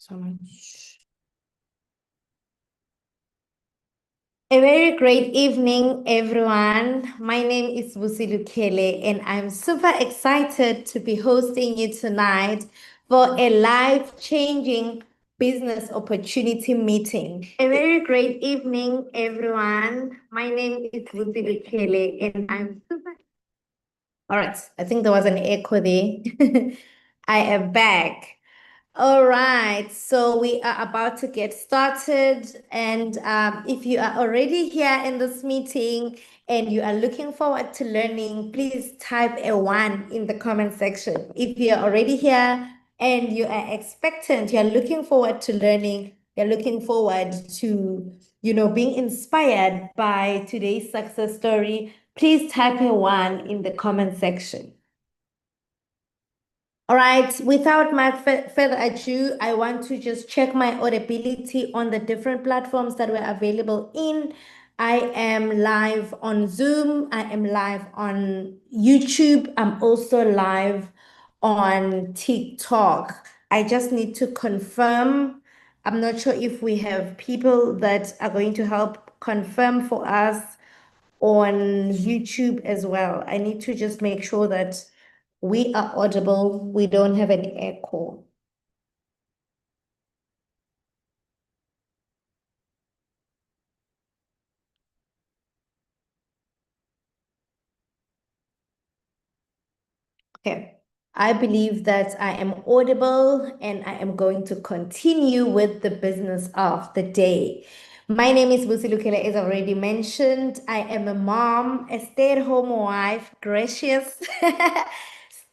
so much. A very great evening, everyone. My name is Busi Lukele, and I'm super excited to be hosting you tonight for a life-changing business opportunity meeting. A very great evening, everyone. My name is Busi Lukele, and I'm super. All right, I think there was an echo there. I am back. All right, so we are about to get started. And if you are already here in this meeting and you are looking forward to learning, please type a 1 in the comment section. If you are already here and you are expectant, you're looking forward to learning, you're looking forward to, being inspired by today's success story, please type a 1 in the comment section. All right, without much further ado, I want to just check my audibility on the different platforms that we're available in. I am live on Zoom. I am live on YouTube. I'm also live on TikTok. I just need to confirm. I'm not sure if we have people that are going to help confirm for us on YouTube as well. I need to just make sure that we are audible. We don't have any echo. Okay. I believe that I am audible and I am going to continue with the business of the day. My name is Busi Lukele, as already mentioned. I am a mom, a stay-at-home wife, gracious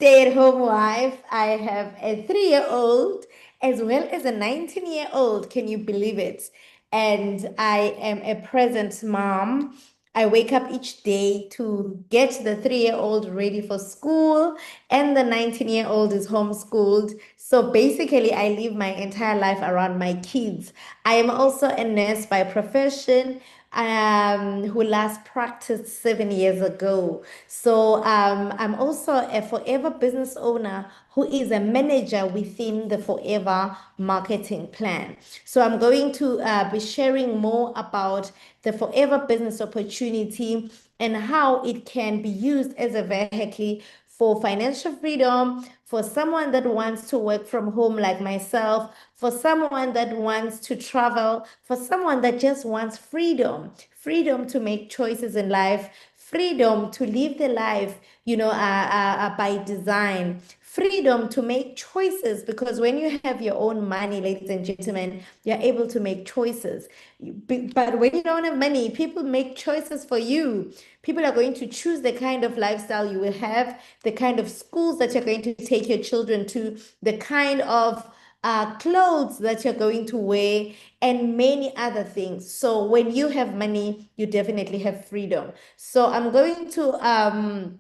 stay-at-home wife. I have a 3-year-old as well as a 19-year-old. Can you believe it? And I am a present mom. I wake up each day to get the 3-year-old ready for school, and the 19-year-old is homeschooled. So basically, I live my entire life around my kids. I am also a nurse by profession, who last practiced 7 years ago. So I'm also a forever business owner who is a manager within the Forever Marketing Plan. So I'm going to be sharing more about the Forever Business Opportunity and how it can be used as a vehicle for financial freedom, for someone that wants to work from home like myself, for someone that wants to travel, for someone that just wants freedom, freedom to make choices in life, freedom to live the life, by design, freedom to make choices, because when you have your own money, ladies and gentlemen, you're able to make choices. But when you don't have money, people make choices for you. People are going to choose the kind of lifestyle you will have, the kind of schools that you're going to take your children to, the kind of clothes that you're going to wear, and many other things. So when you have money, you definitely have freedom. So I'm going to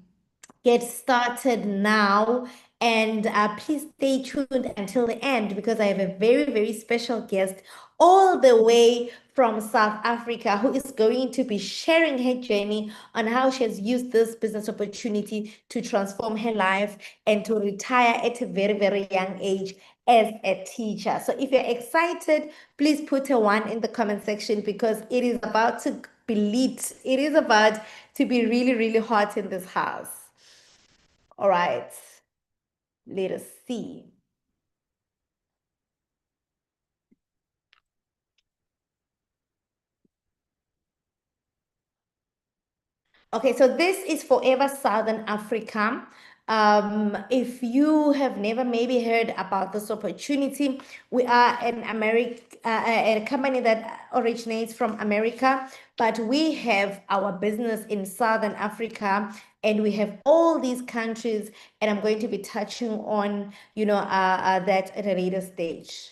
get started now. And please stay tuned until the end, because I have a very, very special guest all the way from South Africa who is going to be sharing her journey on how she has used this business opportunity to transform her life and to retire at a very, very young age as a teacher. So if you're excited, please put a 1 in the comment section, because it is about to be lit. It is about to be really, really hot in this house. All right, let us see. Okay, so this is Forever Southern Africa. If you have never maybe heard about this opportunity, we are an a company that originates from America, but we have our business in Southern Africa, and we have all these countries, and I'm going to be touching on, that at a later stage.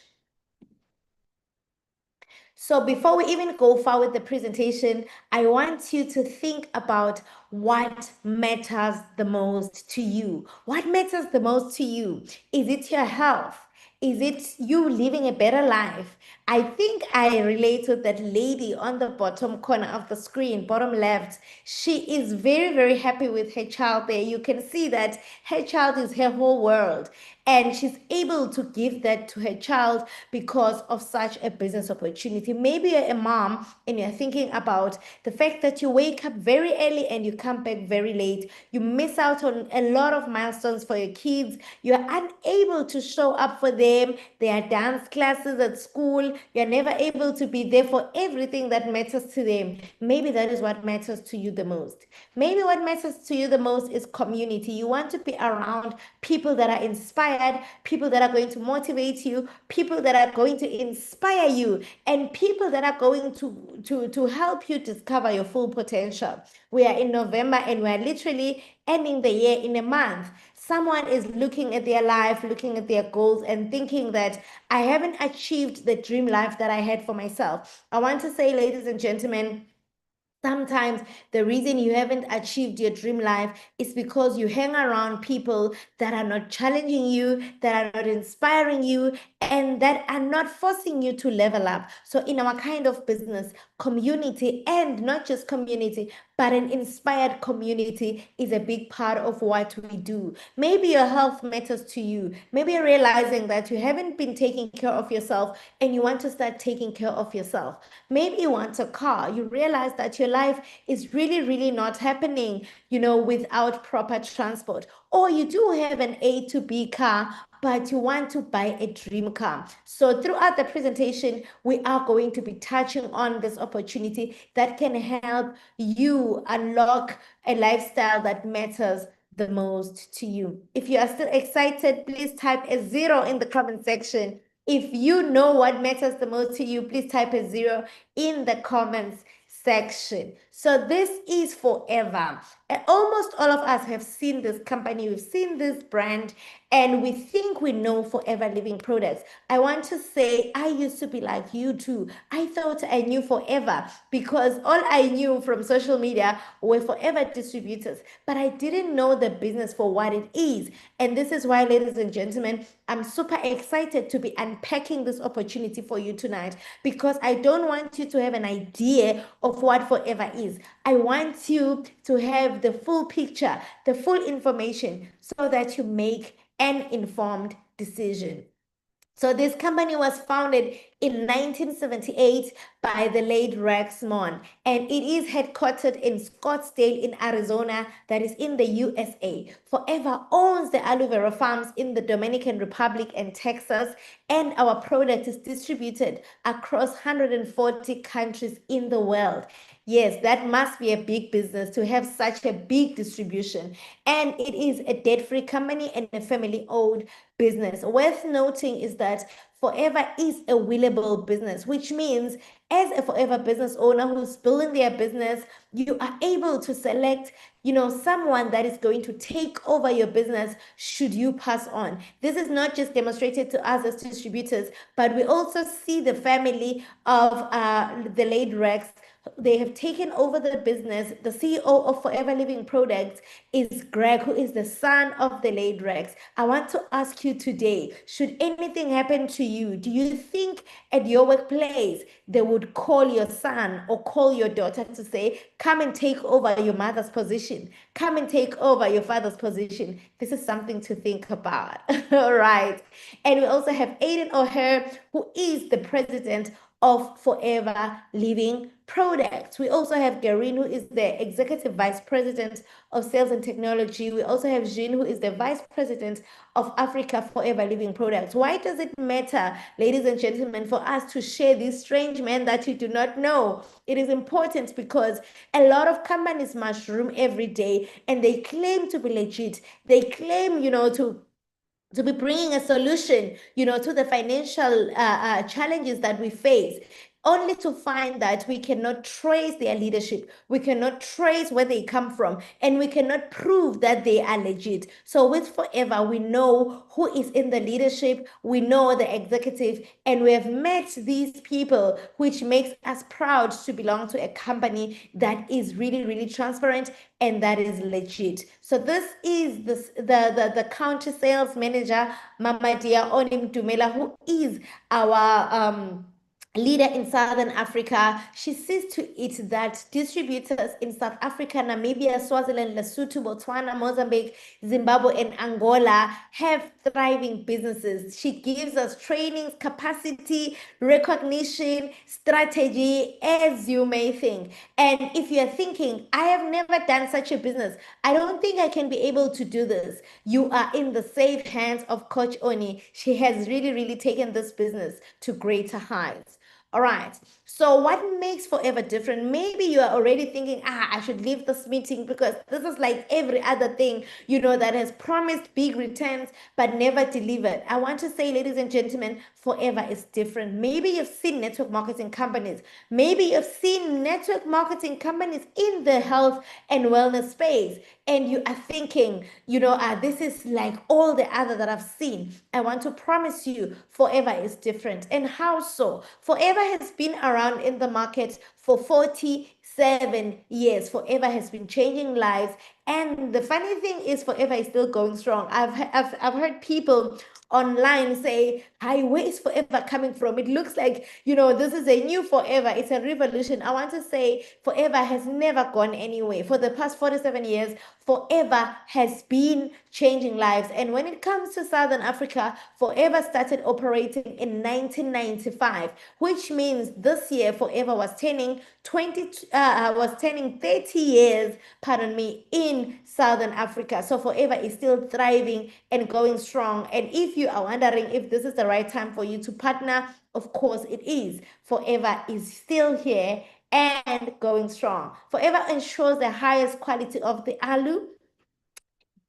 So before we even go far with the presentation, I want you to think about what matters the most to you. What matters the most to you? Is it your health? Is it you living a better life? I think I relate with that lady on the bottom corner of the screen, bottom left. She is very, very happy with her child there. You can see that her child is her whole world. and she's able to give that to her child because of such a business opportunity. Maybe you're a mom and you're thinking about the fact that you wake up very early and you come back very late. You miss out on a lot of milestones for your kids. You're unable to show up for them. There are dance classes at school. You're never able to be there for everything that matters to them. Maybe that is what matters to you the most. Maybe what matters to you the most is community. You want to be around people that are inspired, people that are going to motivate you, people that are going to inspire you, and people that are going to help you discover your full potential. We are in November and we are literally ending the year in a month. Someone is looking at their life, looking at their goals, and thinking that I haven't achieved the dream life that I had for myself. I want to say, ladies and gentlemen, sometimes the reason you haven't achieved your dream life is because you hang around people that are not challenging you, that are not inspiring you, and that are not forcing you to level up. So, in our kind of business, community, and not just community, but an inspired community is a big part of what we do. Maybe your health matters to you. Maybe you're realizing that you haven't been taking care of yourself and you want to start taking care of yourself. Maybe you want a car. You realize that your life is really, really not happening, without proper transport. Or you do have an A to B car, but you want to buy a dream car. So throughout the presentation, we are going to be touching on this opportunity that can help you unlock a lifestyle that matters the most to you. If you are still excited, please type a 0 in the comment section. If you know what matters the most to you, please type a 0 in the comments section. So this is Forever. Almost all of us have seen this company, we've seen this brand, and we think we know Forever Living Products. I want to say I used to be like you too. I thought I knew Forever because all I knew from social media were Forever distributors, but I didn't know the business for what it is. And this is why, ladies and gentlemen, I'm super excited to be unpacking this opportunity for you tonight because I don't want you to have an idea of what Forever is. I want you to have the full picture, the full information, so that you make an informed decision. So this company was founded in 1978 by the late Rex Mon, and it is headquartered in Scottsdale in Arizona, that is in the USA. Forever owns the aloe vera farms in the Dominican Republic and Texas, and our product is distributed across 140 countries in the world. Yes, that must be a big business to have such a big distribution. And it is a debt-free company and a family-owned business. Worth noting is that Forever is a willable business, which means as a Forever business owner who's building their business, you are able to select, someone that is going to take over your business should you pass on. This is not just demonstrated to us as distributors, but we also see the family of the late Rex. They have taken over the business. The CEO of Forever Living Products is Greg, who is the son of the late Rex. I want to ask you today, should anything happen to you, do you think at your workplace they would call your son or call your daughter to say, come and take over your mother's position, come and take over your father's position? This is something to think about. All right. And we also have Aiden O'Hare, who is the president of Forever Living Products. We also have Garin, who is the Executive Vice President of Sales and Technology. We also have Jean, who is the Vice President of Africa Forever Living Products. Why does it matter, ladies and gentlemen, for us to share these strange men that you do not know? It is important because a lot of companies mushroom every day and they claim to be legit. They claim, to be bringing a solution, to the financial challenges that we face, only to find that we cannot trace their leadership, we cannot trace where they come from, and we cannot prove that they are legit. So with Forever, we know who is in the leadership, we know the executive, and we have met these people, which makes us proud to belong to a company that is really, really transparent and that is legit. So this is the counter sales manager, Mama Dia Onim Dumela, who is our leader in Southern Africa. She sees to it that distributors in South Africa, Namibia, Swaziland, Lesotho, Botswana, Mozambique, Zimbabwe, and Angola have thriving businesses. She gives us trainings, capacity, recognition, strategy, as you may think. And if you're thinking, I have never done such a business, I don't think I can be able to do this, you are in the safe hands of Coach Oni. She has really, really taken this business to greater heights. All right. So what makes Forever different? Maybe you are already thinking, I should leave this meeting because this is like every other thing, that has promised big returns but never delivered. I want to say, ladies and gentlemen, Forever is different. Maybe you've seen network marketing companies. Maybe you've seen network marketing companies in the health and wellness space, and you are thinking, this is like all the other that I've seen. I want to promise you, Forever is different. And how so? Forever has been around in the market for 47 years. Forever has been changing lives. And the funny thing is, Forever is still going strong. I've heard people online say, hi, where is Forever coming from? It looks like, this is a new Forever. It's a revolution. I want to say Forever has never gone anywhere. For the past 47 years, Forever has been changing lives. And when it comes to Southern Africa, Forever started operating in 1995, which means this year Forever was turning 30 years, pardon me, in Southern Africa. So Forever is still thriving and going strong. And if you are wondering if this is the right time for you to partner, of course it is. Forever is still here and going strong. Forever ensures the highest quality of the aloe.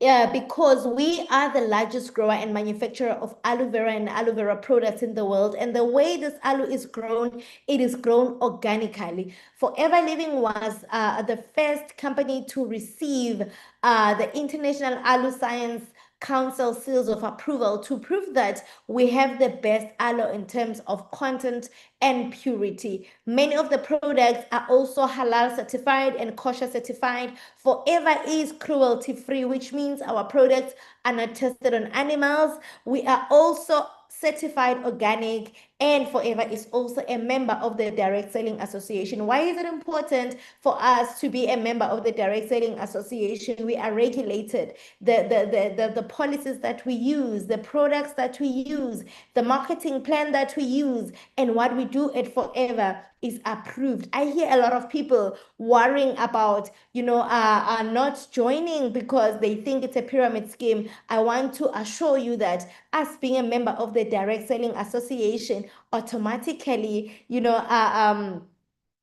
Yeah, because we are the largest grower and manufacturer of aloe vera and aloe vera products in the world. And the way this aloe is grown, it is grown organically. Forever Living was the first company to receive the International Aloe Science Council seals of approval to prove that we have the best aloe in terms of content and purity. Many of the products are also halal certified and kosher certified. Forever is cruelty free, which means our products are not tested on animals. We are also certified organic, and Forever is also a member of the Direct Selling Association. Why is it important for us to be a member of the Direct Selling Association? We are regulated. The policies that we use, the products that we use, the marketing plan that we use, and what we do at Forever is approved. I hear a lot of people worrying about, not joining because they think it's a pyramid scheme. I want to assure you that us being a member of the Direct Selling Association automatically,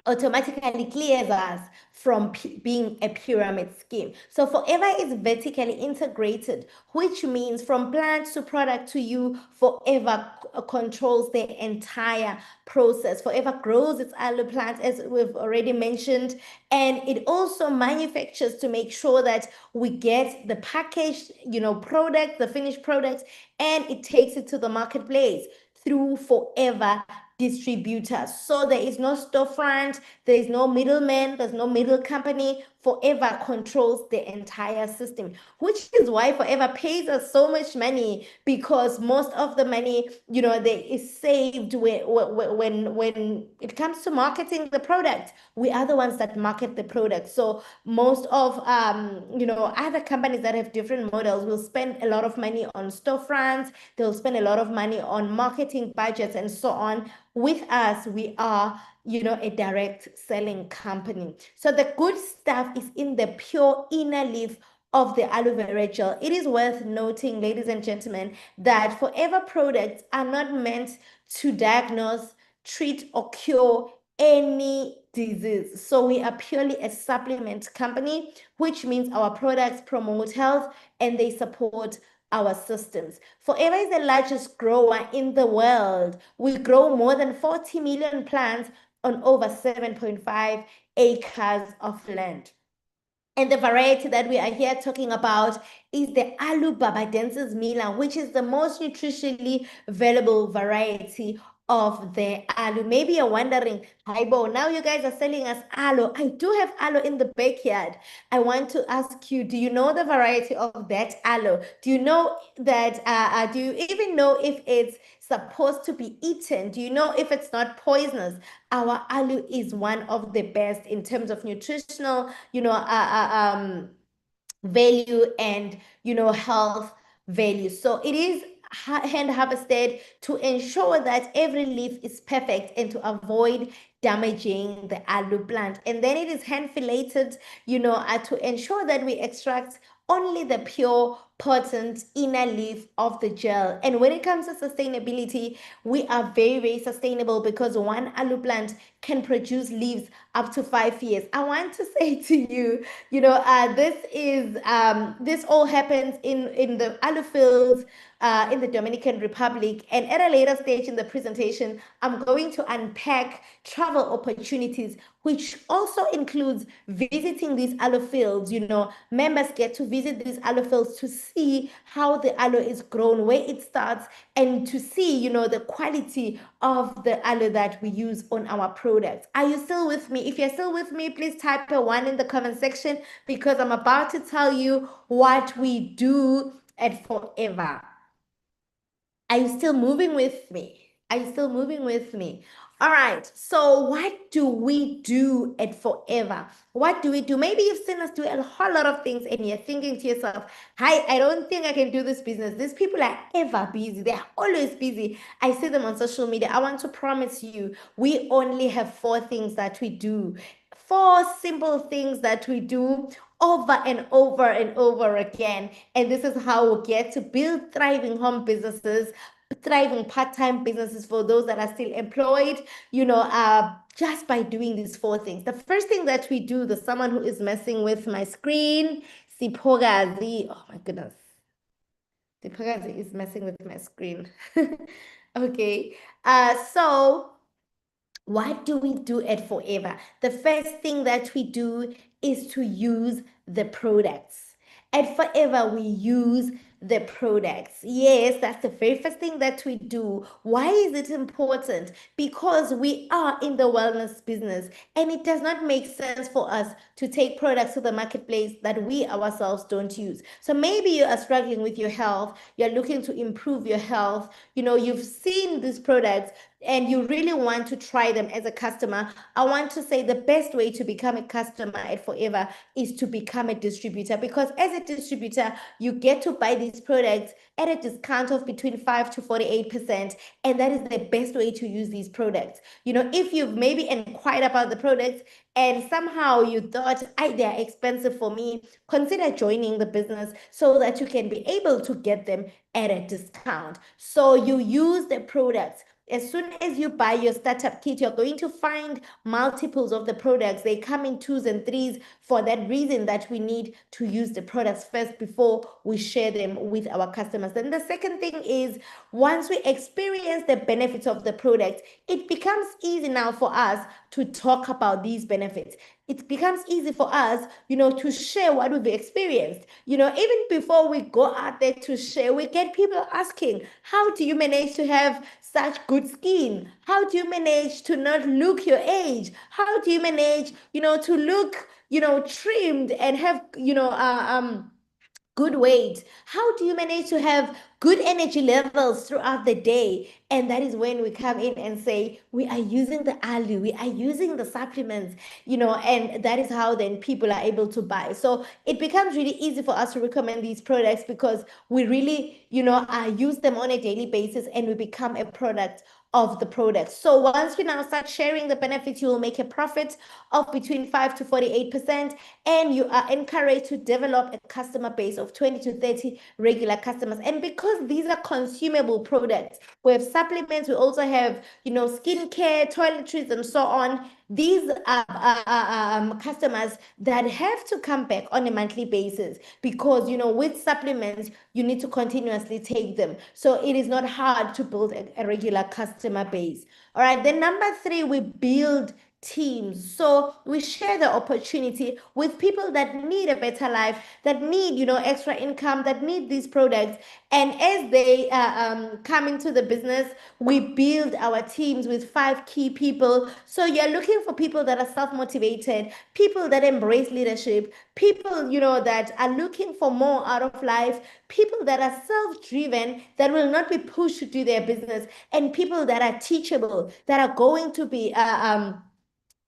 automatically clears us from being a pyramid scheme. So Forever is vertically integrated, which means from plant to product to you, Forever controls the entire process. Forever grows its aloe plant, as we've already mentioned, and it also manufactures to make sure that we get the packaged, product, the finished product, and it takes it to the marketplace through Forever distributors. So there is no storefront, there is no middleman, there's no middle company. Forever controls the entire system, which is why Forever pays us so much money, because most of the money, they is saved when it comes to marketing the product. We are the ones that market the product. So most of other companies that have different models will spend a lot of money on storefronts, they'll spend a lot of money on marketing budgets and so on. With us, we are a direct selling company. So the good stuff is in the pure inner leaf of the aloe vera gel. It is worth noting, ladies and gentlemen, that Forever products are not meant to diagnose, treat, or cure any disease. So we are purely a supplement company, which means our products promote health and they support our systems. Forever is the largest grower in the world. We grow more than 40 million plants on over 7.5 acres of land. And the variety that we are here talking about is the Aloe Barbadensis Mila, which is the most nutritionally valuable variety of the aloe. Maybe you're wondering, Haibo, now you guys are selling us aloe. I do have aloe in the backyard. I want to ask you, do you know the variety of that aloe? Do you know that, do you even know if it's supposed to be eaten? Do you know if it's not poisonous? Our aloe is one of the best in terms of nutritional, value and health value. So it is hand harvested to ensure that every leaf is perfect and to avoid damaging the aloe plant. And then it is hand filleted, to ensure that we extract only the pure, potent inner leaf of the gel. And when it comes to sustainability, we are very, very sustainable because one aloe plant can produce leaves up to 5 years. I want to say to you, this all happens in the aloe fields in the Dominican Republic. And at a later stage in the presentation, I'm going to unpack travel opportunities, which also includes visiting these aloe fields. Members get to visit these aloe fields to see how the aloe is grown, where it starts, and to see, the quality of the aloe that we use on our products. Are you still with me? If you're still with me, please type a 1 in the comment section because I'm about to tell you what we do at Forever. Are you still moving with me? Are you still moving with me? All right. So what do we do at Forever? What do we do? Maybe you've seen us do a whole lot of things and you're thinking to yourself, hi, I don't think I can do this business. These people are ever busy. They're always busy. I see them on social media. I want to promise you, we only have 4 things that we do. 4 simple things that we do over and over and over again. And this is how we get to build thriving home businesses, thriving part-time businesses for those that are still employed, just by doing these 4 things. The first thing that we do, the someone who is messing with my screen, Siphokazi, oh my goodness. Siphokazi is messing with my screen. Okay, so what do we do at Forever? The first thing that we do is to use the products. At Forever, we use the products. Yes, that's the very first thing that we do. Why is it important? Because we are in the wellness business and it does not make sense for us to take products to the marketplace that we ourselves don't use. So maybe you are struggling with your health, you're looking to improve your health, you've seen these products and you really want to try them as a customer. I want to say the best way to become a customer at Forever is to become a distributor, because as a distributor, you get to buy these products at a discount of between 5 to 48%. And that is the best way to use these products. If you've maybe inquired about the products and somehow you thought, they're expensive for me, consider joining the business so that you can be able to get them at a discount. So you use the products. As soon as you buy your startup kit, you're going to find multiples of the products. They come in 2s and 3s for that reason that we need to use the products first before we share them with our customers. Then the second thing is, once we experience the benefits of the product, it becomes easy now for us to talk about these benefits. It becomes easy for us, to share what we've experienced. Even before we go out there to share, we get people asking, how do you manage to have such good skin? How do you manage to not look your age? How do you manage, to look, trimmed and have, good weight? How do you manage to have good energy levels throughout the day? And that is when we come in and say, we are using the aloe, we are using the supplements, and that is how then people are able to buy. So it becomes really easy for us to recommend these products because we really, use them on a daily basis and we become a product of the product. So once you now start sharing the benefits, you will make a profit of between 5 to 48%, and you are encouraged to develop a customer base of 20 to 30 regular customers. And because these are consumable products, we have supplements, we also have, skincare, toiletries, and so on. These are customers that have to come back on a monthly basis because, with supplements, you need to continuously take them. So it is not hard to build a regular customer base. All right. Then number 3, we build teams. So we share the opportunity with people that need a better life, that need, extra income, that need these products. And as they come into the business, we build our teams with 5 key people. So you're looking for people that are self-motivated, people that embrace leadership, people, that are looking for more out of life, people that are self-driven, that will not be pushed to do their business, and people that are teachable, that are going to be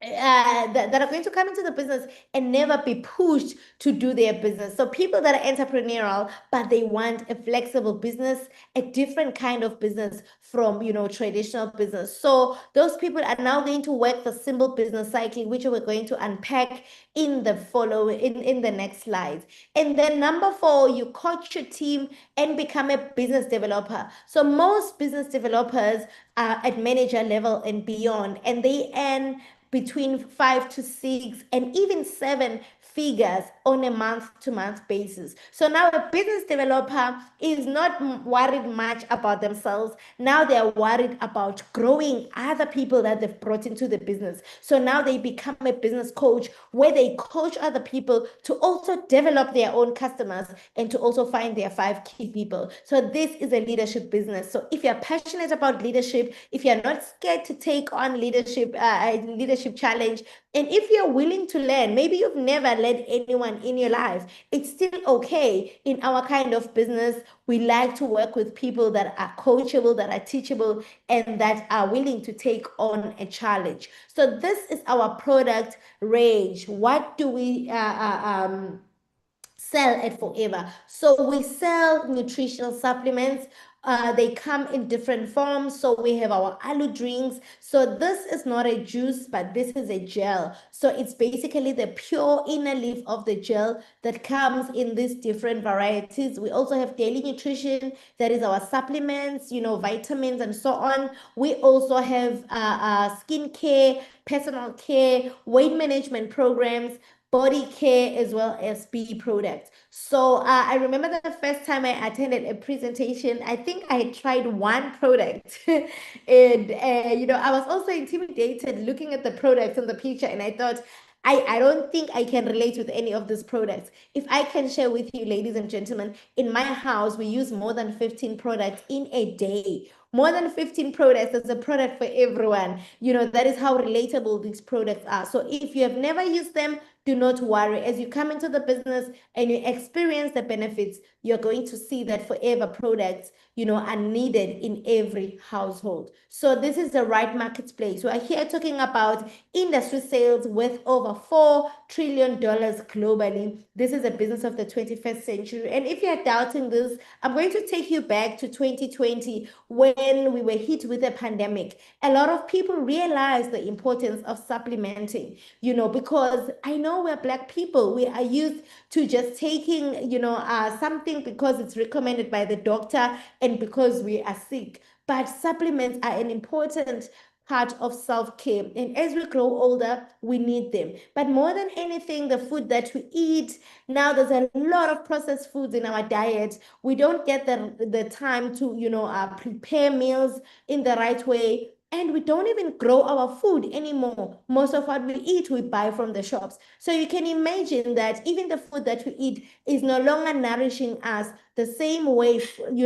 that are going to come into the business and never be pushed to do their business. So people that are entrepreneurial, but they want a flexible business, a different kind of business from, traditional business. So those people are now going to work the simple business cycle, which we're going to unpack in the next slides. And then number 4, you coach your team and become a business developer. So most business developers are at manager level and beyond, and they earn between 5 to 6 and even 7 figures on a month-to-month basis. So now a business developer is not worried much about themselves. Now they are worried about growing other people that they've brought into the business. So now they become a business coach where they coach other people to also develop their own customers and to also find their 5 key people. So this is a leadership business. So if you're passionate about leadership, if you're not scared to take on leadership challenge, and if you're willing to learn, maybe you've never led anyone in your life, it's still okay. In our kind of business, we like to work with people that are coachable, that are teachable, and that are willing to take on a challenge. So this is our product range. What do we sell at Forever? So we sell nutritional supplements. They come in different forms. So we have our Alu drinks. So this is not a juice, but this is a gel. So it's basically the pure inner leaf of the gel that comes in these different varieties. We also have daily nutrition, that is our supplements, vitamins and so on. We also have skin care, personal care, weight management programs, body care, as well as beauty products. So I remember the first time I attended a presentation, I think I tried one product. And, I was also intimidated looking at the products in the picture, and I thought, I don't think I can relate with any of these products. If I can share with you, ladies and gentlemen, in my house, we use more than 15 products in a day. More than 15 products. There's a product for everyone. That is how relatable these products are. So if you have never used them, do not worry. As you come into the business and you experience the benefits, you're going to see that Forever products, are needed in every household. So this is the right marketplace. We are here talking about industry sales worth over $4 trillion globally. This is a business of the 21st century. And if you're doubting this, I'm going to take you back to 2020 when we were hit with a pandemic. A lot of people realized the importance of supplementing, because I know we're Black people. We are used to just taking, something because it's recommended by the doctor and because we are sick. But supplements are an important part of self-care. And as we grow older, we need them. But more than anything, the food that we eat, now there's a lot of processed foods in our diet. We don't get the time to, prepare meals in the right way. And we don't even grow our food anymore. Most of what we eat, we buy from the shops. So you can imagine that even the food that we eat is no longer nourishing us the same way,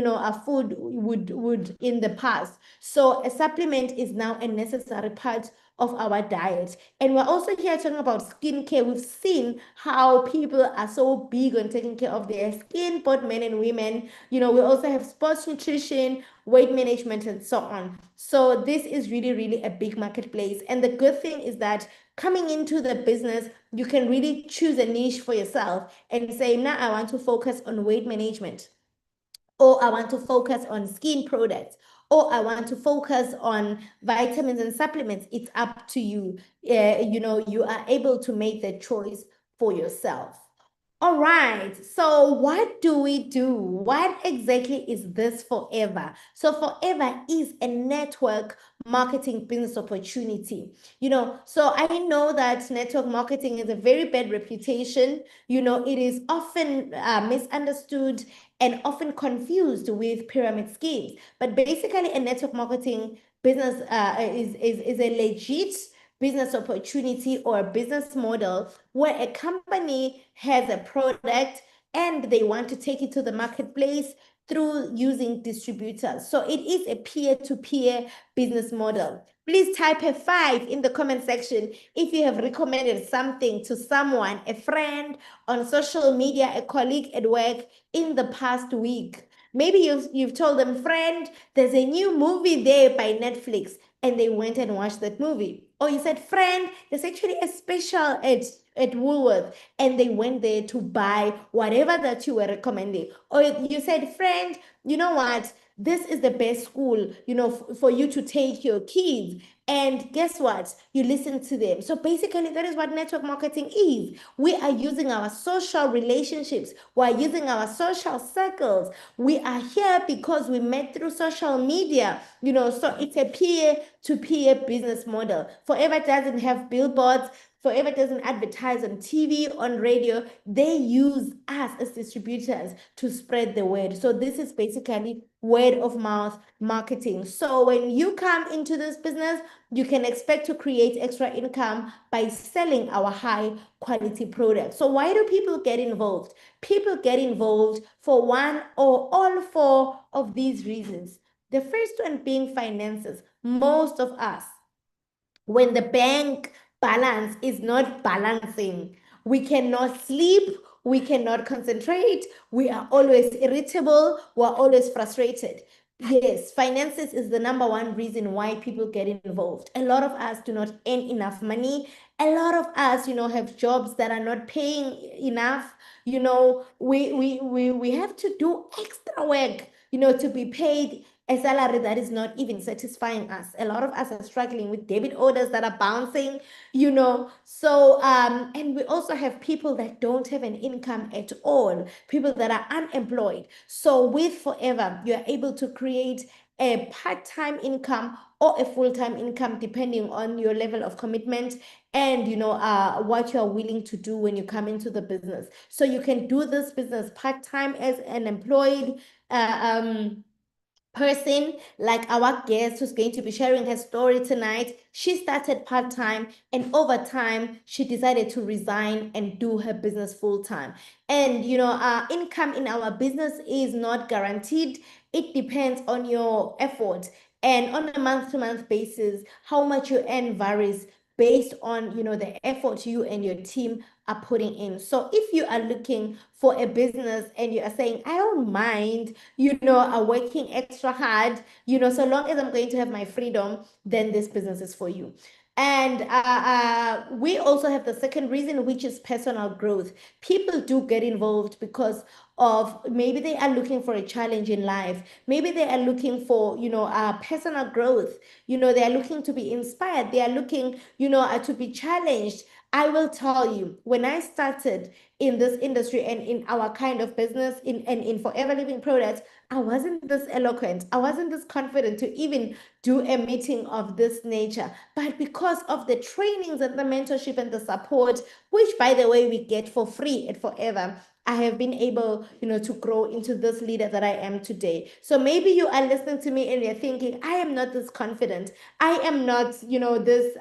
our food would in the past. So a supplement is now a necessary part of our diet. And we're also here talking about skincare. We've seen how people are so big on taking care of their skin, both men and women. We also have sports nutrition, weight management, and so on. So this is really, really a big marketplace. And the good thing is that coming into the business, you can really choose a niche for yourself and say, now I want to focus on weight management, or I want to focus on skin products, or I want to focus on vitamins and supplements. It's up to you. You are able to make the choice for yourself. All right, so what do we do? What exactly is this Forever? So Forever is a network marketing business opportunity. So I know that network marketing is a very bad reputation. It is often misunderstood and often confused with pyramid schemes. But basically, a network marketing business is a legit business opportunity or a business model where a company has a product and they want to take it to the marketplace through using distributors. So it is a peer-to-peer business model. Please type a 5 in the comment section if you have recommended something to someone, a friend on social media, a colleague at work in the past week. Maybe you've told them, friend, there's a new movie there by Netflix, and they went and watched that movie. Or you said, friend, there's actually a special at Woolworth, and they went there to buy whatever that you were recommending. Or you said, friend, you know what? This is the best school, for you to take your kids. And guess what? You listen to them. So basically, that is what network marketing is. We are using our social relationships. We are using our social circles. We are here because we met through social media, so it's a peer-to-peer business model. Forever doesn't have billboards. Forever doesn't advertise on TV, on radio. They use us as distributors to spread the word. So this is basically word of mouth marketing. So when you come into this business, you can expect to create extra income by selling our high quality products. So why do people get involved? People get involved for one or all four of these reasons. The first one being finances. Most of us, when the bank balance is not balancing, we cannot sleep, we cannot concentrate, we are always irritable, we're always frustrated. Yes, finances is the number one reason why people get involved. A lot of us do not earn enough money. A lot of us, have jobs that are not paying enough. We have to do extra work, to be paid a salary that is not even satisfying us. A lot of us are struggling with debit orders that are bouncing, So, and we also have people that don't have an income at all, people that are unemployed. So with Forever, you're able to create a part-time income or a full-time income, depending on your level of commitment and what you're willing to do when you come into the business. So you can do this business part-time as an employed person, like our guest who's going to be sharing her story tonight. She started part-time, and over time she decided to resign and do her business full-time. And our income in our business is not guaranteed. It depends on your effort, and on a month-to-month basis, how much you earn varies based on the effort you and your team are putting in. So if you are looking for a business and you are saying, I don't mind, are working extra hard, so long as I'm going to have my freedom, then this business is for you. And we also have the second reason, which is personal growth. People do get involved because of maybe they are looking for a challenge in life. Maybe they are looking for, personal growth. They are looking to be inspired. They are looking, to be challenged. I will tell you, when I started in this industry and in our kind of business in Forever Living Products, I wasn't this eloquent. I wasn't this confident to even do a meeting of this nature. But because of the trainings and the mentorship and the support, which by the way, we get for free at Forever, I have been able, to grow into this leader that I am today. So maybe you are listening to me and you're thinking, I am not this confident. I am not, this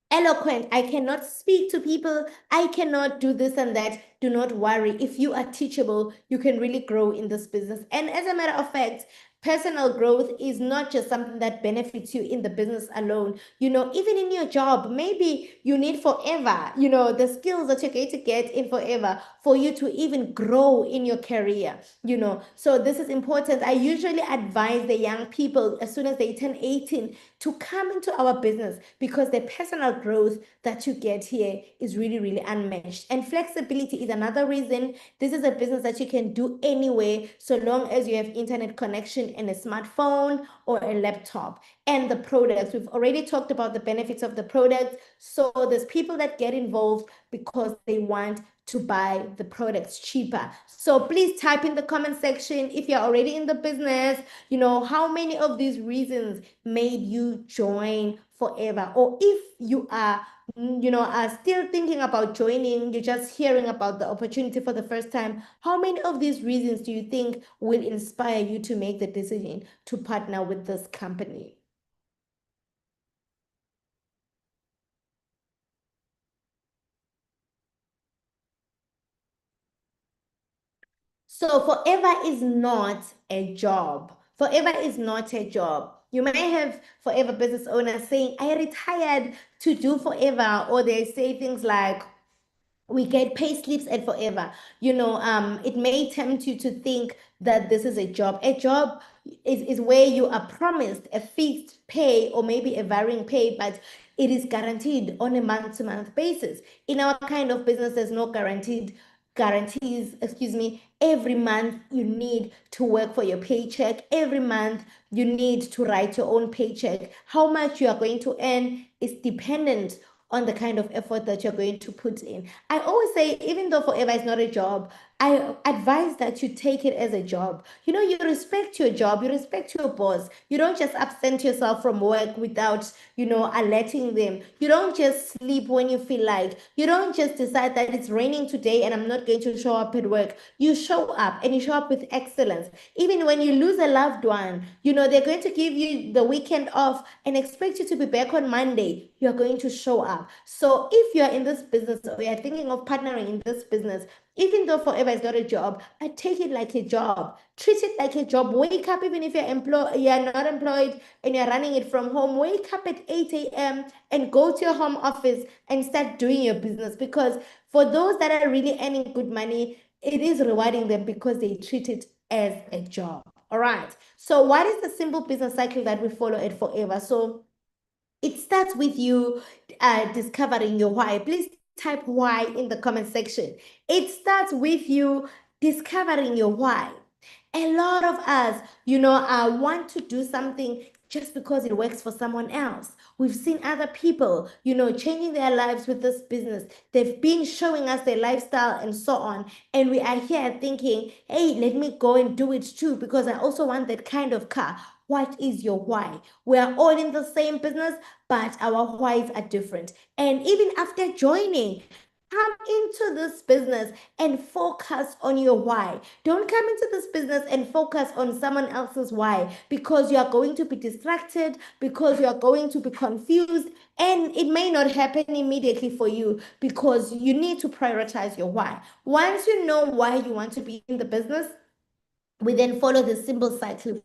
eloquent. I cannot speak to people. I cannot do this and that. Do not worry. If you are teachable, you can really grow in this business. And as a matter of fact, personal growth is not just something that benefits you in the business alone. Even in your job, maybe you need Forever, the skills that you're going to get in Forever for you to even grow in your career, So this is important. I usually advise the young people as soon as they turn 18 to come into our business because the personal growth that you get here is really, really unmatched. And flexibility is another reason. This is a business that you can do anywhere so long as you have internet connection and a smartphone or a laptop. And the products, we've already talked about the benefits of the products. So there's people that get involved because they want to buy the products cheaper. So please type in the comment section if you're already in the business, how many of these reasons made you join Forever, or if you are still thinking about joining, you're just hearing about the opportunity for the first time, how many of these reasons do you think will inspire you to make the decision to partner with this company? So forever is not a job. Forever is not a job. You may have forever business owners saying, I retired to do forever, or they say things like, we get pay slips at forever. It may tempt you to think that this is a job. A job is where you are promised a fixed pay or maybe a varying pay, but it is guaranteed on a month-to-month basis. In our kind of business, there's no guarantees, excuse me. Every month you need to work for your paycheck. Every month you need to write your own paycheck. How much you are going to earn is dependent on the kind of effort that you're going to put in. I always say, even though forever is not a job, I advise that you take it as a job. You respect your job, you respect your boss. You don't just absent yourself from work without, alerting them. You don't just sleep when you feel like. You don't just decide that it's raining today and I'm not going to show up at work. You show up and you show up with excellence. Even when you lose a loved one, they're going to give you the weekend off and expect you to be back on Monday. You're going to show up. So if you're in this business or you're thinking of partnering in this business, even though forever is not a job, I take it like a job. Treat it like a job. Wake up, even if you're not employed and you're running it from home. Wake up at 8 a.m. and go to your home office and start doing your business. Because for those that are really earning good money, it is rewarding them because they treat it as a job. All right. So what is the simple business cycle that we follow at Forever? So it starts with you discovering your why. Please type why in the comment section. It starts with you discovering your why. A lot of us, want to do something just because it works for someone else. We've seen other people, changing their lives with this business. They've been showing us their lifestyle and so on. And we are here thinking, hey, let me go and do it too, because I also want that kind of car. What is your why? We are all in the same business, but our whys are different. And even after joining, come into this business and focus on your why. Don't come into this business and focus on someone else's why, because you are going to be distracted, because you are going to be confused, and it may not happen immediately for you because you need to prioritize your why. Once you know why you want to be in the business, we then follow the simple cycle.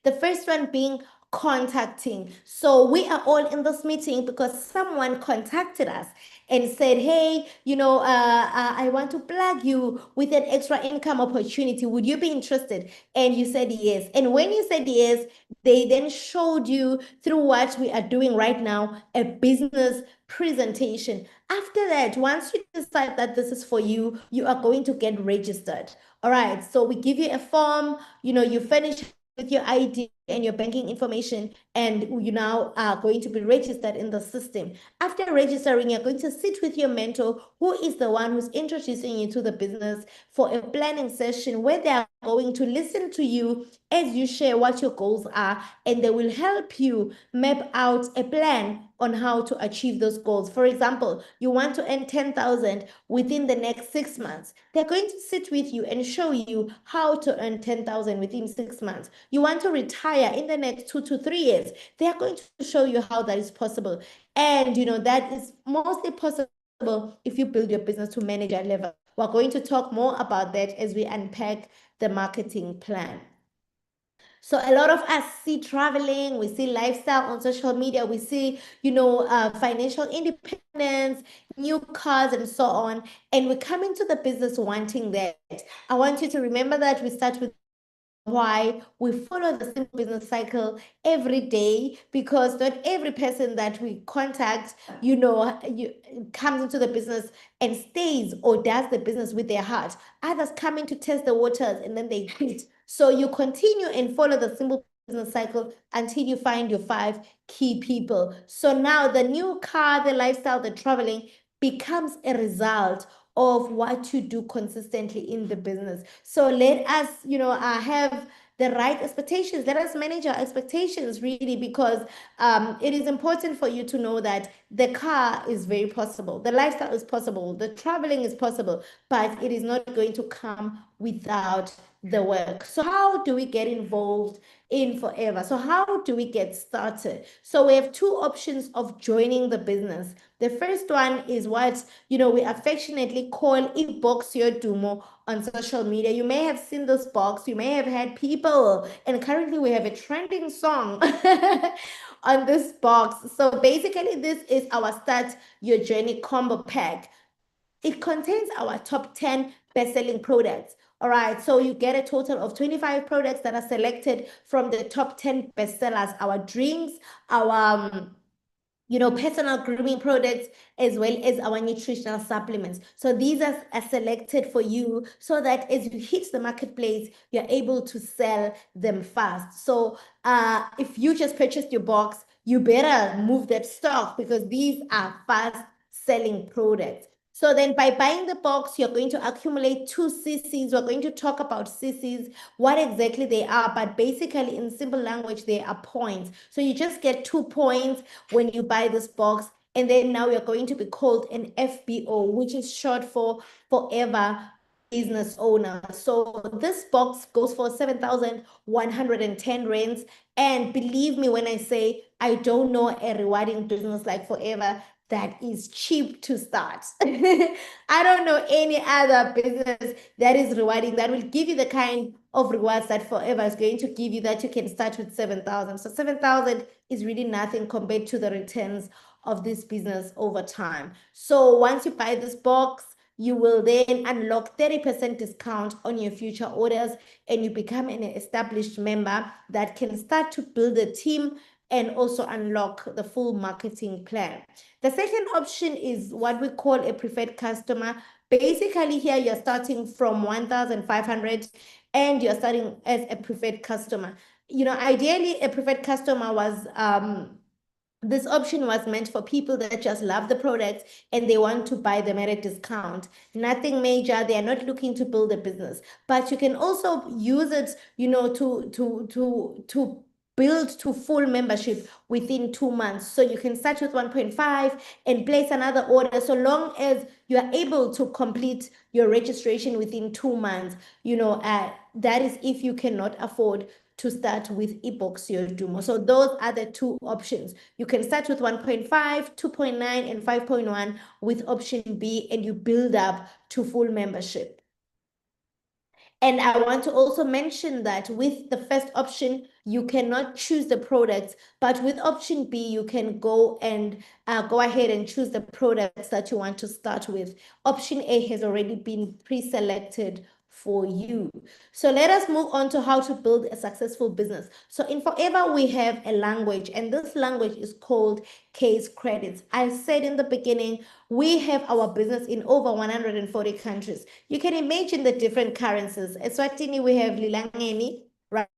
The first one being contacting. So we are all in this meeting because someone contacted us and said, hey, I want to plug you with an extra income opportunity. Would you be interested? And you said yes. And when you said yes, they then showed you, through what we are doing right now, a business presentation. After that, once you decide that this is for you, you are going to get registered. All right, so we give you a form, you finish with your ID and your banking information, and you now are going to be registered in the system. After registering, you're going to sit with your mentor, who is the one who's introducing you to the business, for a planning session where they are going to listen to you as you share what your goals are, and they will help you map out a plan on how to achieve those goals. For example, you want to earn 10,000 within the next 6 months. They're going to sit with you and show you how to earn 10,000 within 6 months. You want to retire in the next 2 to 3 years. They are going to show you how that is possible. And that is mostly possible if you build your business to manager level. We're going to talk more about that as we unpack the marketing plan. So a lot of us see traveling, we see lifestyle on social media, we see, financial independence, new cars, and so on. And we come into the business wanting that. I want you to remember that we start with why. We follow the same business cycle every day, because not every person that we contact, comes into the business and stays or does the business with their heart. Others come in to test the waters and then they quit. So you continue and follow the simple business cycle until you find your 5 key people. So now the new car, the lifestyle, the traveling becomes a result of what you do consistently in the business. So let us, have the right expectations. Let us manage our expectations, really, because it is important for you to know that the car is very possible, the lifestyle is possible, the traveling is possible, but it is not going to come without the work. So how do we get involved in Forever? So how do we get started? So we have 2 options of joining the business. The first one is what we affectionately call Ibox Your Dumo on social media, you may have seen this box, you may have had people, and currently we have a trending song on this box. So basically, this is our Start Your Journey combo pack. It contains our top 10 best-selling products. All right, so you get a total of 25 products that are selected from the top 10 bestsellers, our drinks, our personal grooming products, as well as our nutritional supplements. So these are selected for you so that as you hit the marketplace, you're able to sell them fast. So if you just purchased your box, you better move that stock because these are fast selling products. So then by buying the box, you're going to accumulate 2 CCs. We're going to talk about CCs, what exactly they are, but basically in simple language, they are points. So you just get 2 points when you buy this box. And then now you're going to be called an FBO, which is short for Forever Business Owner. So this box goes for 7,110 rands. And believe me when I say I don't know a rewarding business like Forever that is cheap to start. I don't know any other business that is rewarding, that will give you the kind of rewards that Forever is going to give you, that you can start with 7,000. So 7,000 is really nothing compared to the returns of this business over time. So once you buy this box, you will then unlock 30% discount on your future orders, and you become an established member that can start to build a team and also unlock the full marketing plan. The second option is what we call a preferred customer. Basically, here you're starting from 1,500 and you're starting as a preferred customer. Ideally, a preferred customer was this option was meant for people that just love the product and they want to buy them at a discount. Nothing major. They are not looking to build a business, but you can also use it, to build to full membership within 2 months. So you can start with 1.5 and place another order so long as you are able to complete your registration within 2 months. That is if you cannot afford to start with eBox Your Dumo. So those are the two options. You can start with 1.5, 2.9, and 5.1 with option B, and you build up to full membership. And I want to also mention that with the first option, you cannot choose the products, but with option B, you can go ahead and choose the products that you want to start with. Option A has already been pre-selected for you. So let us move on to how to build a successful business. So in Forever, we have a language, and this language is called Case Credits. I said in the beginning, we have our business in over 140 countries. You can imagine the different currencies. Eswatini, we have Lilangeni, right?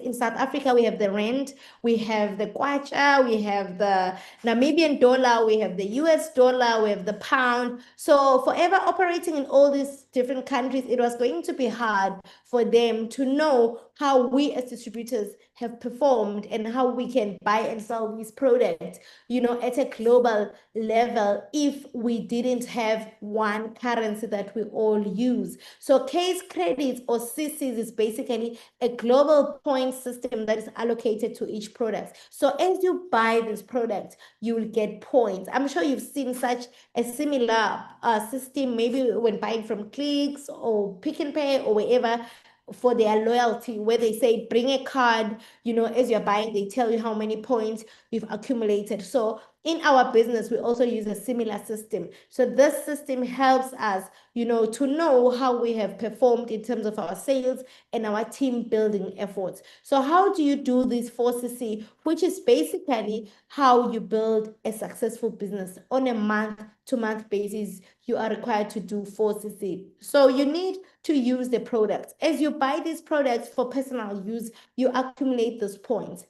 In South Africa, we have the rand, we have the kwacha, we have the Namibian dollar, we have the US dollar, we have the pound. So Forever operating in all these different countries, it was going to be hard for them to know how we as distributors have performed and how we can buy and sell these products, at a global level if we didn't have one currency that we all use. So case credits or CCs is basically a global point system that is allocated to each product. So as you buy this product, you will get points. I'm sure you've seen such a similar system, maybe when buying from Clicks or Pick n Pay or wherever, for their loyalty, where they say bring a card, as you're buying, they tell you how many points you've accumulated. So in our business, we also use a similar system. So this system helps us, to know how we have performed in terms of our sales and our team building efforts. So how do you do this 4CC, which is basically how you build a successful business on a month-to-month basis? You are required to do 4CC. So you need to use the products. As you buy these products for personal use, you accumulate those points.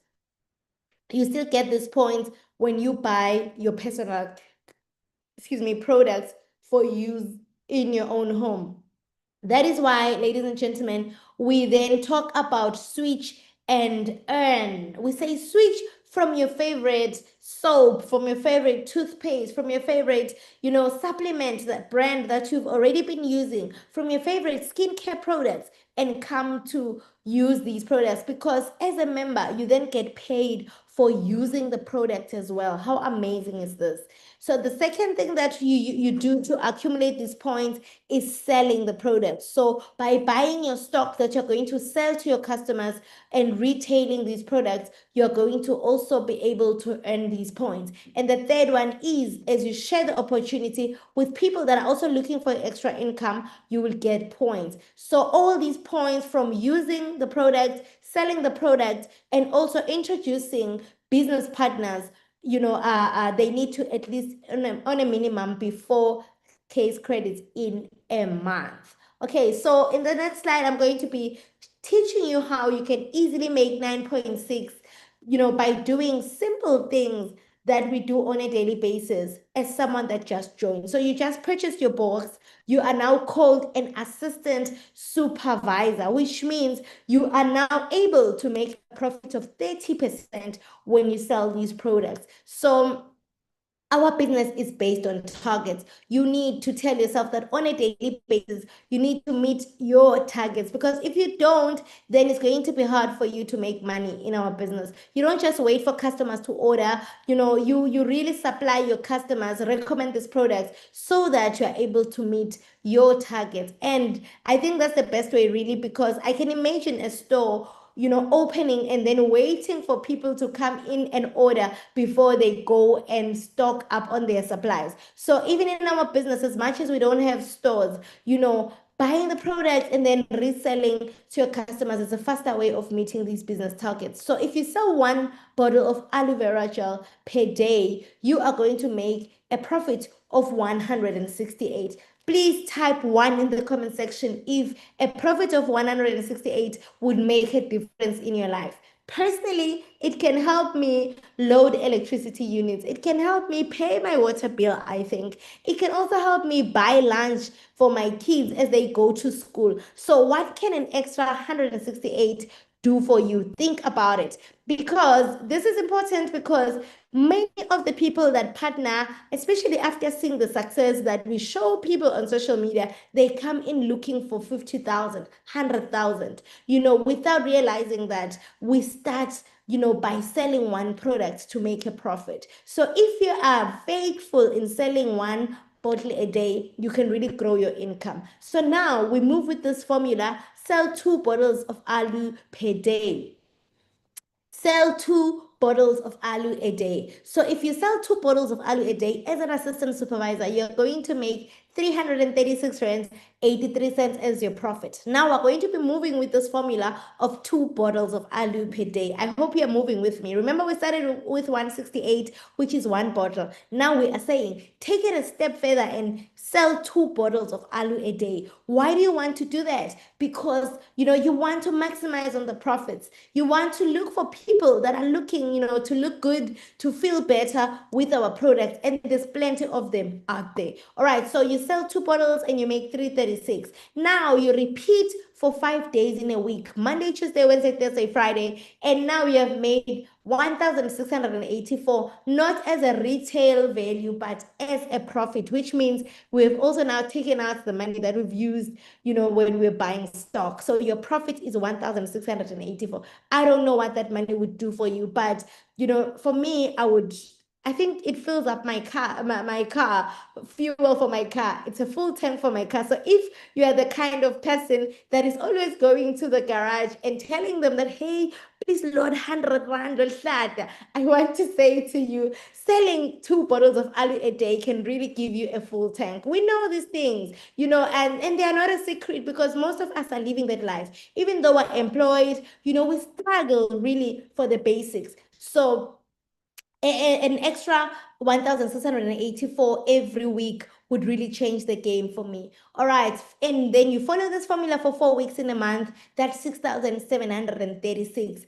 You still get these points when you buy your personal, products for use in your own home. That is why, ladies and gentlemen, we then talk about switch and earn. We say switch from your favorite soap, from your favorite toothpaste, from your favorite, supplement, that brand that you've already been using, from your favorite skincare products, and come to use these products, because as a member, you then get paid for using the product as well. How amazing is this? So the second thing that you do to accumulate these points is selling the product. So by buying your stock that you're going to sell to your customers and retailing these products, you're going to also be able to earn these points. And the third one is, as you share the opportunity with people that are also looking for extra income, you will get points. So all these points from using the product, selling the product, and also introducing business partners, they need to at least on a minimum be 4K credits in a month. Okay, so in the next slide, I'm going to be teaching you how you can easily make 9.6, by doing simple things that we do on a daily basis as someone that just joined. So you just purchased your box. You are now called an assistant supervisor, which means you are now able to make a profit of 30% when you sell these products. So our business is based on targets. You need to tell yourself that on a daily basis, you need to meet your targets, because if you don't, then it's going to be hard for you to make money in our business. You don't just wait for customers to order. You really supply your customers, recommend these products so that you're able to meet your targets. And I think that's the best way, really, because I can imagine a store opening and then waiting for people to come in and order before they go and stock up on their supplies. So even in our business, as much as we don't have stores, buying the product and then reselling to your customers is a faster way of meeting these business targets. So if you sell one bottle of aloe vera gel per day, you are going to make a profit of 168. Please type 1 in the comment section if a profit of 168 would make a difference in your life. Personally, it can help me load electricity units. It can help me pay my water bill, I think. It can also help me buy lunch for my kids as they go to school. So what can an extra 168 do for you? Think about it, because this is important, because many of the people that partner, especially after seeing the success that we show people on social media, they come in looking for 50,000, 100,000, without realizing that we start by selling one product to make a profit. So if you are faithful in selling one bottle a day, you can really grow your income. So now we move with this formula: sell 2 bottles of aloe per day. Sell 2 bottles of aloe a day. So if you sell 2 bottles of aloe a day as an assistant supervisor, you're going to make 336 rands 83 cents as your profit. Now we're going to be moving with this formula of 2 bottles of aloe per day. I hope you're moving with me. Remember, we started with 168, which is 1 bottle. Now we are saying take it a step further and sell 2 bottles of aloe a day. Why do you want to do that? Because you want to maximize on the profits. You want to look for people that are looking to look good, to feel better with our products, and there's plenty of them out there. All right, so you sell 2 bottles and you make 336. Now you repeat for 5 days in a week: Monday, Tuesday, Wednesday, Thursday, Friday, and now you have made 1,684, not as a retail value, but as a profit, which means we've also now taken out the money that we've used, when we're buying stock. So your profit is 1,684. I don't know what that money would do for you, but, for me, I think it fills up my car, fuel for my car. It's a full tank for my car. So if you are the kind of person that is always going to the garage and telling them that, hey, please load 100 rand or that, I want to say to you, selling 2 bottles of aloe a day can really give you a full tank. We know these things, and they are not a secret, because most of us are living that life. Even though we're employed, we struggle really for the basics. So an extra 1,684 every week would really change the game for me. All right. And then you follow this formula for 4 weeks in a month. That's 6,736,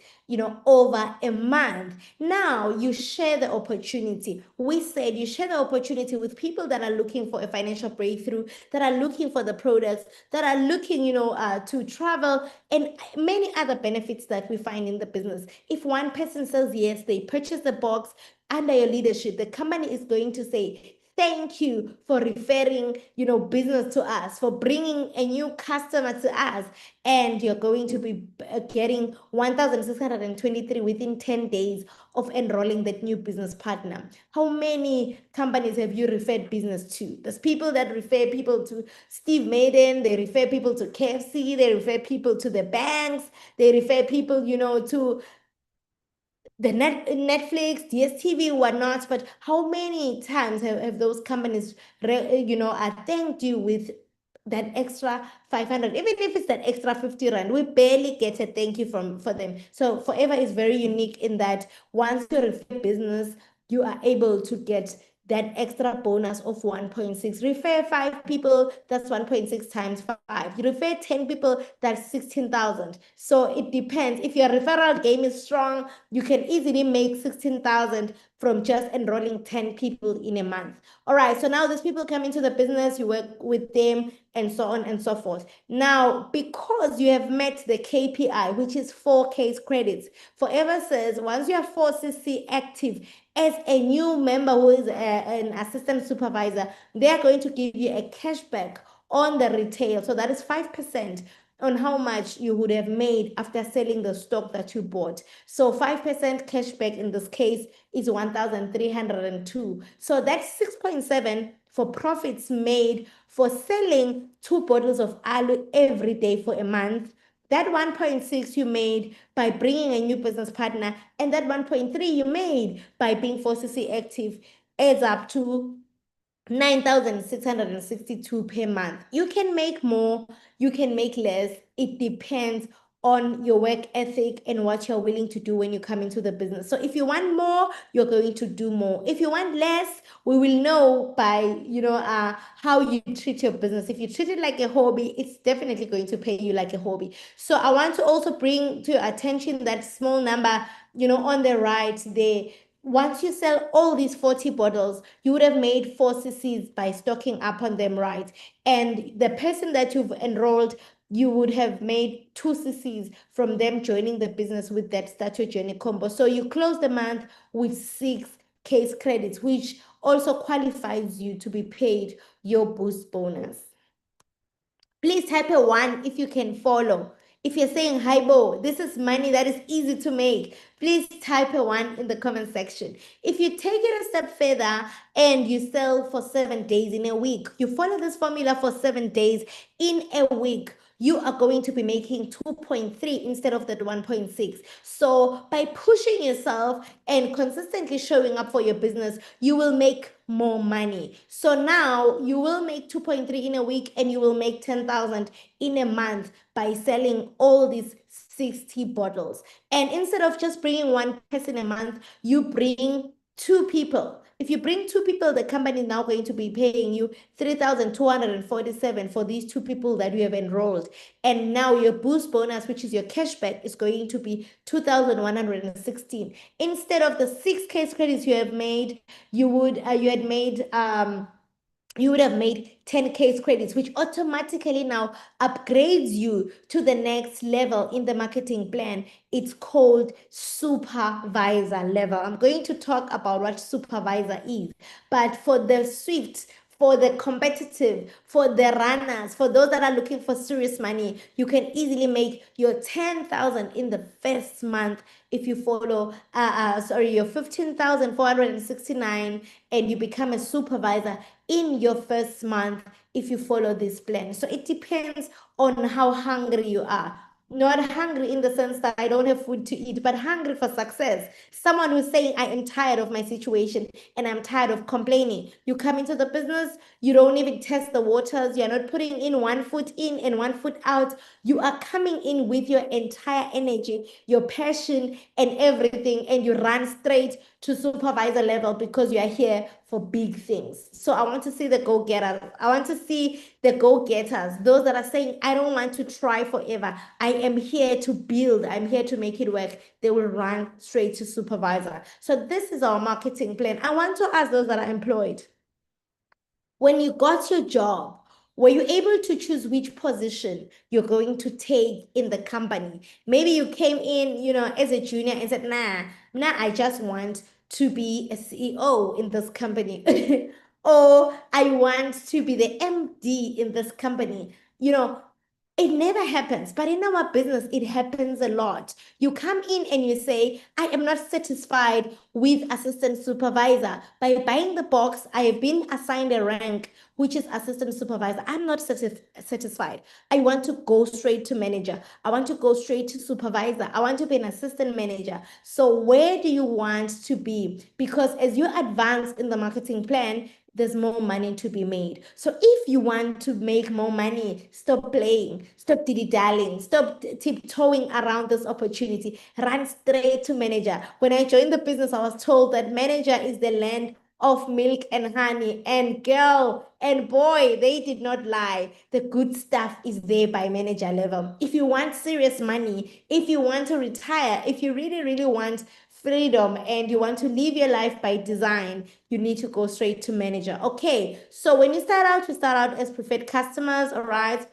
over a month. Now you share the opportunity. We said you share the opportunity with people that are looking for a financial breakthrough, that are looking for the products, that are looking, to travel, and many other benefits that we find in the business. If one person says yes, they purchase the box under your leadership, the company is going to say, thank you for referring, business to us, for bringing a new customer to us. And you're going to be getting 1,623 within 10 days of enrolling that new business partner. How many companies have you referred business to? There's people that refer people to Steve Madden, they refer people to KFC, they refer people to the banks, they refer people, to the Netflix, DSTV, whatnot. But how many times have those companies, thanked you with that extra 500, even if it's that extra 50 rand, we barely get a thank you for them. So Forever is very unique in that once you refer business, you are able to get that extra bonus of 1.6. Refer 5 people, that's 1.6 times 5. You refer 10 people, that's 16,000. So it depends. If your referral game is strong, you can easily make 16,000 from just enrolling 10 people in a month. All right, so now these people come into the business, you work with them, and so on and so forth. Now, because you have met the KPI, which is 4 case credits, Forever says once you have 4CC active as a new member who is an assistant supervisor, they are going to give you a cashback on the retail. So that is 5% on how much you would have made after selling the stock that you bought. So 5% cashback in this case is 1,302. So that's 6.7 for profits made for selling 2 bottles of alu every day for a month. That 1.6 you made by bringing a new business partner, and that 1.3 you made by being 4CC active adds up to 9,662 per month. You can make more, you can make less. It depends on your work ethic and what you're willing to do when you come into the business. So if you want more, you're going to do more. If you want less, we will know by, how you treat your business. If you treat it like a hobby, it's definitely going to pay you like a hobby. So I want to also bring to your attention that small number, on the right there. Once you sell all these 40 bottles, you would have made 4CCs by stocking up on them, right? And the person that you've enrolled, you would have made 2CCs from them joining the business with that Start Your Journey combo. So you close the month with 6 case credits, which also qualifies you to be paid your boost bonus. Please type a 1 if you can follow. If you're saying, hi, Bo, this is money that is easy to make, please type a 1 in the comment section. If you take it a step further and you sell for 7 days in a week, you follow this formula for 7 days in a week, you are going to be making 2.3 instead of that 1.6. So by pushing yourself and consistently showing up for your business, you will make more money. So now you will make 2.3 in a week and you will make 10,000 in a month by selling all these 60 bottles. And instead of just bringing one person a month, you bring 2 people. If you bring 2 people, the company is now going to be paying you 3,247 for these 2 people that you have enrolled. And now your boost bonus, which is your cashback, is going to be 2,116. Instead of the 6 case credits you have made, you would have made 10 case credits, which automatically now upgrades you to the next level in the marketing plan. It's called supervisor level. I'm going to talk about what supervisor is, but for the Swift, for the competitive, for the runners, for those that are looking for serious money, you can easily make your 10,000 in the first month if you follow, your 15,469, and you become a supervisor in your first month if you follow this plan. So it depends on how hungry you are. Not hungry in the sense that I don't have food to eat, but hungry for success. Someone who's saying, I am tired of my situation and I'm tired of complaining. You come into the business, you don't even test the waters. You're not putting in one foot in and one foot out. You are coming in with your entire energy, your passion, and everything, and you run straight to supervisor level because you are here for big things. So I want to see the go-getters. I want to see the go-getters, those that are saying, I don't want to try forever. I am here to build. I'm here to make it work. They will run straight to supervisor. So this is our marketing plan. I want to ask those that are employed, when you got your job, were you able to choose which position you're going to take in the company? Maybe you came in, as a junior and said, nah, I just want to be a CEO in this company. or I want to be the MD in this company. It never happens, but in our business, it happens a lot. You come in and you say, I am not satisfied with assistant supervisor. By buying the box, I have been assigned a rank, which is assistant supervisor. I'm not satisfied. I want to go straight to manager. I want to go straight to supervisor. I want to be an assistant manager. So where do you want to be? Because as you advance in the marketing plan, there's more money to be made. So if you want to make more money, stop playing, stop dilly-dallying, stop tiptoeing around this opportunity, run straight to manager. When I joined the business, I was told that manager is the land of milk and honey, and girl and boy, they did not lie. The good stuff is there by manager level. If you want serious money, if you want to retire, if you really, really want freedom and you want to live your life by design, you need to go straight to manager. Okay, so when you start out as preferred customers, all right?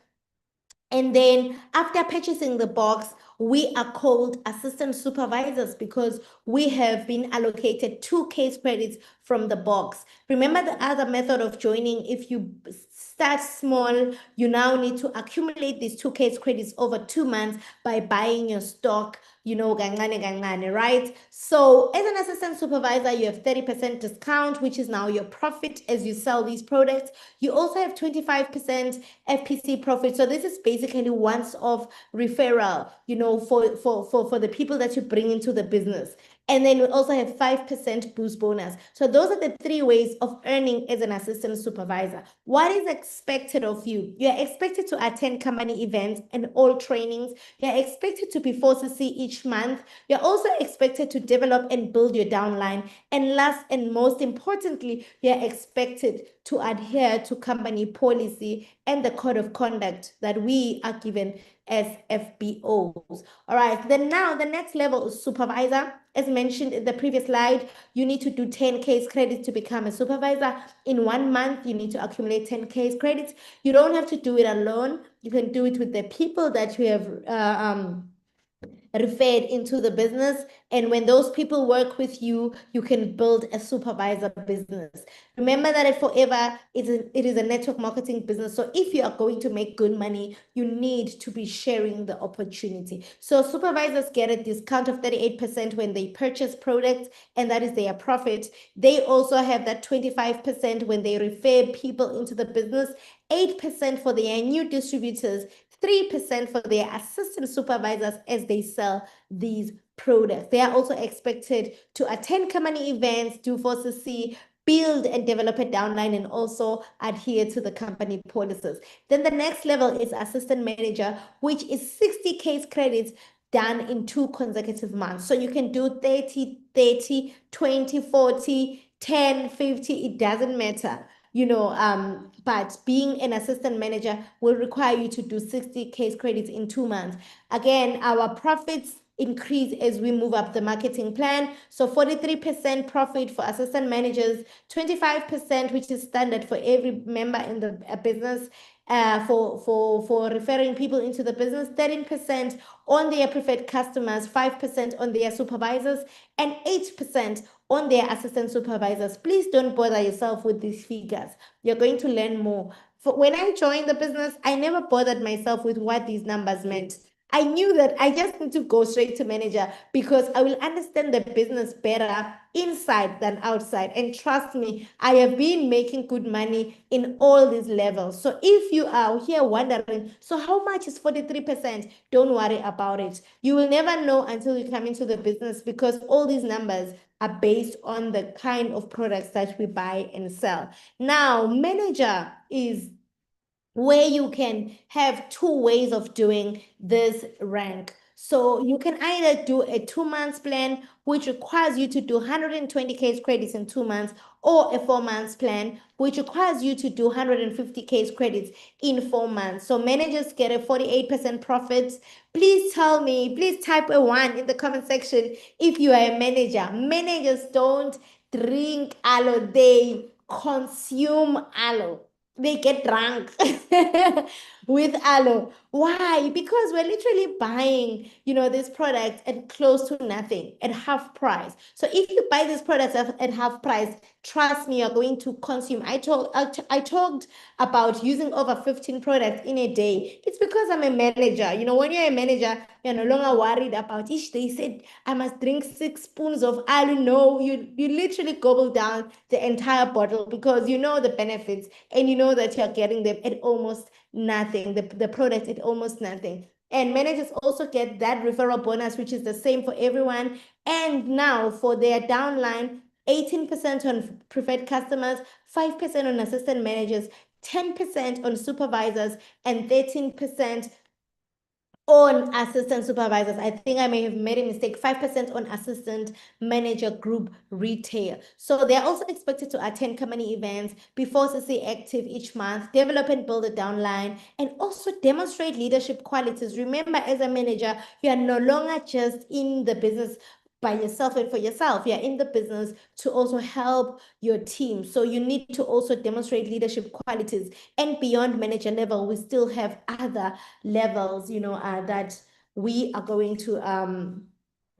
And then after purchasing the box, we are called assistant supervisors because we have been allocated 2 case credits from the box. Remember the other method of joining, if you start small, you now need to accumulate these 2 case credits over 2 months by buying your stock, gangane, right? So as an assistant supervisor, you have 30% discount, which is now your profit as you sell these products. You also have 25% FPC profit. So this is basically once off referral, for the people that you bring into the business. And then we also have 5% boost bonus. So those are the 3 ways of earning as an assistant supervisor. What is expected of you? You're expected to attend company events and all trainings. You're expected to be 4CC each month. You're also expected to develop and build your downline. And last and most importantly, you're expected to adhere to company policy and the code of conduct that we are given as FBOs. All right, then now the next level is supervisor. As mentioned in the previous slide, you need to do 10 case credits to become a supervisor. In 1 month, you need to accumulate 10 case credits. You don't have to do it alone. You can do it with the people that you have referred into the business. And when those people work with you, you can build a supervisor business. Remember that at Forever, it is a network marketing business. So if you are going to make good money, you need to be sharing the opportunity. So supervisors get a discount of 38% when they purchase products, and that is their profit. They also have that 25% when they refer people into the business, 8% for their new distributors, 3% for their assistant supervisors as they sell these products. They are also expected to attend company events, do 4CC, build and develop a downline, and also adhere to the company policies. Then the next level is assistant manager, which is 60 case credits done in 2 consecutive months. So you can do 30, 20, 40, 10, 50, it doesn't matter. But being an assistant manager will require you to do 60 case credits in 2 months. Again, our profits increase as we move up the marketing plan. So 43% profit for assistant managers, 25%, which is standard for every member in the business, for referring people into the business, 13% on their preferred customers, 5% on their supervisors, and 8% on their assistant supervisors. Please don't bother yourself with these figures. You're going to learn more. When I joined the business, I never bothered myself with what these numbers meant. I knew that I just need to go straight to manager because I will understand the business better inside than outside. And trust me, I have been making good money in all these levels. So if you are here wondering, so how much is 43%? Don't worry about it. You will never know until you come into the business because all these numbers are based on the kind of products that we buy and sell. Now, manager is where you can have 2 ways of doing this rank. So you can either do a 2 months plan, which requires you to do 120 case credits in 2 months, or a 4 months plan, which requires you to do 150 case credits in 4 months. So managers get a 48% profit. Please tell me, please type a 1 in the comment section if you are a manager. Managers don't drink aloe, they consume aloe. They get drunk. with aloe. Why? Because we're literally buying, this product at close to nothing, at half price. So if you buy this product at half price, trust me, you're going to consume. I talked about using over 15 products in a day. It's because I'm a manager. When you're a manager, you're no longer worried about each. They said I must drink 6 spoons of aloe. No, you literally gobble down the entire bottle because you know the benefits and you know that you're getting them at almost nothing. The product at almost nothing. And managers also get that referral bonus, which is the same for everyone. And now for their downline, 18% on preferred customers, 5% on assistant managers, 10% on supervisors, and 13% on assistant supervisors. I think I may have made a mistake. 5% on assistant manager group retail. So they're also expected to attend company events, be 4CC active each month, develop and build a downline, and also demonstrate leadership qualities. Remember, as a manager, you are no longer just in the business by yourself and for yourself. You're in the business to also help your team. So you need to also demonstrate leadership qualities. And beyond manager level, we still have other levels, that we are going to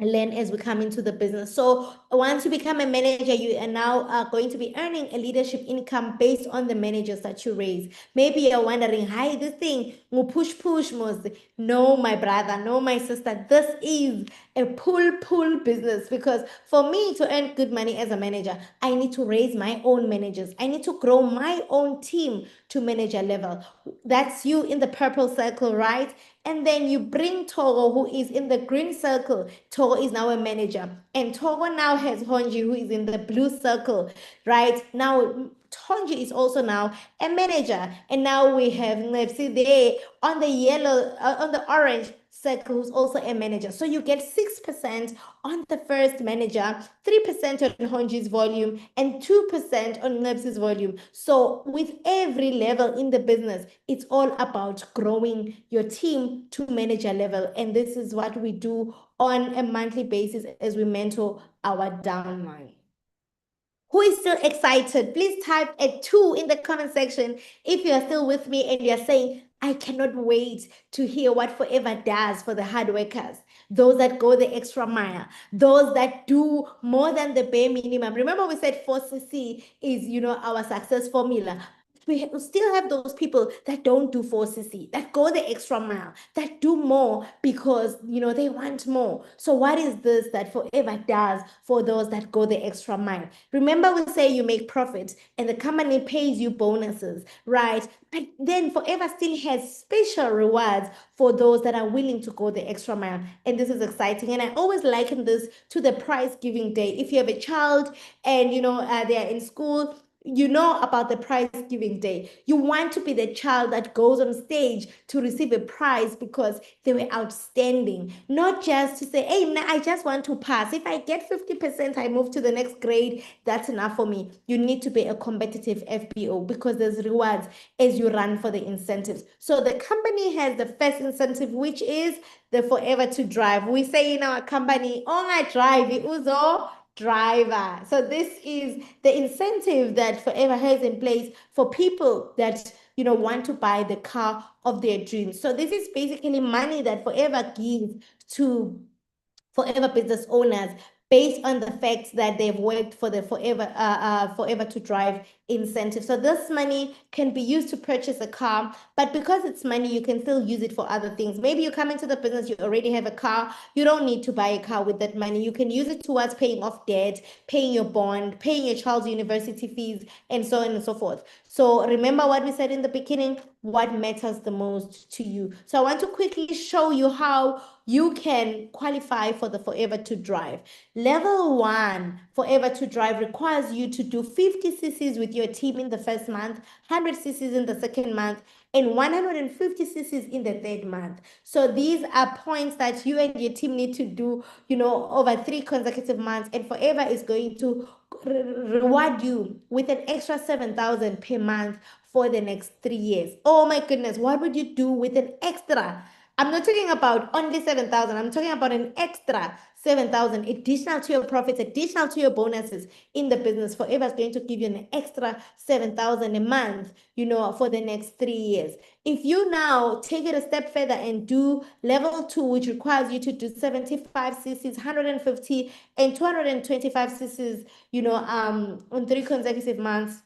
learn as we come into the business. So once you become a manager, you are now going to be earning a leadership income based on the managers that you raise. Maybe you're wondering, hi, this thing, push, most. No, my brother, no, my sister, this is a pull business because for me to earn good money as a manager, I need to raise my own managers. I need to grow my own team to manager level. That's you in the purple circle, right? And then you bring Togo, who is in the green circle. Togo is now a manager. And Togo now has Honji, who is in the blue circle, right? Now, Honji is also now a manager. And now we have Nepsi there on the yellow, on the orange circle, who's also a manager. So you get 6% on the first manager, 3% on Honji's volume, and 2% on Nepsi's volume. So with every level in the business, it's all about growing your team to manager level. And this is what we do on a monthly basis as we mentor our downline. Who is still excited? Please type a 2 in the comment section if you are still with me and you're saying, I cannot wait to hear what Forever does for the hard workers, those that go the extra mile, those that do more than the bare minimum. Remember we said 4CC is, our success formula. We still have those people that don't do 4CC, that go the extra mile, that do more because, they want more. So what is this that Forever does for those that go the extra mile? Remember we say you make profit and the company pays you bonuses, right? But then Forever still has special rewards for those that are willing to go the extra mile. And this is exciting. And I always liken this to the prize giving day. If you have a child and, they are in school, you know about the prize giving day. You want to be the child that goes on stage to receive a prize because they were outstanding, not just to say, hey, I just want to pass. If I get 50%, I move to the next grade. That's enough for me. You need to be a competitive FBO because there's rewards as you run for the incentives. So the company has the first incentive, which is the Forever to Drive. We say in our company, oh, my drive, uzo driver. So this is the incentive that Forever has in place for people that want to buy the car of their dreams. So this is basically money that Forever gives to Forever business owners based on the fact that they've worked for the Forever to Drive incentive. So this money can be used to purchase a car, but because it's money, you can still use it for other things. Maybe you come into the business, you already have a car. You don't need to buy a car with that money. You can use it towards paying off debt, paying your bond, paying your child's university fees, and so on and so forth. So remember what we said in the beginning, what matters the most to you. So I want to quickly show you how you can qualify for the Forever to Drive. Level 1, Forever to Drive requires you to do 50 cc's with your team in the first month, 100 cc's in the second month, and 150 cc's in the third month. So these are points that you and your team need to do, over 3 consecutive months, and Forever is going to reward you with an extra 7,000 per month for the next 3 years. Oh my goodness, what would you do with an extra I'm not talking about only 7,000. I'm talking about an extra 7,000 additional to your profits, additional to your bonuses in the business. Forever is going to give you an extra 7,000 a month, for the next 3 years. If you now take it a step further and do level 2, which requires you to do 75 cc's, 150 and 225 cc's, on 3 consecutive months,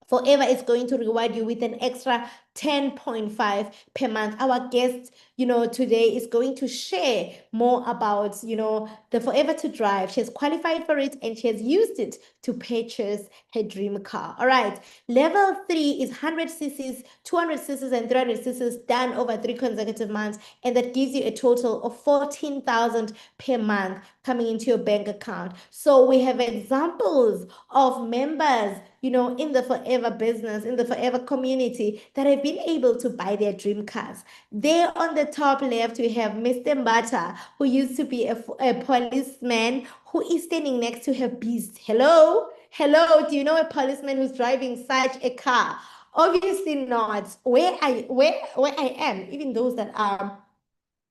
Forever is going to reward you with an extra 10.5 per month. Our guest, today is going to share more about, the Forever to Drive. She has qualified for it and she has used it to purchase her dream car. All right. Level 3 is 100 cc's, 200 cc's, and 300 cc's done over 3 consecutive months. And that gives you a total of 14,000 per month coming into your bank account. So we have examples of members, in the Forever business, in the Forever community that have been able to buy their dream cars. There on the top left, we have Mr. Mbata, who used to be a policeman, who is standing next to her beast. Hello? Hello, do you know a policeman who's driving such a car? Obviously not. Where I am, even those that are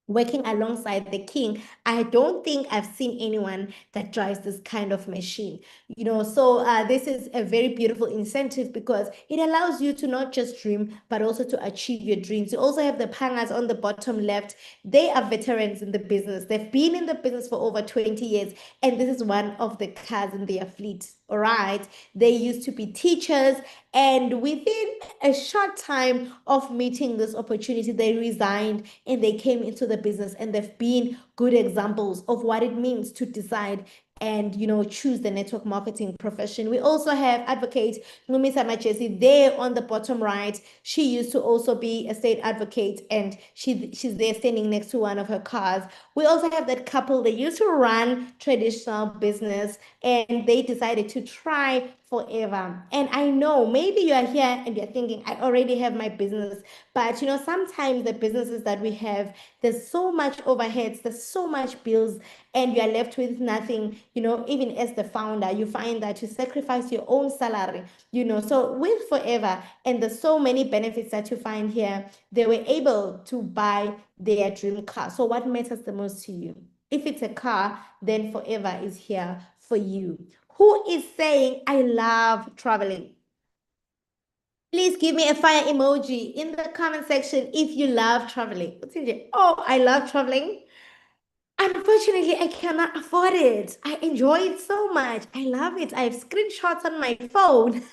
working alongside the king, I don't think I've seen anyone that drives this kind of machine. So this is a very beautiful incentive because it allows you to not just dream, but also to achieve your dreams. You also have the Pangas on the bottom left. They are veterans in the business. They've been in the business for over 20 years, and this is one of the cars in their fleet. All right. They used to be teachers, and within a short time of meeting this opportunity, they resigned and they came into the business, and they've been good examples of what it means to decide and choose the network marketing profession. We also have advocate Numisa Machesi there on the bottom right. She used to also be a state advocate, and she's there standing next to one of her cars. We also have that couple. They used to run traditional business, and they decided to try Forever. And I know maybe you are here and you're thinking, I already have my business. But sometimes the businesses that we have, there's so much overheads, there's so much bills, and you're left with nothing. Even as the founder, you find that you sacrifice your own salary. So with Forever, and there's so many benefits that you find here, they were able to buy their dream car. So what matters the most to you? If it's a car, then Forever is here for you. Who is saying, I love traveling? Please give me a fire emoji in the comment section if you love traveling. Oh, I love traveling. Unfortunately, I cannot afford it. I enjoy it so much. I love it. I have screenshots on my phone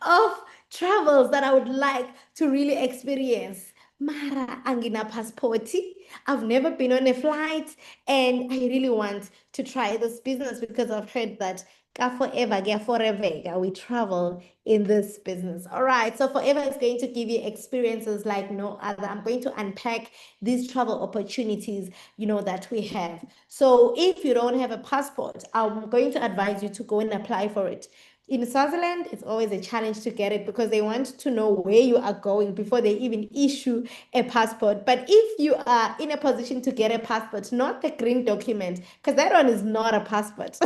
of travels that I would like to really experience. Mara angina passporti. I've never been on a flight, and I really want to try this business because I've heard that forever, we travel in this business. All right, so Forever is going to give you experiences like no other. I'm going to unpack these travel opportunities, that we have. So if you don't have a passport, I'm going to advise you to go and apply for it. In Swaziland, it's always a challenge to get it because they want to know where you are going before they even issue a passport. But if you are in a position to get a passport, not the green document, because that one is not a passport.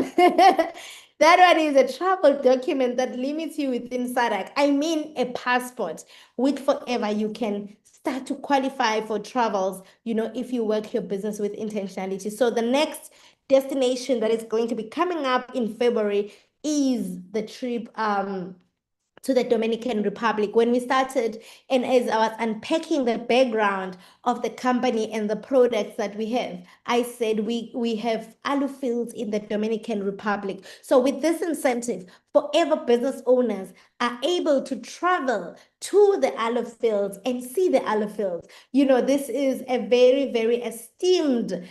That one is a travel document that limits you within SADC. I mean a passport. With Forever, you can start to qualify for travels, if you work your business with intentionality. So the next destination that is going to be coming up in February is the trip to the Dominican Republic. When we started, and as I was unpacking the background of the company and the products that we have, I said we have alu fields in the Dominican Republic. So with this incentive, Forever business owners are able to travel to the alu fields and see the alu fields. This is a very, very esteemed,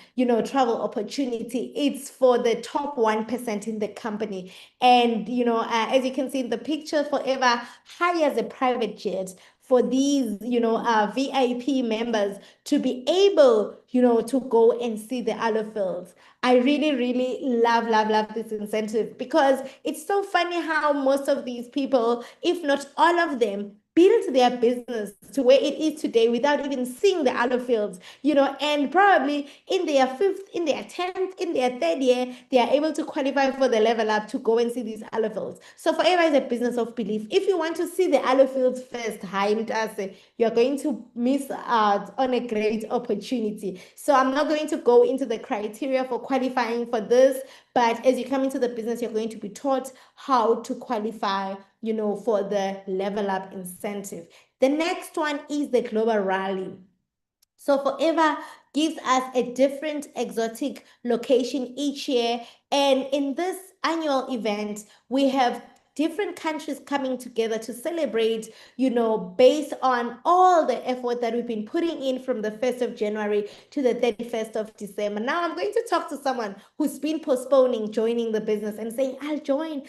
travel opportunity. It's for the top 1% in the company. And, as you can see in the picture, Forever hires a private jet for these, VIP members to be able, to go and see the alu fields. I really, really love, love, love this incentive because it's so funny how most of these people, if not all of them, built their business to where it is today without even seeing the other fields, and probably in their fifth, in their 10th, in their third year, they are able to qualify for the level up to go and see these other fields. So forever is a business of belief. If you want to see the other fields first, you're going to miss out on a great opportunity. So I'm not going to go into the criteria for qualifying for this, but as you come into the business, you're going to be taught how to qualify, for the level up incentive. The next one is the global rally. So Forever gives us a different exotic location each year. And in this annual event, we have different countries coming together to celebrate, based on all the effort that we've been putting in from the 1st of January to the 31st of December. Now I'm going to talk to someone who's been postponing joining the business and saying, I'll join.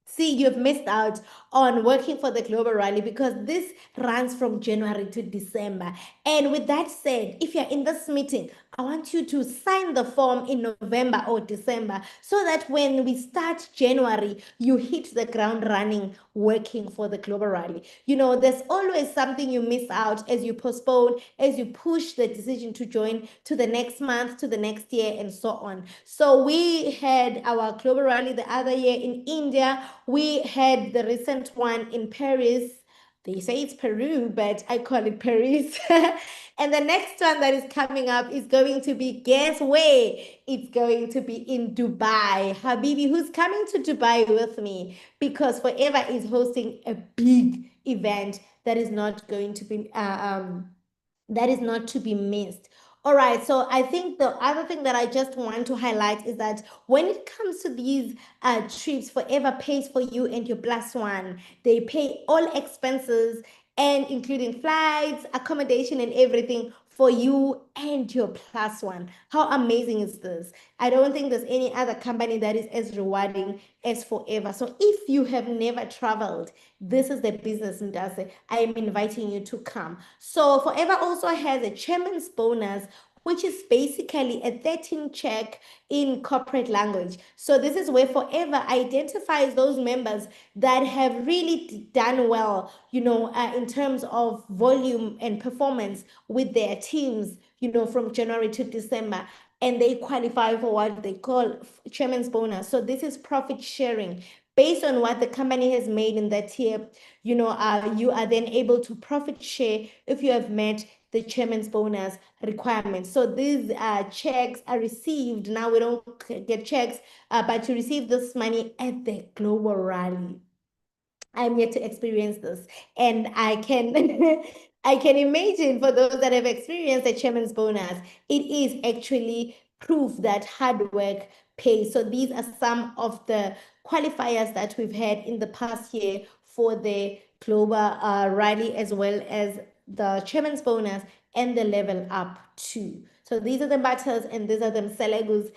See, you've missed out on working for the Global Rally because this runs from January to December. And with that said, if you're in this meeting, I want you to sign the form in November or December so that when we start January, you hit the ground running working for the Global Rally. There's always something you miss out as you postpone, as you push the decision to join to the next month, to the next year, and so on. So we had our Global Rally the other year in India. We had the recent one in Paris. They say it's Peru, but I call it Paris. And the next one that is coming up is going to be, guess where? It's going to be in Dubai. Habibi, who's coming to Dubai with me? Because Forever is hosting a big event that is not going to be that is not to be missed. All right, so I think the other thing that I just want to highlight is that when it comes to these trips, Forever pays for you and your plus one. They pay all expenses and including flights, accommodation, and everything for you and your plus one. How amazing is this? I don't think there's any other company that is as rewarding as Forever. So if you have never traveled, this is the business Ndase. I am inviting you to come. So Forever also has a chairman's bonus, which is basically a 13 check in corporate language. So this is where Forever identifies those members that have really done well, in terms of volume and performance with their teams, from January to December. And they qualify for what they call chairman's bonus. So this is profit sharing based on what the company has made in that year. You are then able to profit share if you have met the chairman's bonus requirements. So these checks are received. Now we don't get checks, but you receive this money at the global rally. I'm yet to experience this, and I can I can imagine for those that have experienced the chairman's bonus, it is actually proof that hard work pays. So these are some of the qualifiers that we've had in the past year for the global rally, as well as the chairman's bonus and the level up too. So these are the batters and these are the Selegus.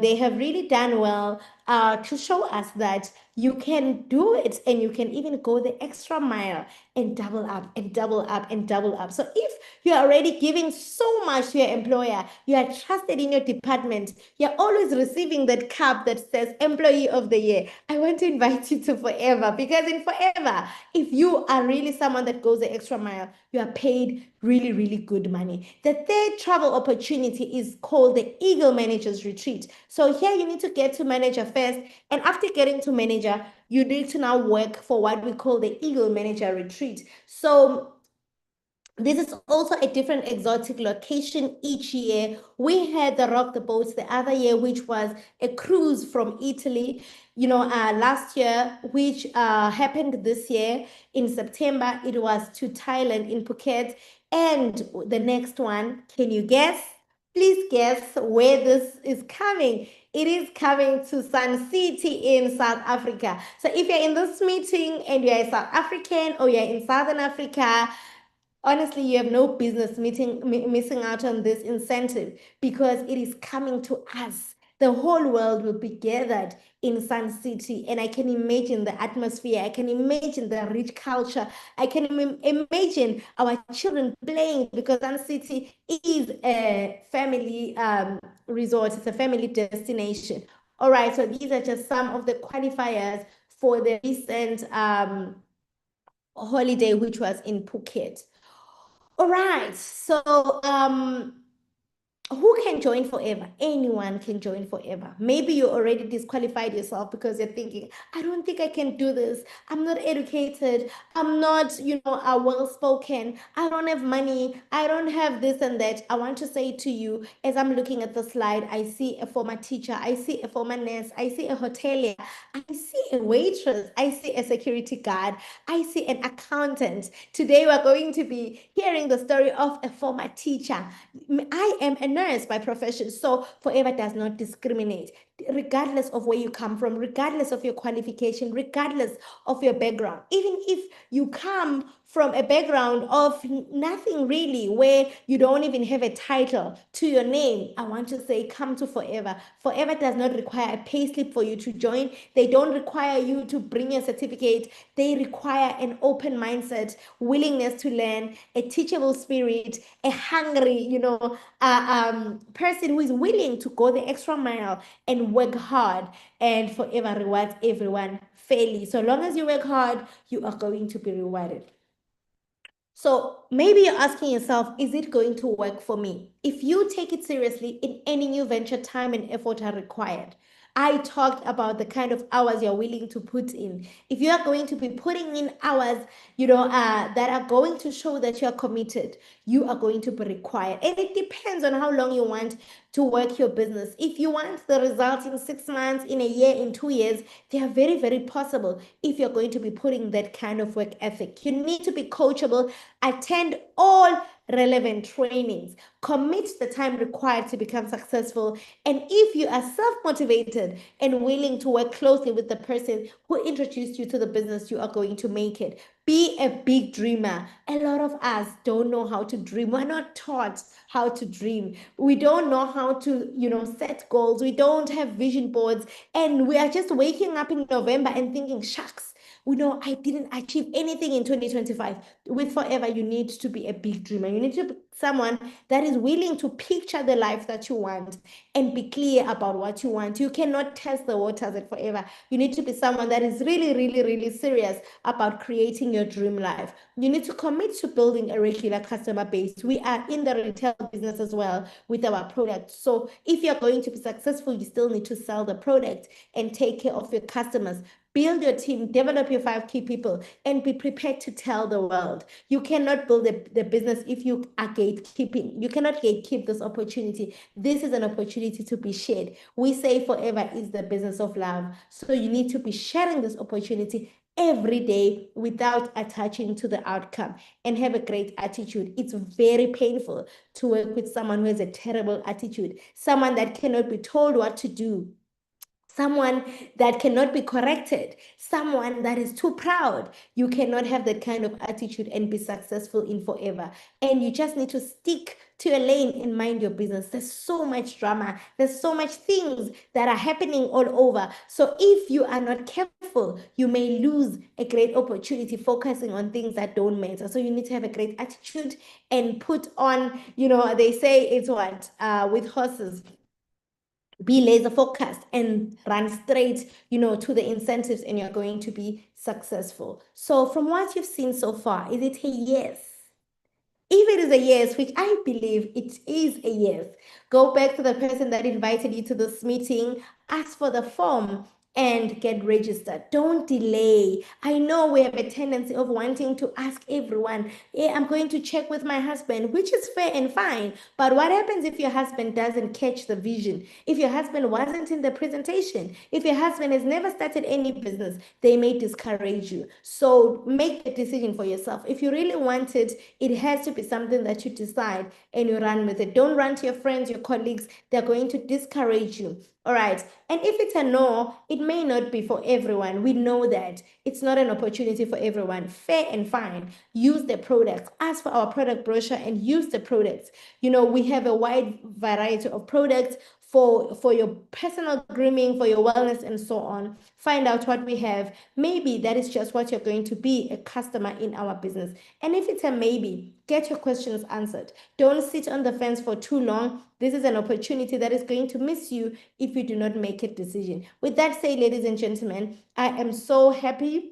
They have really done well to show us that you can do it and you can even go the extra mile and double up and double up and double up. So if you're already giving so much to your employer, you are trusted in your department, you're always receiving that cup that says Employee of the Year, I want to invite you to Forever, because in Forever, if you are really someone that goes the extra mile, you are paid really, really good money. The third travel opportunity is called the Eagle Managers Retreat. So here you need to get to manager first. And after getting to manager, you need to now work for what we call the Eagle Manager Retreat. So this is also a different exotic location each year. We had the Rock the Boats the other year, which was a cruise from Italy, last year, which happened this year in September. It was to Thailand in Phuket. And the next one, can you guess? Please guess where this is coming. It is coming to Sun City in South Africa. So if you're in this meeting and you're a South African or you're in Southern Africa, honestly, you have no business missing out on this incentive because it is coming to us. The whole world will be gathered in Sun City, and I can imagine the atmosphere. I can imagine the rich culture. I can imagine our children playing because Sun City is a family resort. It's a family destination. All right, so these are just some of the qualifiers for the recent holiday, which was in Phuket. All right, so who can join forever? Anyone can join forever. Maybe you already disqualified yourself because you're thinking, I don't think I can do this. I'm not educated. I'm not, well spoken. I don't have money. I don't have this and that. I want to say to you, as I'm looking at the slide, I see a former teacher. I see a former nurse. I see a hotelier. I see a waitress. I see a security guard. I see an accountant. Today, we're going to be hearing the story of a former teacher. I am a nurse by profession, so forever does not discriminate, regardless of where you come from, regardless of your qualification, regardless of your background. Even if you come from a background of nothing really, where you don't even have a title to your name, I want to say, come to Forever. Forever does not require a payslip for you to join. They don't require you to bring a certificate. They require an open mindset, willingness to learn, a teachable spirit, a hungry, person who is willing to go the extra mile and work hard. And Forever rewards everyone fairly. So long as you work hard, you are going to be rewarded. So maybe you're asking yourself, is it going to work for me? If you take it seriously, in any new venture, time and effort are required. I talked about the kind of hours you're willing to put in. If you are going to be putting in hours, that are going to show that you are committed, you are going to be required. And it depends on how long you want to work your business. If you want the results in 6 months, in a year, in 2 years, they are very, very possible if you're going to be putting that kind of work ethic. You need to be coachable, attend all relevant trainings, commit the time required to become successful. And if you are self-motivated and willing to work closely with the person who introduced you to the business, you are going to make it. Be a big dreamer. A lot of us don't know how to dream. We're not taught how to dream. We don't know how to, set goals. We don't have vision boards. And we are just waking up in November and thinking, shucks, I didn't achieve anything in 2025. With Forever, you need to be a big dreamer. You need to be someone that is willing to picture the life that you want and be clear about what you want. You cannot test the waters at Forever. You need to be someone that is really, really, really serious about creating your dream life. You need to commit to building a regular customer base. We are in the retail business as well with our products. So if you're going to be successful, you still need to sell the product and take care of your customers. Build your team, develop your 5 key people, and be prepared to tell the world. You cannot build the business if you are gatekeeping. You cannot gatekeep this opportunity. This is an opportunity to be shared. We say Forever is the business of love. So you need to be sharing this opportunity every day without attaching to the outcome, and have a great attitude. It's very painful to work with someone who has a terrible attitude, someone that cannot be told what to do, someone that cannot be corrected, someone that is too proud. You cannot have that kind of attitude and be successful in Forever. And you just need to stick to your lane and mind your business. There's so much drama. There's so much things that are happening all over. So if you are not careful, you may lose a great opportunity focusing on things that don't matter. So you need to have a great attitude and put on, they say it's what, with horses, be laser focused and run straight, to the incentives, and you're going to be successful. So from what you've seen so far, is it a yes? If it is a yes, which I believe it is a yes, go back to the person that invited you to this meeting, ask for the form, and get registered. Don't delay. I know we have a tendency of wanting to ask everyone, hey, I'm going to check with my husband, which is fair and fine. But what happens if your husband doesn't catch the vision? If your husband wasn't in the presentation? If your husband has never started any business, they may discourage you. So make the decision for yourself. If you really want it, it has to be something that you decide and you run with it. Don't run to your friends, your colleagues. They're going to discourage you. All right. And if it's a no, it may not be for everyone. We know that it's not an opportunity for everyone. Fair and fine. Use the products. Ask for our product brochure and use the products. We have a wide variety of products for your personal grooming, for your wellness, and so on. Find out what we have. Maybe that is just what you're going to be, a customer in our business. And if it's a maybe, get your questions answered. Don't sit on the fence for too long. This is an opportunity that is going to miss you if you do not make a decision. With that said, ladies and gentlemen, I am so happy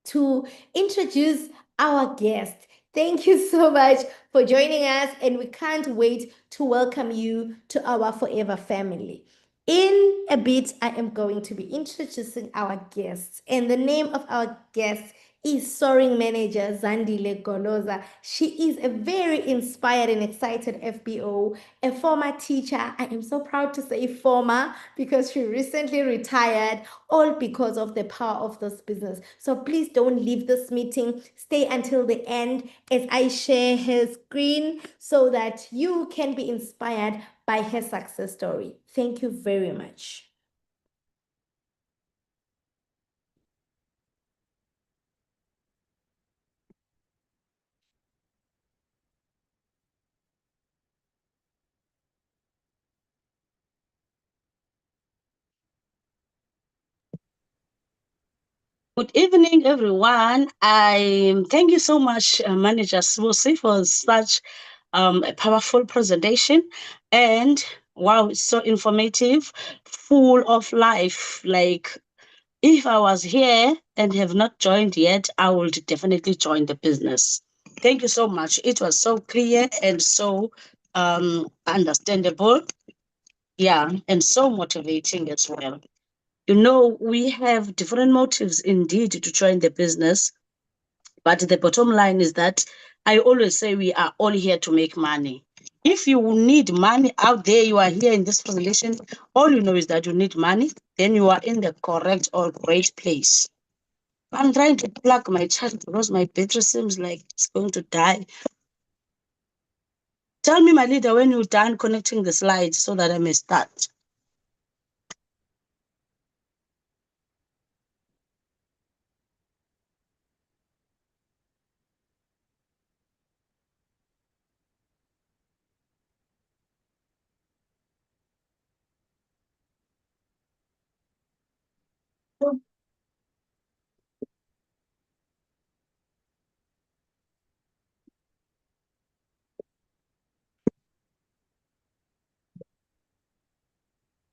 to introduce our guest. Thank you so much for joining us, and we can't wait to welcome you to our Forever family. In a bit, I am going to be introducing our guests, and the name of our guest is Soaring Manager Zandile Goloza. She is a very inspired and excited FBO, a former teacher. I am so proud to say former because she recently retired, all because of the power of this business. So please don't leave this meeting. Stay until the end as I share her screen so that you can be inspired by her success story. Thank you very much. Good evening, everyone. I thank you so much, Manager Swosi, for such a powerful presentation. And wow, it's so informative, full of life. Like, if I was here and have not joined yet, I would definitely join the business. Thank you so much. It was so clear and so understandable. Yeah, and so motivating as well. You know, we have different motives indeed to join the business, but the bottom line is that I always say we are all here to make money. If you need money out there, you are here in this presentation, all you know is that you need money, then you are in the correct or great place. I'm trying to plug my charger because my battery seems like it's going to die. Tell me, my leader, when you're done connecting the slides so that I may start.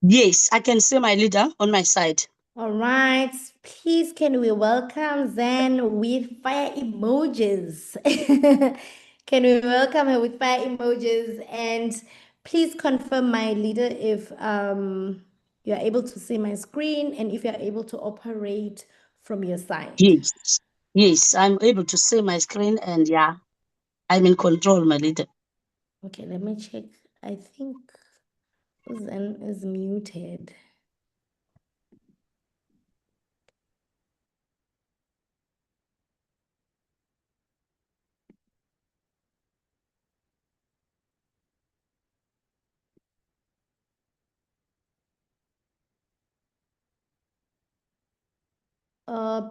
Yes, I can see my leader on my side. All right, please can we welcome Zen with fire emojis? Can we welcome her with fire emojis? And please confirm, my leader, if you are able to see my screen and if you are able to operate from your side. Yes, yes, I'm able to see my screen and yeah, I'm in control, my leader. Okay, let me check. I think Zen is muted.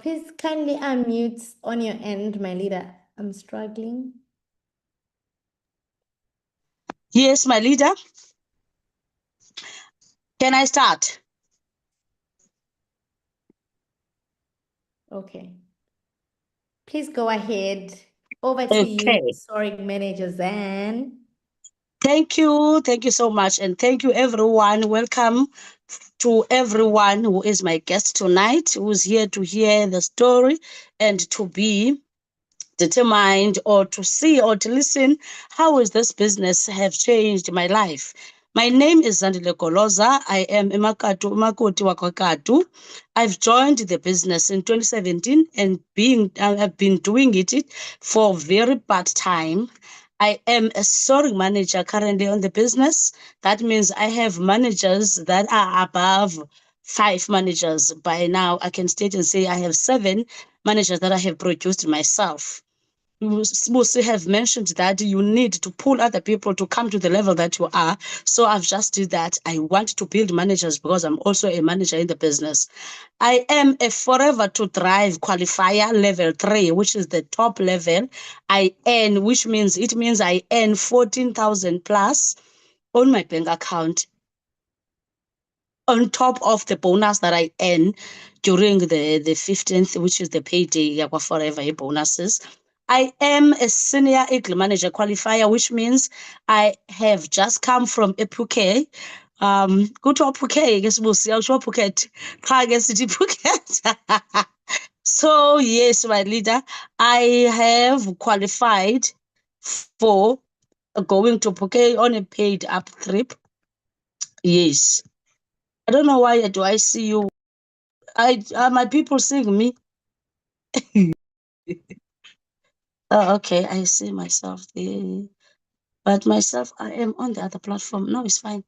Please kindly unmute on your end, my leader. I'm struggling. Yes, my leader. Can I start? Okay. Please go ahead. Over to you, Okay. Soaring Manager Zan. Thank you. Thank you so much. And thank you, everyone. Welcome to everyone who is my guest tonight, who's here to hear the story and to be determined or to see or to listen how is this business have changed my life. My name is Zandile Goloza. I am Makoti Wakakatu. I've joined the business in 2017 and I've been doing it for a very bad time. I am a soaring manager currently on the business. That means I have managers that are above 5 managers. By now, I can state and say I have 7 managers that I have produced myself. Smusi have mentioned that you need to pull other people to come to the level that you are. So I've just did that. I want to build managers because I'm also a manager in the business. I am a Forever to Thrive qualifier level 3, which is the top level. I earn, which means I earn 14,000 plus on my bank account on top of the bonus that I earn during the 15th, which is the payday yakwa Forever bonuses. I am a senior Eagle Manager qualifier, which means I have just come from ePhuket. Kuthiwa Phuket ke sibusi awusho Phuket qha ke sithi Phuket So yes, my leader, I have qualified for going to Phuket on a paid up trip. Yes. I don't know why do I see you. I are my people seeing me? Oh, okay, I see myself there. But myself, I am on the other platform. No, it's fine.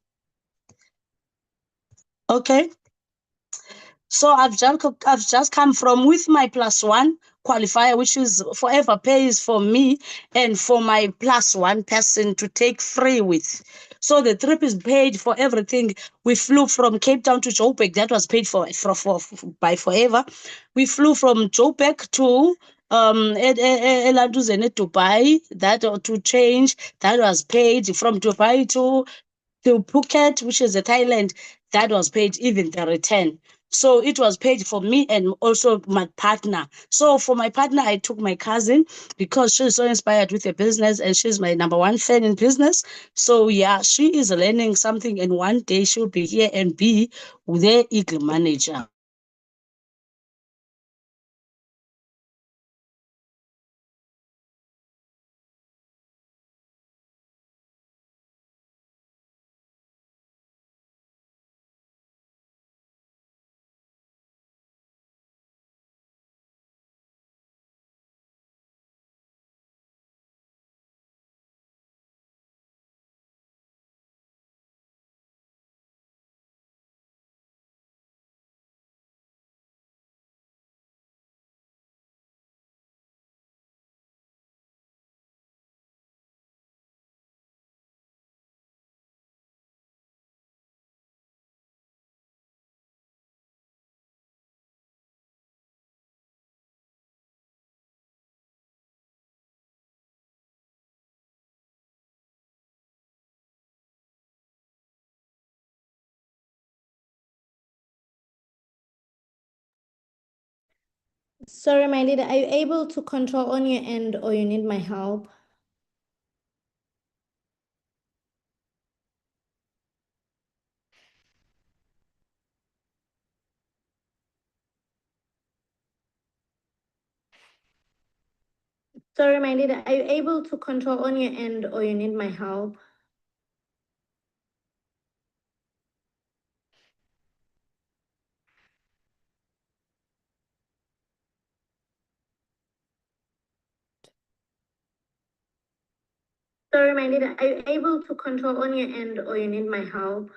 Okay. So I've just come from with my +1 qualifier, which is forever pays for me and for my +1 person to take free with. So the trip is paid for everything. We flew from Cape Town to Joburg. That was paid for by Forever. We flew from Joburg to Elanduzene, Dubai. That to change. That was paid from Dubai to Phuket, which is a Thailand, that was paid even the return. So it was paid for me and also my partner. So for my partner, I took my cousin because she's so inspired with the business and she's my number one fan in business. So yeah, she is learning something and one day she'll be here and be their eagle manager. Sorry, my leader, are you able to control on your end or you need my help? Sorry, my leader, are you able to control on your end or you need my help? Sorry, my leader, are you able to control on your end or you need my help?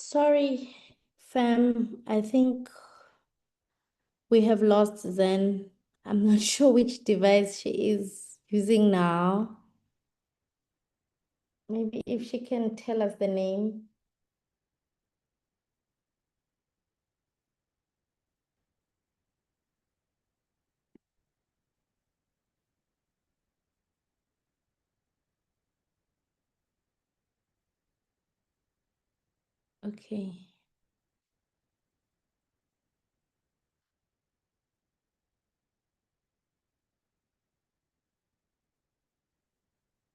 Sorry, fam. I think we have lost Zen. I'm not sure which device she is using now. Maybe if she can tell us the name. Okay.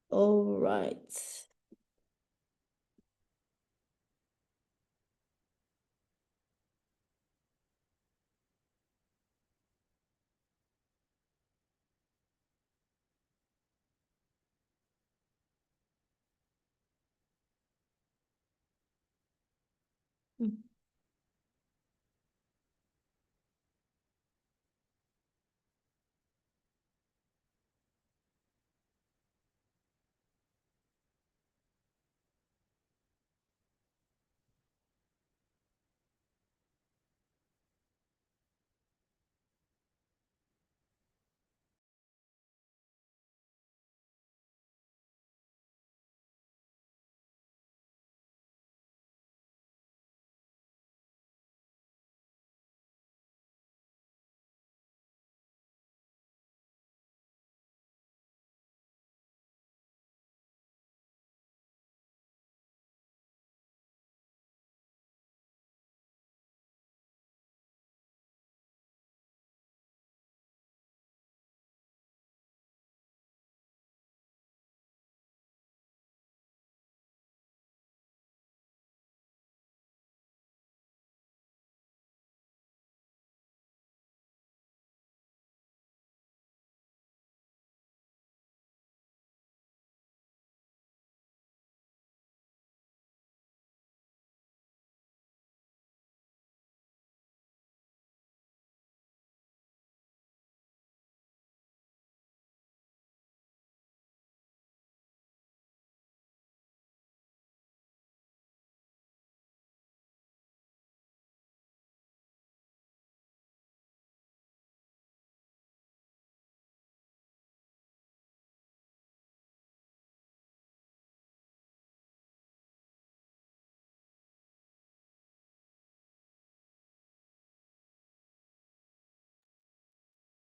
All right. Mm.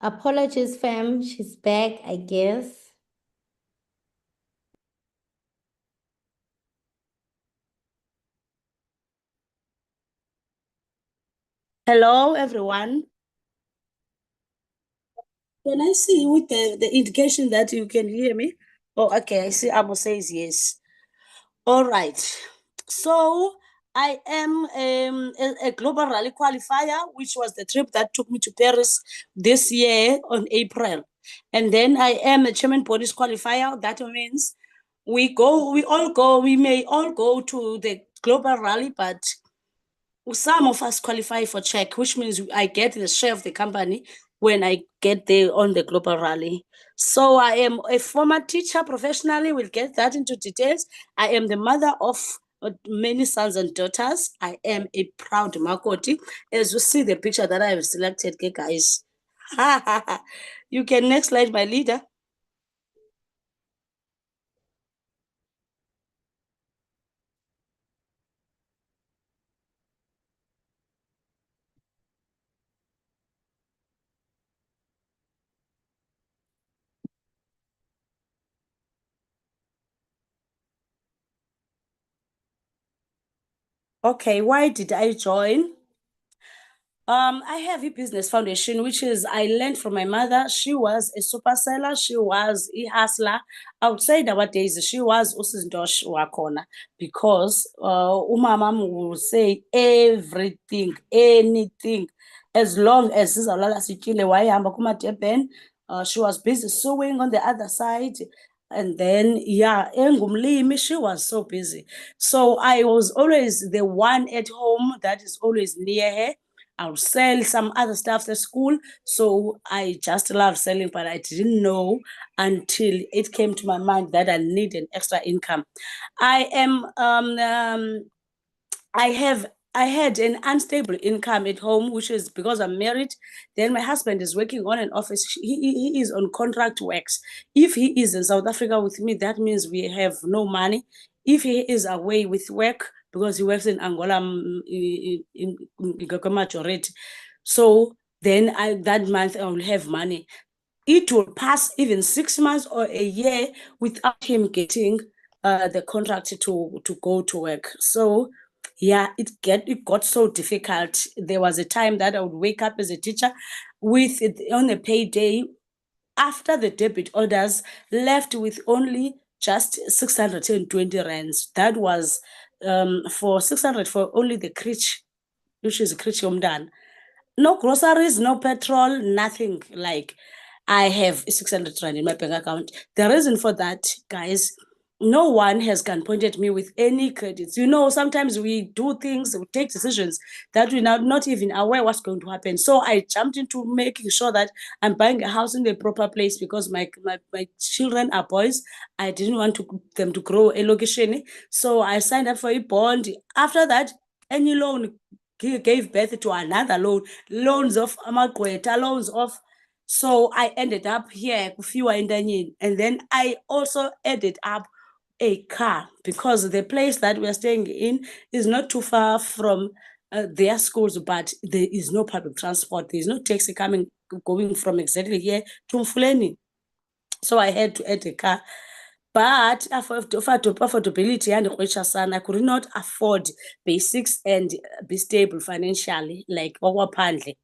Apologies, fam. She's back, I guess. Hello, everyone. Can I see with the indication that you can hear me? Oh, okay. I see Amo says yes. All right. So I am a global rally qualifier, which was the trip that took me to Paris this year on April. And then I am a chairman police qualifier. That means we all go, we may all go to the global rally, but some of us qualify for check, which means I get the share of the company when I get there on the global rally. So I am a former teacher professionally. We'll get that into details. I am the mother of many sons and daughters. I am a proud Makoti. As you see the picture that I have selected, okay, guys. You can next slide, my leader. Okay, why did I join? I have a business foundation, which is I learned from my mother. She was a super seller. She was a hustler. Outside our days, she was usizintosh wakona because umama will say everything, anything, as long as sizalala sityile wayehamba kumadeben. She was busy sewing on the other side. And then, yeah, engumlimi, she was so busy. So I was always the one at home that is always near her. I'll sell some other stuff at school. So I just love selling, but I didn't know until it came to my mind that I need an extra income. I am I had an unstable income at home, which is because I'm married. Then my husband is working on an office. He is on contract works. If he is in South Africa with me, that means we have no money. If he is away with work, because he works in Angola, in majority. So then that month I will have money. It will pass even 6 months or a year without him getting the contract to go to work. So yeah, it got so difficult. There was a time that I would wake up as a teacher with it on a payday after the debit orders, left with only just 620 rands. That was for 600 for only the crèche, which is crèche Yomdan. No groceries, no petrol, nothing. Like, I have 600 rand in my bank account. The reason for that, guys, no one has pointed me with any credits. You know, sometimes we do things, we take decisions that we're not even aware what's going to happen. So I jumped into making sure that I'm buying a house in the proper place because my children are boys. I didn't want them to grow a location. So I signed up for a bond. After that, any loan gave birth to another loans of amagqwetha, loans of. So I ended up here kufiwa entanyeni, and then I also added up a car because the place that we're staying in is not too far from their schools, but there is no public transport. There is no taxi going from exactly here to Mfuleni. So I had to add a car. But affordability and I could not afford basics and be stable financially, like Wakwapandle.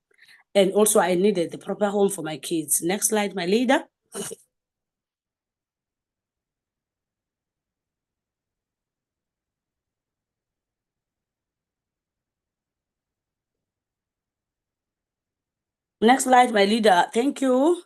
And also I needed the proper home for my kids. Next slide, my leader. Next slide, my leader. Thank you.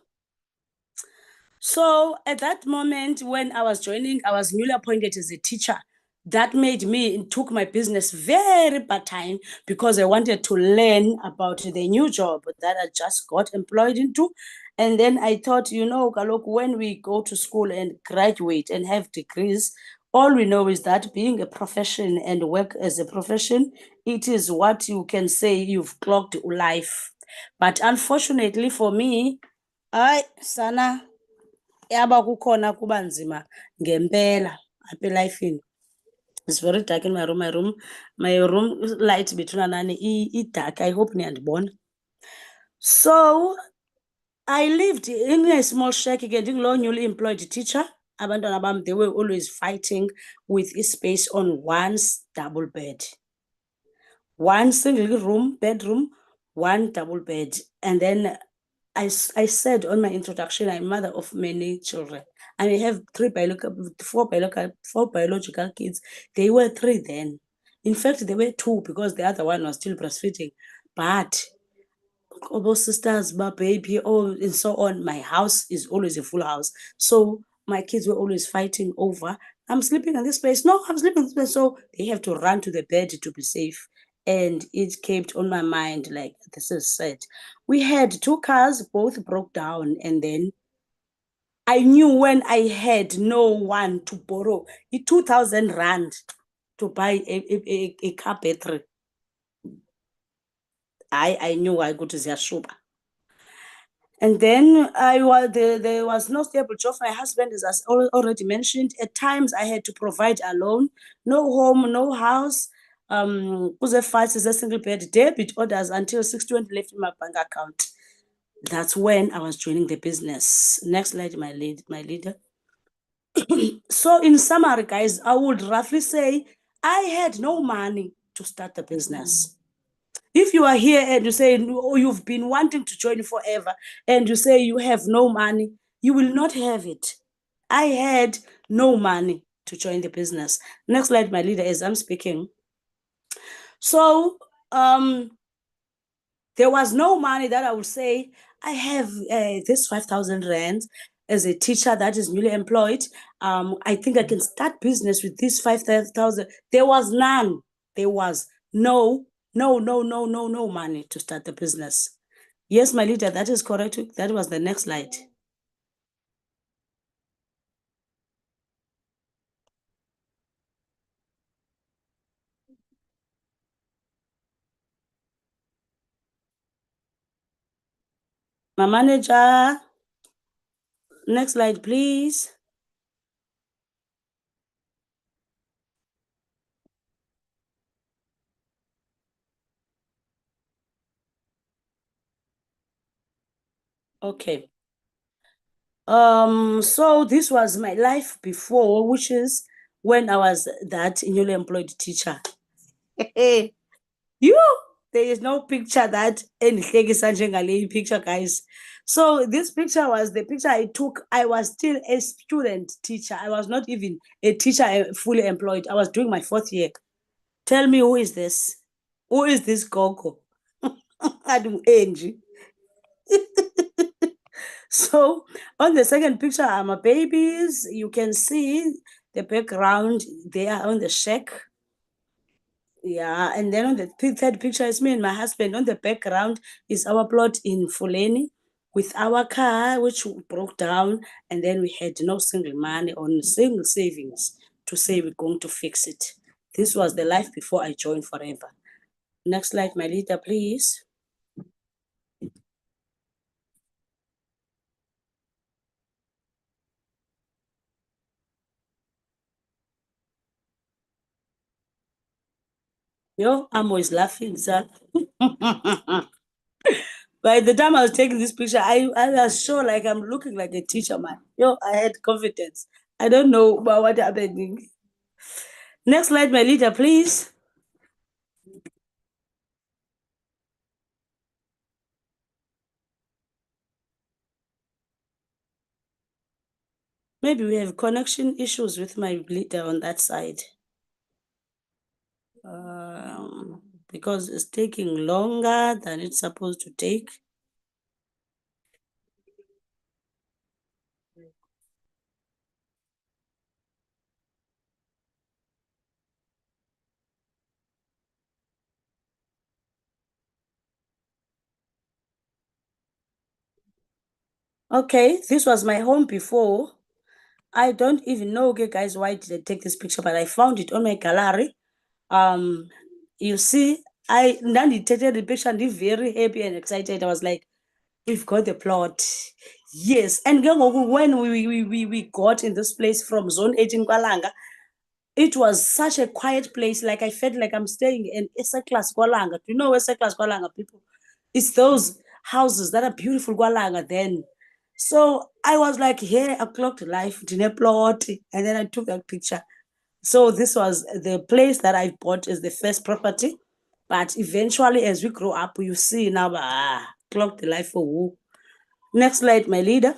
So at that moment when I was joining, I was newly appointed as a teacher. That made me took my business very part time because I wanted to learn about the new job that I just got employed into. And then I thought, you know, Kalok, when we go to school and graduate and have degrees, all we know is that being a profession and work as a profession, it is what you can say you've clocked life. But unfortunately for me, sana yaba kukhona kuba nzima ngempela apha elifini. It's very dark in my room. My room light between nani dark. I hope niyandibona. So I lived in a small shack getting low newly employed teacher. Abantwana bam, they were always fighting with a space on one double bed. One single room, bedroom, one double bed. And then I said on my introduction, I'm mother of many children. I have four biological kids. They were 3 then. In fact, they were 2 because the other one was still breastfeeding. But sisters, my baby, and so on. My house is always a full house. So my kids were always fighting over, I'm sleeping in this place. No, I'm sleeping in this place. So they have to run to the bed to be safe. And it kept on my mind, like, this is sad. We had 2 cars, both broke down. And then I knew when I had no one to borrow 2,000 rand to buy a car battery. I knew I go to Ziyashuba. And then there was no stable job. My husband, as already mentioned, at times I had to provide alone, no home, no house. Kuze fights is a single bed debit orders until 620 left in my bank account. That's when I was joining the business. Next slide, my leader. So in summary, guys, I would roughly say I had no money to start the business. If you are here and you say, oh, you've been wanting to join forever, and you say you have no money, you will not have it. I had no money to join the business. Next slide, my leader, as I'm speaking. So there was no money that I would say, I have this 5,000 rand as a teacher that is newly employed. I think I can start business with this 5,000. There was none. There was no money to start the business. Yes, my leader, that is correct. That was the next slide. My manager. Next slide, please. Okay. So this was my life before, which is when I was that newly employed teacher. You, there is no picture that endihlekisa njengale picture, guys. So this picture was the picture I took. I was still a student teacher. I was not even a teacher fully employed. I was doing my 4th year. Tell me, who is this? Who is this Gogo? Angie. So on the second picture are my babies. You can see the background there on the shack. Yeah, and then on the third picture is me and my husband. On the background is our plot in Fuleni with our car, which broke down, and then we had no single money or single savings to say we're going to fix it. This was the life before I joined Forever. Next slide, my leader, please. Yo, I'm always laughing, sir. By the time I was taking this picture, I was sure like I'm looking like a teacher, man. Yo, I had confidence. I don't know about what happening. Next slide, my leader, please. Maybe we have connection issues with my leader on that side. Because it's taking longer than it's supposed to take. Okay, this was my home before. I don't even know, okay, guys, why did I take this picture, but I found it on my gallery. You see, I ndandithethe the picture, I'm very happy and excited. I was like, we've got the plot. Yes. And when we got in this place from Zone 18 Kwalanga, it was such a quiet place. Like I felt like I'm staying in Class Kwalanga. Do you know Class Kwalanga, people? It's those houses that are beautiful Kwalanga then. So I was like, here, I clocked life, dinner plot, and then I took that picture. So this was the place that I bought as the first property. But eventually, as we grow up, you see now, clock the life for who. Next slide, my leader.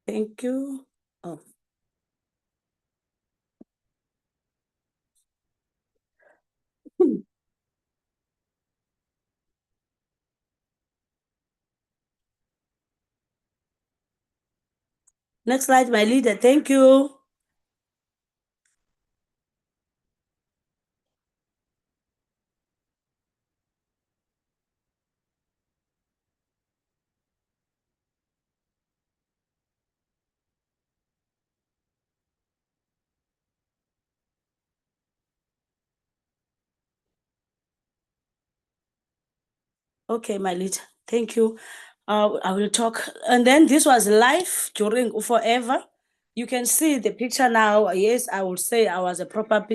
Thank you. Oh. Next slide, my leader. Thank you. Okay, my leader. Thank you. I will talk. And then this was live during Forever. You can see the picture now. Yes, I would say I was a proper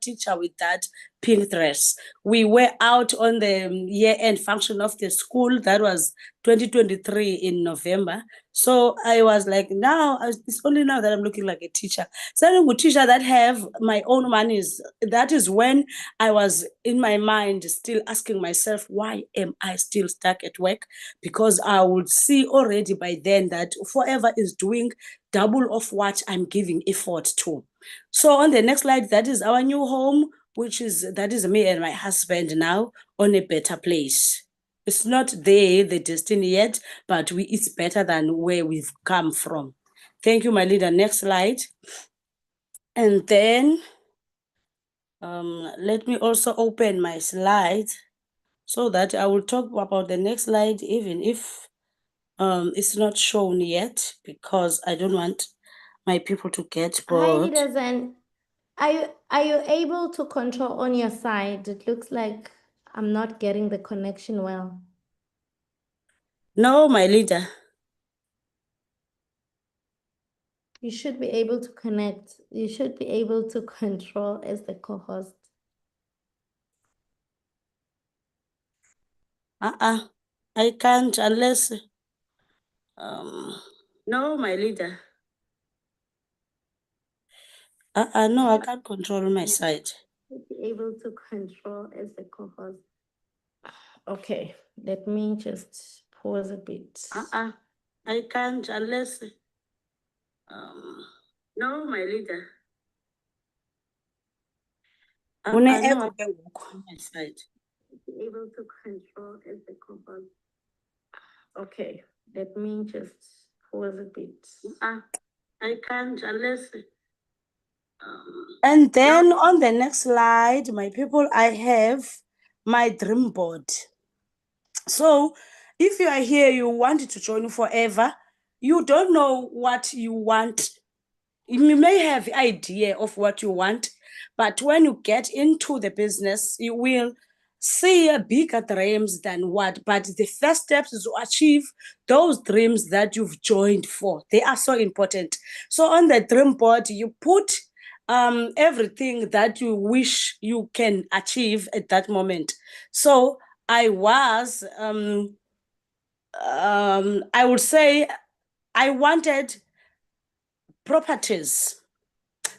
teacher with that pink dress. We were out on the year-end function of the school. That was 2023 in November. So I was like, now it's only now that I'm looking like a teacher. So I'm a teacher that have my own monies. That is when I was in my mind still asking myself, why am I still stuck at work? Because I would see already by then that Forever is doing double of what I'm giving effort to. So on the next slide, that is our new home, that is me and my husband now on a better place. It's not there, the destiny yet, but it's better than where we've come from. Thank you, my leader. Next slide. And then Let me also open my slides so that I will talk about the next slide, even if it's not shown yet, because I don't want my people to get Hi, bored. leaders, and are you able to control on your side? It looks like I'm not getting the connection well. No, my leader. You should be able to connect. You should be able to control as the co-host. I can't unless no, my leader. No, I can't control my side. Should be able to control as the co-host. Okay, let me just pause a bit. I can't unless no, my leader. No, I can't control my side. Be able to control as the co-host. Okay, let me just pause a bit. I can't unless and then on the next slide, my people, I have my dream board. So if you are here, you want to join forever, you don't know what you want. You may have the idea of what you want, but when you get into the business, you will see a bigger dreams than what. But the first steps is to achieve those dreams that you've joined for. They are so important. So on the dream board, you put everything that you wish you can achieve at that moment. So I was I would say I wanted properties.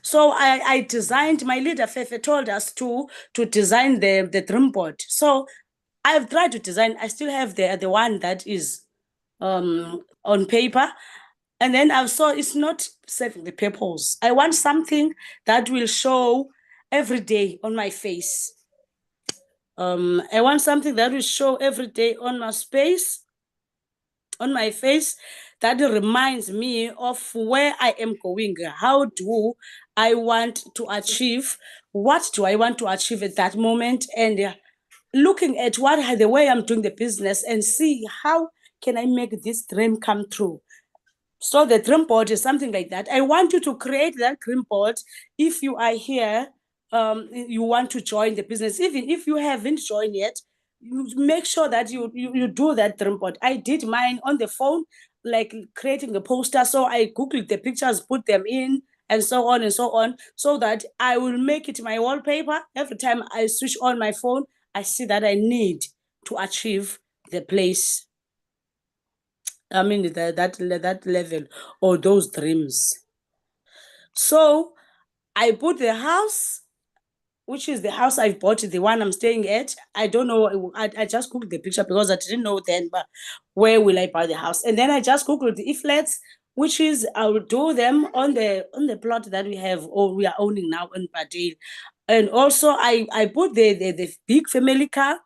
So I designed, my leader Fefe told us to design the dream board. So I've tried to design, I still have the one that is on paper. And then I saw it's not serving the purpose. I want something that will show every day on my face. I want something that will show every day on my space, on my face, that reminds me of where I am going. How do I want to achieve? What do I want to achieve at that moment? And looking at what the way I'm doing the business and see how can I make this dream come true. So the dream board is something like that. I want you to create that dream board. If you are here, you want to join the business, even if you haven't joined yet, you make sure that you do that dream board. I did mine on the phone, like creating a poster. So I Googled the pictures, put them in, and so on and so on, so that I will make it my wallpaper. Every time I switch on my phone, I see that I need to achieve the place. I mean, that level or those dreams. So I put the house, which is the house I bought, the one I'm staying at. I don't know. I just Googled the picture because I didn't know then, but where will I buy the house? And then I just Googled the flats, which is I will do them on the plot that we have or we are owning now in Padil. And also I put the big family car,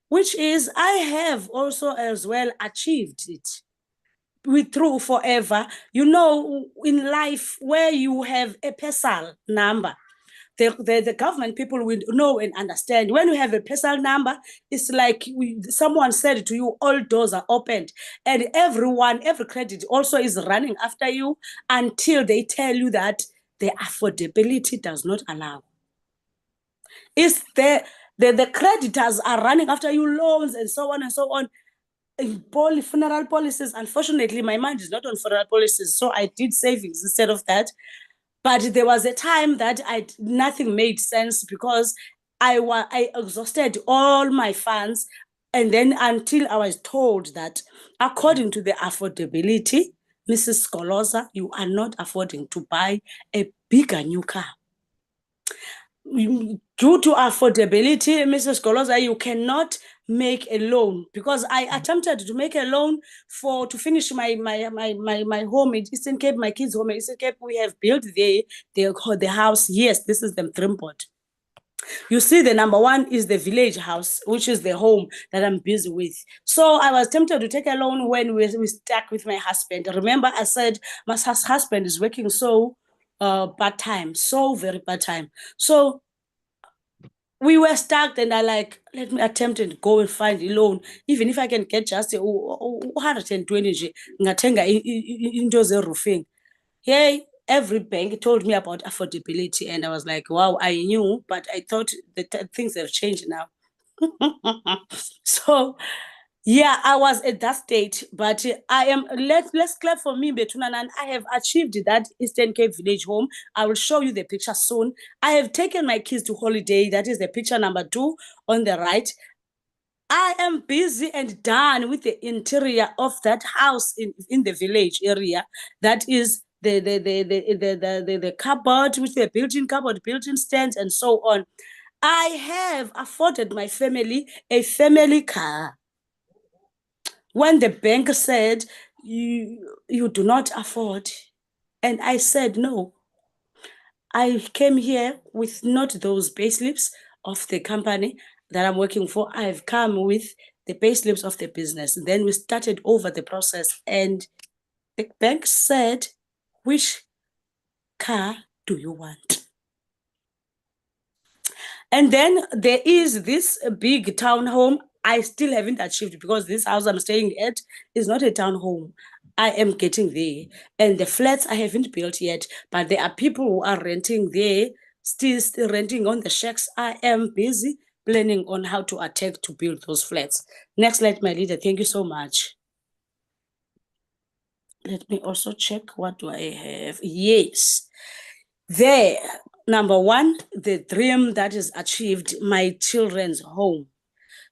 which is I have also as well achieved it. With through forever, you know, in life where you have a personal number, the government people will know and understand. When you have a personal number, it's like someone said to you, all doors are opened, and every credit also is running after you until they tell you that the affordability does not allow. It's the creditors are running after you, loans and so on and so on. Funeral policies. Unfortunately, my mind is not on funeral policies, so I did savings instead of that. But there was a time that nothing made sense because I exhausted all my funds, and then until I was told that according to the affordability, Mrs. Skoloza, you are not affording to buy a bigger new car. Due to affordability, Mrs. Goloza, you cannot make a loan, because I attempted to make a loan to finish my home in Eastern Cape, my kids' home in Eastern Cape. We have built the house. Yes, this is the dream board. You see, the number one is the village house, which is the home that I'm busy with. So I was tempted to take a loan when we stuck with my husband. Remember, I said my husband is working so part-time, so very part-time. So we were stuck, and I like, let me attempt and go and find a loan. Even if I can get just 120 nje, ngathenga into ze-roofing. Yay, every bank told me about affordability, and I was like, wow, I knew, but I thought that things have changed now. So yeah, I was at that state, but I am, let's clap for me, Betunanan. I have achieved that Eastern Cape Village home. I will show you the picture soon. I have taken my kids to holiday. That is the picture number 2 on the right. I am busy and done with the interior of that house in the village area. That is the cupboard, with the built-in cupboard, built-in stands, and so on. I have afforded my family a family car. When the bank said, you do not afford, and I said no. I came here with not those payslips of the company that I'm working for. I've come with the payslips of the business. Then we started over the process, and the bank said, which car do you want? And then there is this big townhome. I still haven't achieved, because this house I'm staying at is not a townhome. I am getting there. And the flats I haven't built yet, but there are people who are renting there, still renting on the shacks. I am busy planning on how to attack to build those flats. Next slide, my leader. Thank you so much. Let me also check, what do I have? Yes. There, number 1, the dream that is achieved, my children's home.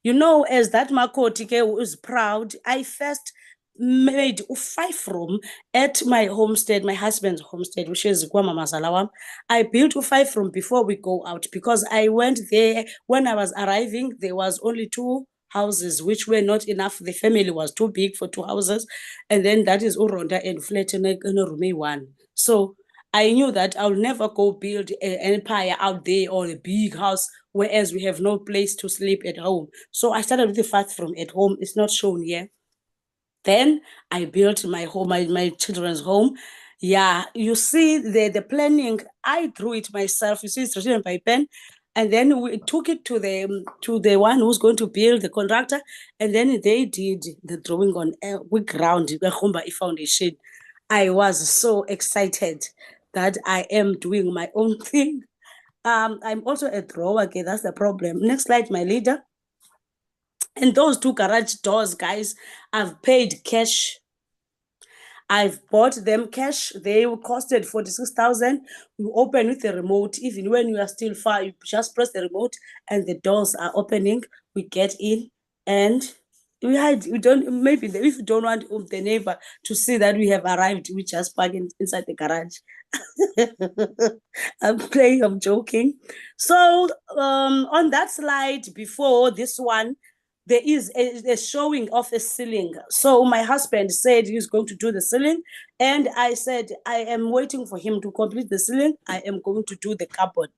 You know, as that Makoti who is proud, I first made a 5-room at my homestead, my husband's homestead, which is Kwamama Salawam. I built a 5-room before we go out, because I went there when I was arriving. There was only 2 houses, which were not enough. The family was too big for 2 houses, and then that is Uronda and flat in a room 1. So I knew that I'll never go build an empire out there or a big house, whereas we have no place to sleep at home. So I started with the 5-room at home. It's not shown here. Then I built my home, my children's home. Yeah, you see the planning, I drew it myself. You see, it's written by pen. And then we took it to the one who's going to build, the contractor, and then they did the drawing on ground, the foundation. I was so excited that I am doing my own thing. I'm also a drawer. Okay, that's the problem. Next slide, my leader. And those 2 garage doors, guys, I've paid cash. I've bought them cash. They costed 46,000. You open with the remote. Even when you are still far, you just press the remote and the doors are opening. We get in, and we don't, maybe if you don't want the neighbor to see that we have arrived, we just park inside the garage. I'm playing, I'm joking. So on that slide before this one, there is a showing of a ceiling. So my husband said he's going to do the ceiling, and I said I am waiting for him to complete the ceiling. I am going to do the cupboard.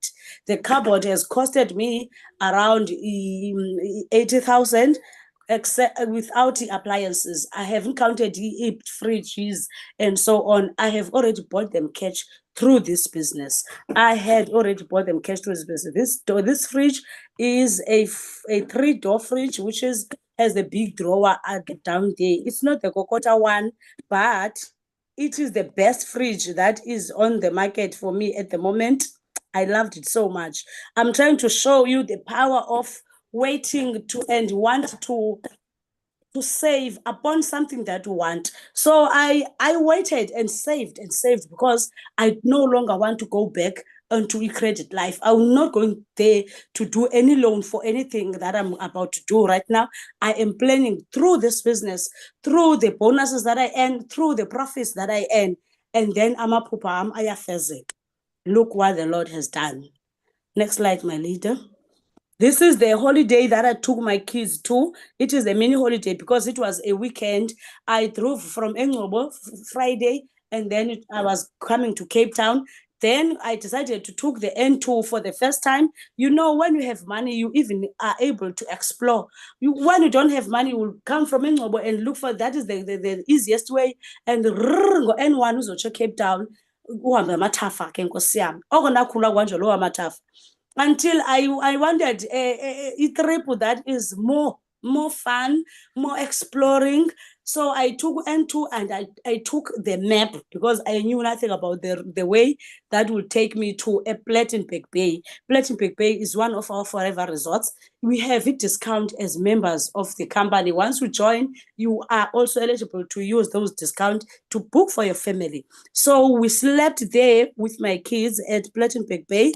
The cupboard has costed me around 80,000, except without the appliances. I haven't counted the fridges and so on. I have already bought them cash through this business. I had already bought them cash through this business. This fridge is a 3-door fridge, which has a big drawer down there. It's not the Kokota one, but it is the best fridge that is on the market for me at the moment. I loved it so much. I'm trying to show you the power of waiting to and want to save upon something that you want. So I waited and saved because I no longer want to go back into a credit life. I'm not going there to do any loan for anything that I'm about to do right now. I am planning through this business, through the bonuses that I earn, through the profits that I earn, and then I'm a pupam ayafezek. Look what the Lord has done. Next slide, my leader. This is the holiday that I took my kids to. It is a mini holiday because it was a weekend. I drove from Englobo Friday, and then I was coming to Cape Town. Then I decided to take the N2 for the first time. You know, when you have money, you even are able to explore. When you don't have money, you will come from Englobo and look for, that is the easiest way. And N1 who's Cape Town. until I wanted a trip that is more fun, more exploring. So I took N2 and I took the map because I knew nothing about the way that will take me to a Plettenberg Bay. Plettenberg Bay is one of our forever resorts. We have a discount as members of the company. Once you join, you are also eligible to use those discounts to book for your family. So we slept there with my kids at Plettenberg Bay.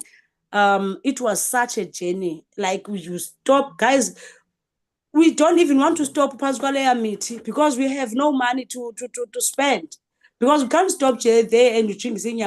It was such a journey. Like you stop, guys, we don't even want to stop Pasquale meeting because we have no money to spend. Because we can't stop there and you sing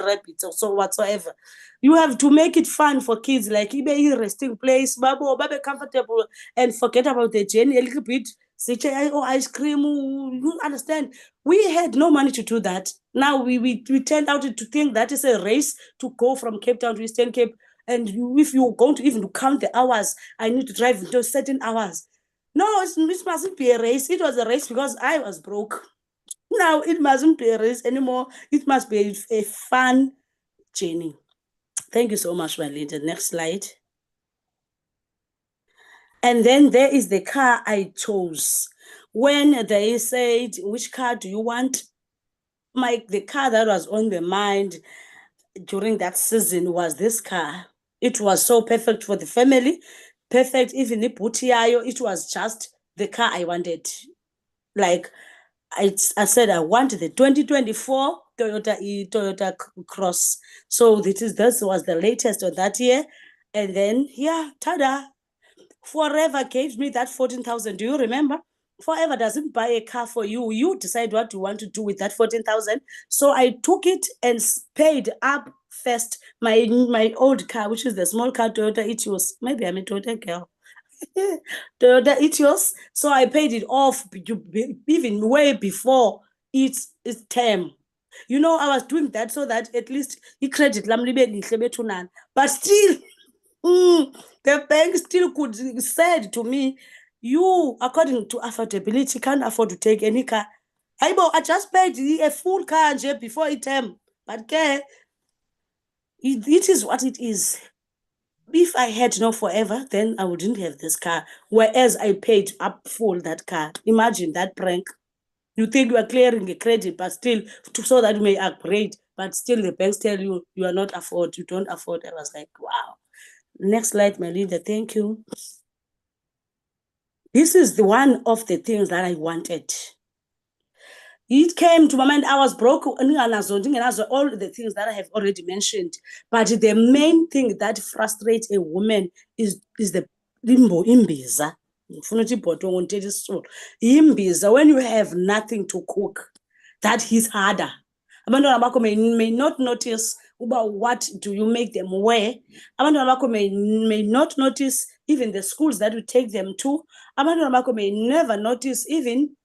rabbits or so whatsoever. You have to make it fun for kids, like a resting place, babo, comfortable, and forget about the journey a little bit. Say, oh, ice cream, you understand? We had no money to do that. Now we turned out to think that is a race to go from Cape Town to Eastern Cape. And if you're going to even count the hours, I need to drive into certain hours. No, it mustn't be a race. It was a race because I was broke. Now it mustn't be a race anymore. It must be a fun journey. Thank you so much, my leader. Next slide. And then there is the car I chose. When they said, which car do you want? The car that was on the mind during that season was this car. It was so perfect for the family, perfect even ibhuti. It was just the car I wanted. Like I said, I want the 2024 Toyota Cross. So this was the latest of that year. And then, yeah, tada, Forever gave me that 14,000. Do you remember? Forever doesn't buy a car for you. You decide what you want to do with that 14,000. So I took it and paid up first my old car, which is the small car Toyota Etios. Maybe I'm a Toyota girl. Toyota Etios. So I paid it off even way before its term. You know, I was doing that so that at least the credit but still the bank still could said to me, you, according to affordability, can't afford to take any car. I just paid a full car before it term. But it is what it is. If I had no Forever, then I wouldn't have this car. Whereas I paid up full that car. Imagine that prank. You think you are clearing a credit, but still so that you may upgrade, but still the banks tell you you are not afford, you don't afford. I was like, wow. Next slide, my leader. Thank you. This is one of the things that I wanted. It came to my mind. I was broke, all the things that I have already mentioned. But the main thing that frustrates a woman is the limbo imbiza. Imbiza, when you have nothing to cook, that is harder. Abantwana bakho may not notice about what do you make them wear. Abantwana bakho may not notice even the schools that you take them to. Abantwana bakho may never notice even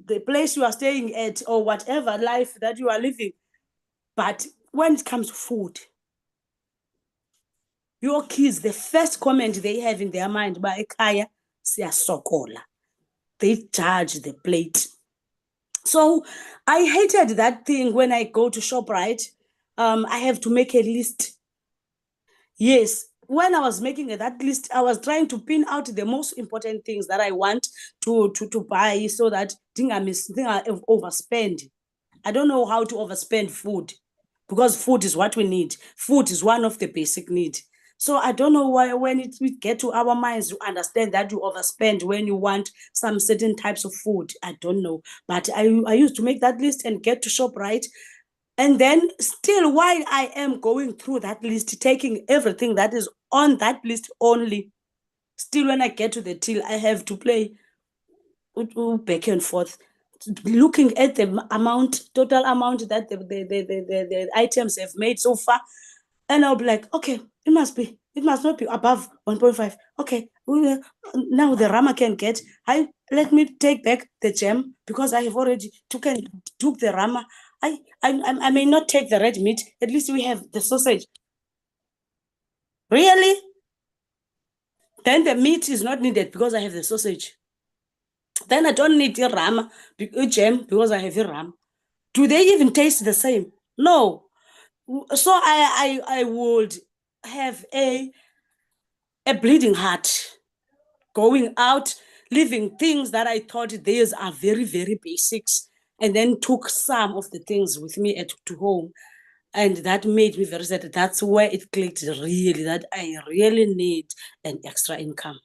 the place you are staying at or whatever life that you are living. But when it comes to food, your kids, the first comment they have in their mind, by ekhaya siyasokola. They judge the plate. So I hated that thing when I go to ShopRite. I have to make a list. Yes, when I was making that list, I was trying to pin out the most important things that I want to buy so that I overspend. I don't know how to overspend food because food is what we need. Food is one of the basic needs. So I don't know why when we get to our minds, you understand that you overspend when you want some certain types of food. I don't know. But I used to make that list and get to ShopRite. And then still while I am going through that list, taking everything that is on that list only, still when I get to the till, I have to play back and forth, looking at the total amount that the items have made so far. And I'll be like, okay, it must not be above 1.5. Okay, now the Rama can get. Let me take back the gem because I have already took the Rama. I may not take the red meat. At least we have the sausage. Really? Then the meat is not needed because I have the sausage. Then I don't need the Rama, jam because I have the Ram. Do they even taste the same? No. So I would have a bleeding heart going out, leaving things that I thought these are very, very basics, and then took some of the things with me to home. And that made me very sad. That's where it clicked really, that I really need an extra income.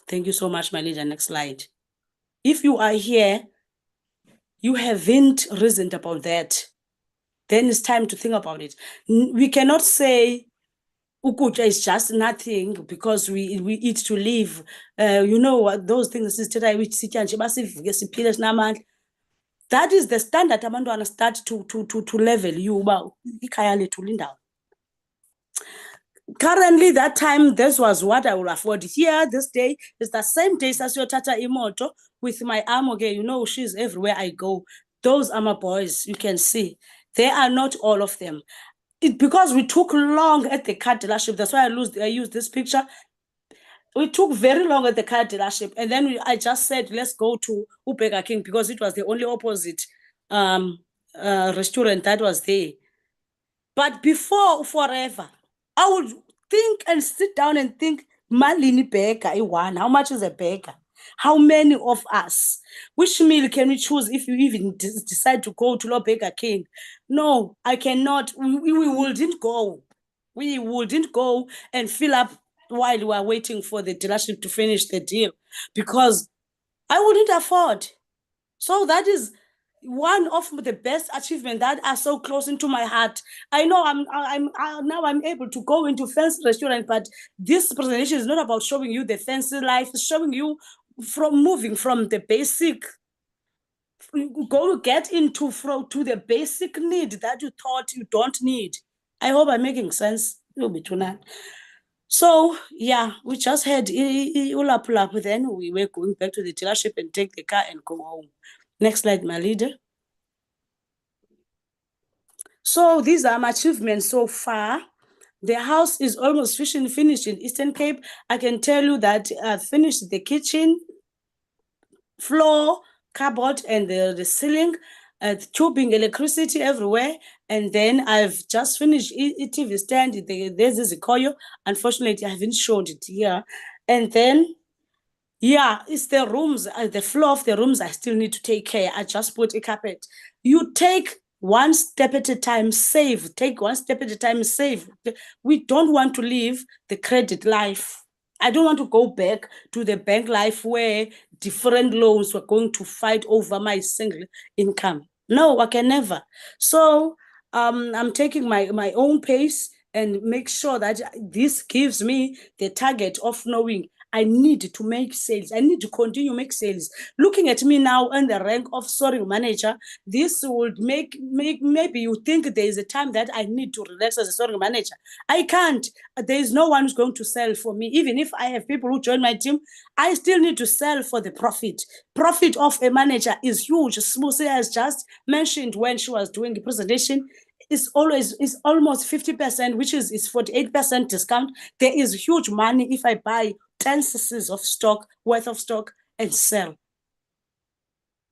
Thank you so much, my leader. Next slide. If you are here, you haven't reasoned about that, then it's time to think about it. We cannot say ukutya is just nothing because we eat to live. You know what those things that is the standard abantwana start to level you uba ikhaya lethu lindawo. Currently, that time, this was what I would afford. Here, this day, is the same day as your Tata Imoto with my Amoge. You know, she's everywhere I go. Those are my boys, you can see. They are not all of them. Because we took long at the car dealership, that's why I used this picture. We took very long at the car dealership. And then I just said, let's go to Upega King because it was the only opposite restaurant that was there. But before, forever, I would think and sit down and think, Malini Burger, one. How much is a burger? How many of us? Which meal can we choose if you even decide to go to Burger King? No, I cannot. We wouldn't go. We wouldn't go and fill up while we are waiting for the dealership to finish the deal because I wouldn't afford. So that is one of the best achievements that are so close into my heart. I know I'm able to go into fancy restaurant, but this presentation is not about showing you the fancy life. It's showing you from moving from the basic, get into to the basic need that you thought you don't need. I hope I'm making sense. It'll be tonight. So yeah, we just had Ulapulap, then we were going back to the dealership and take the car and go home. Next slide, my leader. So these are my achievements so far. The house is almost finished in Eastern Cape. I can tell you that I finished the kitchen, floor, cupboard, and the ceiling, tubing, electricity everywhere. And then I've just finished TV stand. There's a Zikoyo. Unfortunately, I haven't showed it here. And then, yeah, it's the rooms, the floor of the rooms I still need to take care. I just put a carpet. You take one step at a time, save. Take one step at a time, save. We don't want to live the credit life. I don't want to go back to the bank life where different loans were going to fight over my single income. No, I can never. So I'm taking my own pace and make sure that this gives me the target of knowing I need to make sales. I need to continue make sales. Looking at me now in the rank of soaring manager, this would make maybe you think there is a time that I need to relax as a soaring manager. I can't. There is no one who's going to sell for me. Even if I have people who join my team, I still need to sell for the profit. Profit of a manager is huge. Smoothie has just mentioned when she was doing the presentation. It's almost 50%, which is 48% discount. There is huge money if I buy 10 cc's of stock, worth of stock, and sell.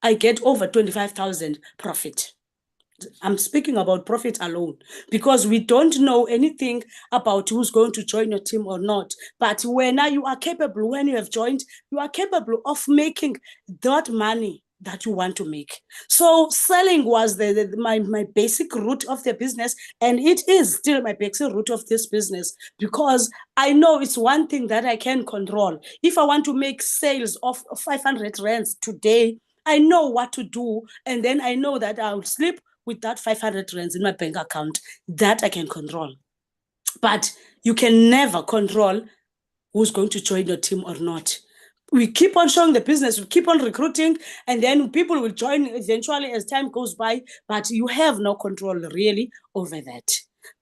I get over 25,000 profit. I'm speaking about profit alone because we don't know anything about who's going to join your team or not. But when you are capable, when you have joined, you are capable of making that money that you want to make. So selling was my basic route of the business, and it is still my basic route of this business because I know it's one thing that I can control. If I want to make sales of 500 rands today, I know what to do, and then I know that I'll sleep with that 500 rands in my bank account that I can control. But you can never control who's going to join your team or not. We keep on showing the business, we keep on recruiting, and then people will join eventually as time goes by, but you have no control really over that.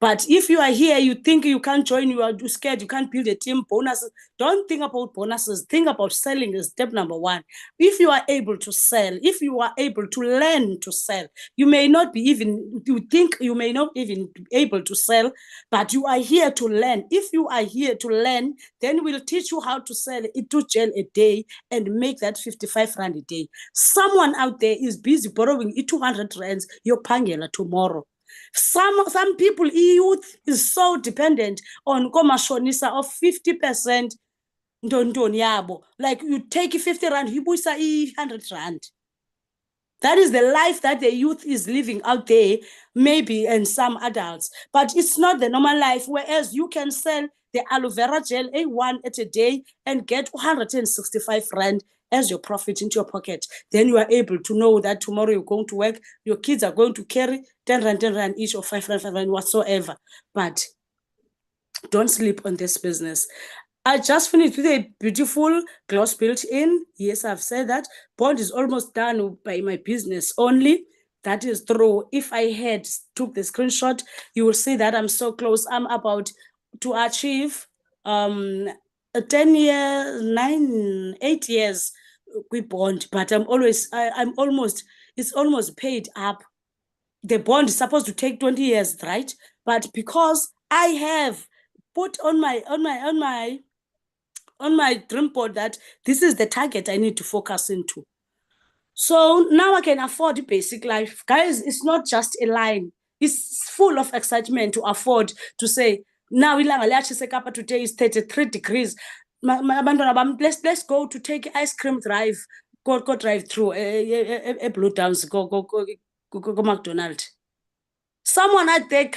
But if you are here, you think you can't join, you are scared, you can't build a team, bonuses. Don't think about bonuses. Think about selling as step number one. If you are able to sell, if you are able to learn to sell, you may not be even, you think you may not even be able to sell, but you are here to learn. If you are here to learn, then we'll teach you how to sell it to gel a day and make that 55 rand a day. Someone out there is busy borrowing 200 rands, you're pangela tomorrow. Some people, youth is so dependent on komashonisa of 50% ntontoni yabo. Like you take 50 rand, you buy 100 rand. That is the life that the youth is living out there, maybe, and some adults. But it's not the normal life, whereas you can sell the aloe vera gel A1 at a day and get 165 rand as your profit into your pocket. Then you are able to know that tomorrow you're going to work, your kids are going to carry 10 rand each, or 5 rand whatsoever. But don't sleep on this business. I just finished with a beautiful gloss built-in. Yes, I've said that. Bond is almost done by my business only. That is true. If I had took the screenshot, you will see that I'm so close. I'm about to achieve 10 years, 8 years with bond, but it's almost paid up. The bond is supposed to take 20 years, right? But because I have put on my dream board that this is the target I need to focus into. So now I can afford basic life. Guys, it's not just a line. It's full of excitement to afford to say, now today is 33 degrees. Let's go to take ice cream drive. Go drive through a Blue Downs, go McDonald's. Someone out there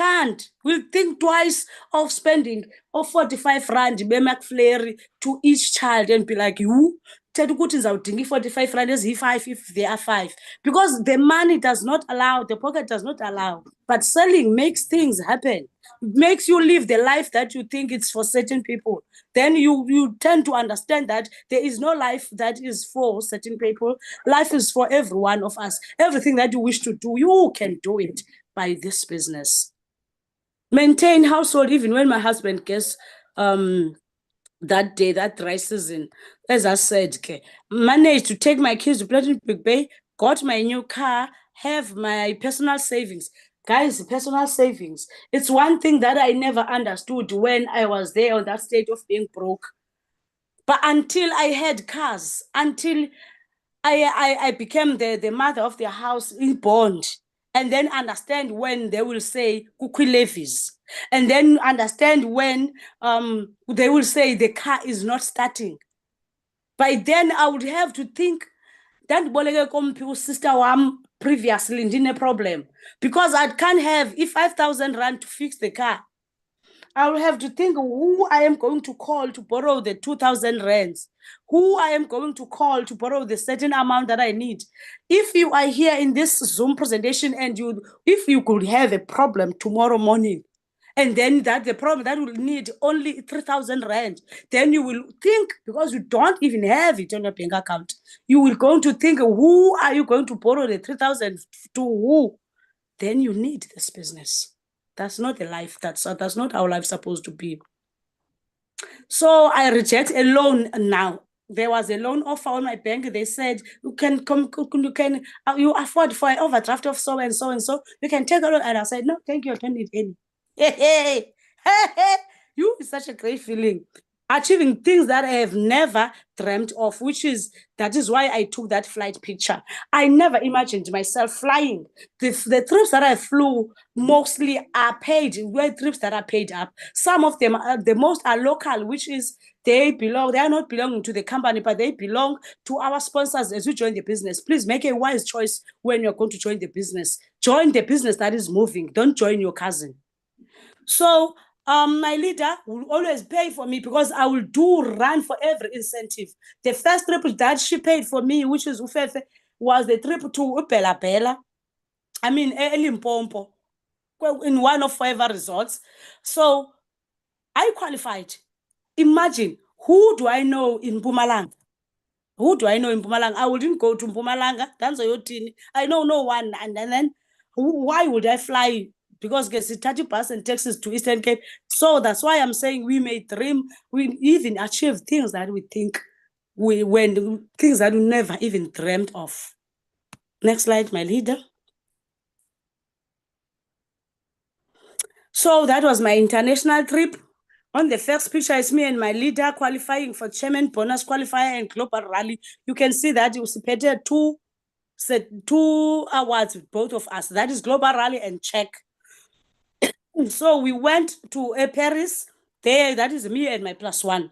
will think twice of spending 45 rand McFlurry to each child and be like, you tell good is out 45 rand is 5 if they are 5. Because the money does not allow, the pocket does not allow. But selling makes things happen. Makes you live the life that you think it's for certain people. Then you tend to understand that there is no life that is for certain people. Life is for every one of us. Everything that you wish to do, you can do it by this business. Maintain household even when my husband gets that day, that dry season. As I said, managed to take my kids to Platinum Big Bay, got my new car, have my personal savings. Guys, personal savings. It's one thing that I never understood when I was there on that stage of being broke. But until I had cars, until I became the mother of the house in bond, and then understand when they will say kukui levies, and then understand when they will say the car is not starting. By then I would have to think that sister wam previously didn't a problem, because I can't have 5,000 rand to fix the car. I will have to think who I am going to call to borrow the 2,000 rands, who I am going to call to borrow the certain amount that I need. If you are here in this Zoom presentation and if you could have a problem tomorrow morning, and then that the problem that will need only 3,000 rand, then you will think, because you don't even have it on your bank account, you will going to think, who are you going to borrow the 3,000 to who? Then you need this business. That's not the life. That's not how life's supposed to be. So I reject a loan now. There was a loan offer on my bank. They said, you afford for an overdraft of so and so and so. You can take a loan. And I said, no, thank you. I don't need any. Hey, you is such a great feeling. Achieving things that I have never dreamt of, that is why I took that flight picture. I never imagined myself flying. The trips that I flew mostly are paid, were trips that are paid up. Some of them, the most are local, which is they are not belonging to the company, but they belong to our sponsors as we join the business. Please make a wise choice when you're going to join the business. Join the business that is moving. Don't join your cousin. So my leader will always pay for me, because I will run for every incentive. The first trip that she paid for me, which is Ufefe, was the trip to Bela Bela. I mean, Limpopo, in one of 5 resorts. So I qualified. Imagine, who do I know in Mpumalanga? Who do I know in Mpumalanga? I wouldn't go to Mpumalanga. I know no one. And then why would I fly? Because get 30 bus and taxis to Eastern Cape. So that's why I'm saying we may dream, we even achieve things that we think things that we never even dreamt of. Next slide, my leader. So that was my international trip. On the first picture is me and my leader qualifying for Chairman Bonus Qualifier and Global Rally. You can see that you submitted 2 awards with both of us. That is Global Rally and Check. So we went to Paris. There, that is me and my +1.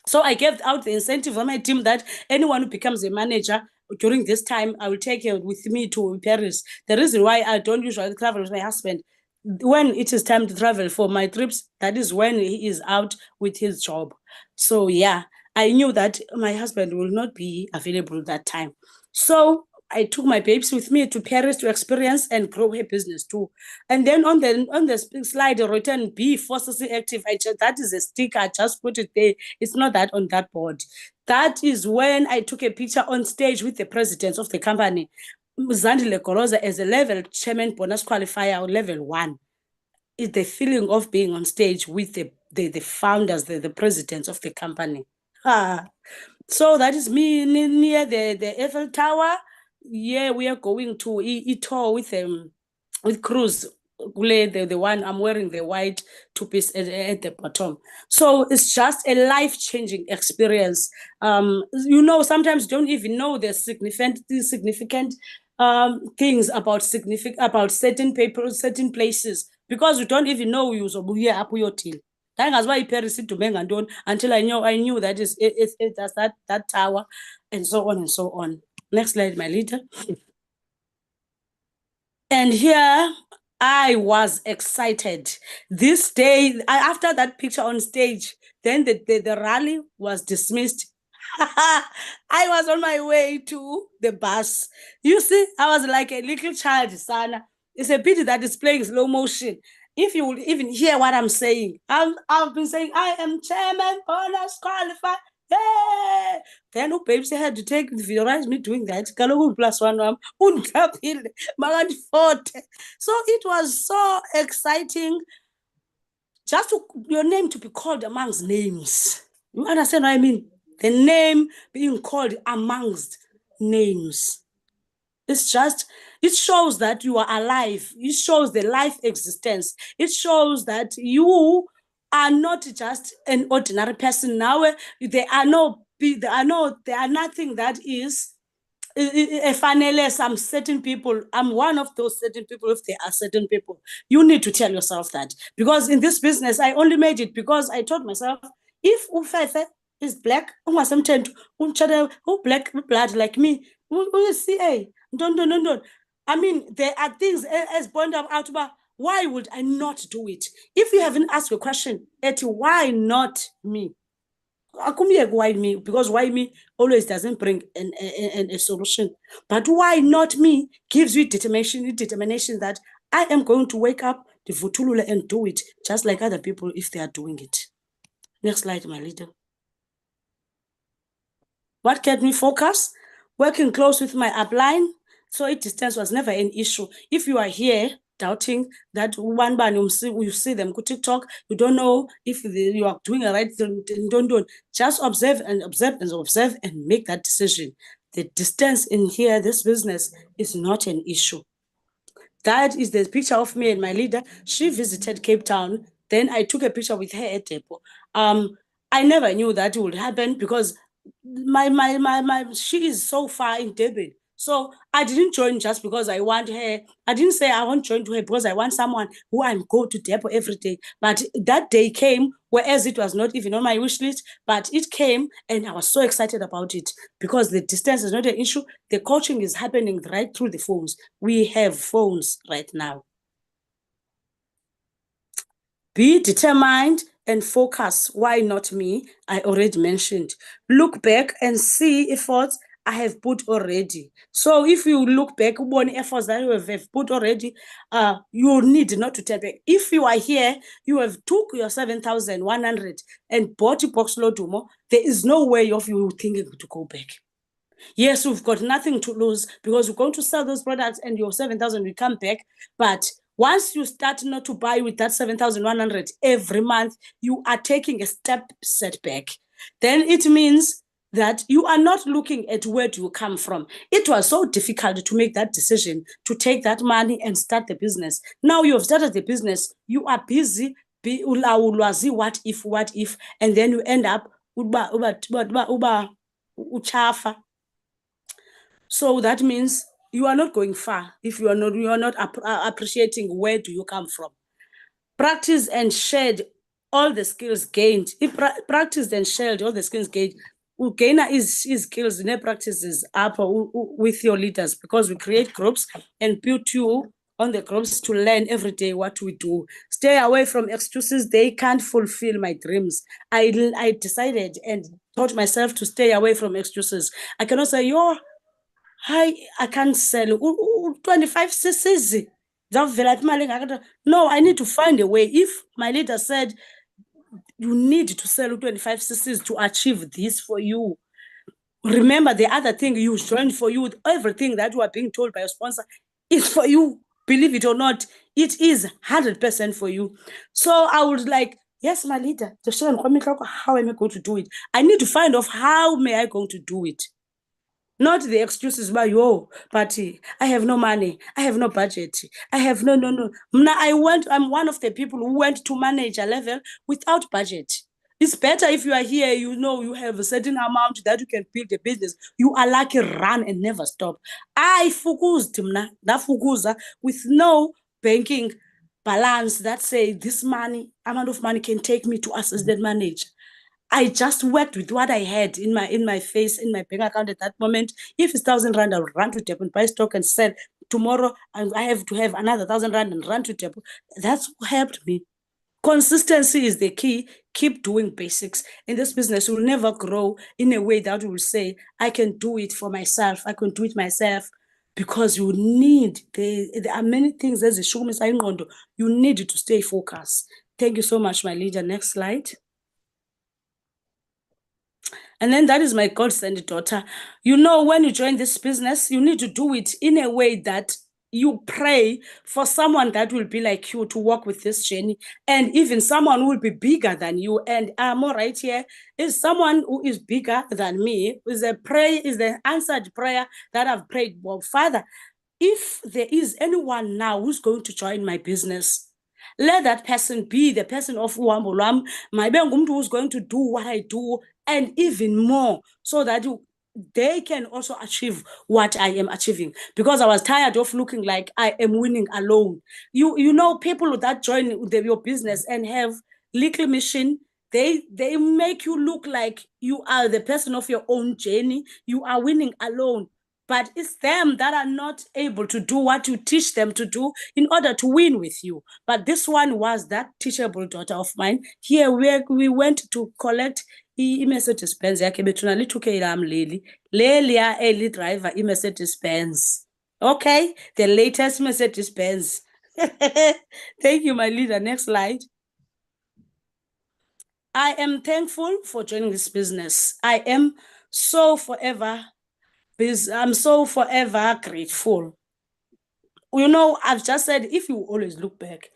So I gave out the incentive on my team that anyone who becomes a manager during this time, I will take her with me to Paris. The reason why I don't usually travel with my husband, when it is time to travel for my trips, that is when he is out with his job. So yeah, I knew that my husband will not be available that time. So I took my babes with me to Paris to experience and grow her business too. And then on the slide, written be forcefully active. That is a sticker. I just put it there. It's not that on that board. That is when I took a picture on stage with the president of the company, Zandile Goroza, as a level chairman bonus qualifier or level 1. Is the feeling of being on stage with the founders, the presidents of the company. So that is me near the Eiffel Tower. Yeah, we are going to tour with Cruise. The one I'm wearing the white two-piece at the bottom. So it's just a life-changing experience. Sometimes you don't even know the significant things about certain people, certain places, because you don't even know you uzobuya apho uyothini. Ndangazi uba iParis idume ngantoni until I knew that that's that tower, and so on and so on. Next slide, my leader. And here I was excited. This day, after that picture on stage, then the rally was dismissed. I was on my way to the bus. You see, I was like a little child, Sana. It's a pity that it's playing slow motion. If you will even hear what I'm saying, I've been saying, I am chairman, bonus qualified. Hey! Then babes had to take visualize me doing that. So it was so exciting just your name to be called amongst names. You understand what I mean? The name being called amongst names. It's just, it shows that you are alive. It shows the life existence. It shows that you are not just an ordinary person. Now, there are nothing that is some certain people. I'm one of those certain people. If there are certain people, you need to tell yourself that, because in this business I only made it because I told myself, if Ufefe is black, who black blood like me, who CA, don't. I mean, there are things as pointed out about, why would I not do it? If you haven't asked a question, why not me? Why me? Because why me always doesn't bring a solution. But why not me gives you determination that I am going to wake up, and do it just like other people if they are doing it. Next slide, my leader. What kept me focused? Working close with my upline. So distance was never an issue. If you are here doubting that one band you see them on TikTok, you don't know if you are doing a right thing, don't. Just observe and make that decision. The distance in here, this business, is not an issue. That is the picture of me and my leader. She visited Cape Town. Then I took a picture with her at Depo. I never knew that would happen because she is so far in Durban. So I didn't join just because I want her. I didn't say I want to join to her because I want someone who I go to Depo every day. But that day came, whereas it was not even on my wish list, but it came and I was so excited about it because the distance is not an issue. The coaching is happening right through the phones. We have phones right now. Be determined and focus. Why not me? I already mentioned. Look back and see efforts I have put already. So if you look back on efforts that you have put already, you need not to turn back. If you are here, you have took your 7,100 and bought a box Lodumo, there is no way of you thinking to go back. Yes, we've got nothing to lose because we're going to sell those products and your 7,000 will come back. But once you start not to buy with that 7,100 every month, you are taking a step setback. Then it means that you are not looking at where do you come from. It was so difficult to make that decision, to take that money and start the business. Now you have started the business, you are busy, what if, and then you end up uchafa. So that means you are not going far if you are not appreciating where do you come from. practiced and shared all the skills gained. If practiced and shared all the skills gained, we gain his skills in practices up with your leaders, because we create groups and put you on the groups to learn every day what we do. Stay away from excuses. They can't fulfill my dreams. I decided and taught myself to stay away from excuses. I cannot say, yo, hi, I can't sell 25 cc's. No, I need to find a way. If my leader said you need to sell 25 cc's to achieve this for you, remember the other thing you joined for you, everything that you are being told by your sponsor is for you. Believe it or not, it is 100% for you. So I would like, yes, my leader, how am I going to do it? I need to find out how may I going to do it. Not the excuses by yo, but I have no money, I have no budget, I have no. I'm one of the people who went to manager level without budget. It's better if you are here, you know, you have a certain amount that you can build a business. You are lucky, run and never stop. I focused with no banking balance that say this amount of money can take me to assistant manager. I just worked with what I had in my face, in my bank account at that moment. If it's 1,000 rand, I'll run to Durban, buy stock and sell. Tomorrow, I have to have another 1,000 rand and run to Durban. That's what helped me. Consistency is the key. Keep doing basics. In this business, you'll never grow in a way that will say, I can do it for myself. I can do it myself. Because you need, there are many things, there's a show, you need to stay focused. Thank you so much, my leader. Next slide. And then that is my God-sent daughter. You know, when you join this business, you need to do it in a way that you pray for someone that will be like you to walk with this journey, and even someone who will be bigger than you. And more right here is someone who is bigger than me. Is the answered prayer that I've prayed. Well, Father, if there is anyone now who's going to join my business, let that person be the person of uhambo lwam. Mayibe ngumuntu who's going to do what I do and even more, so that they can also achieve what I am achieving. Because I was tired of looking like I am winning alone. You know, people that join your business and have little mission, they make you look like you are the person of your own journey. You are winning alone. But it's them that are not able to do what you teach them to do in order to win with you. But this one was that teachable daughter of mine. Here we went to collect i-Mercedes Benz yakhe bethuna li-2K lam leli. Lelia eli driver i-Mercedes Benz. Okay, the latest Mercedes Benz. Thank you, my leader. Next slide. I am thankful for joining this business. I'm so forever grateful. You know, I've just said, if you always look back,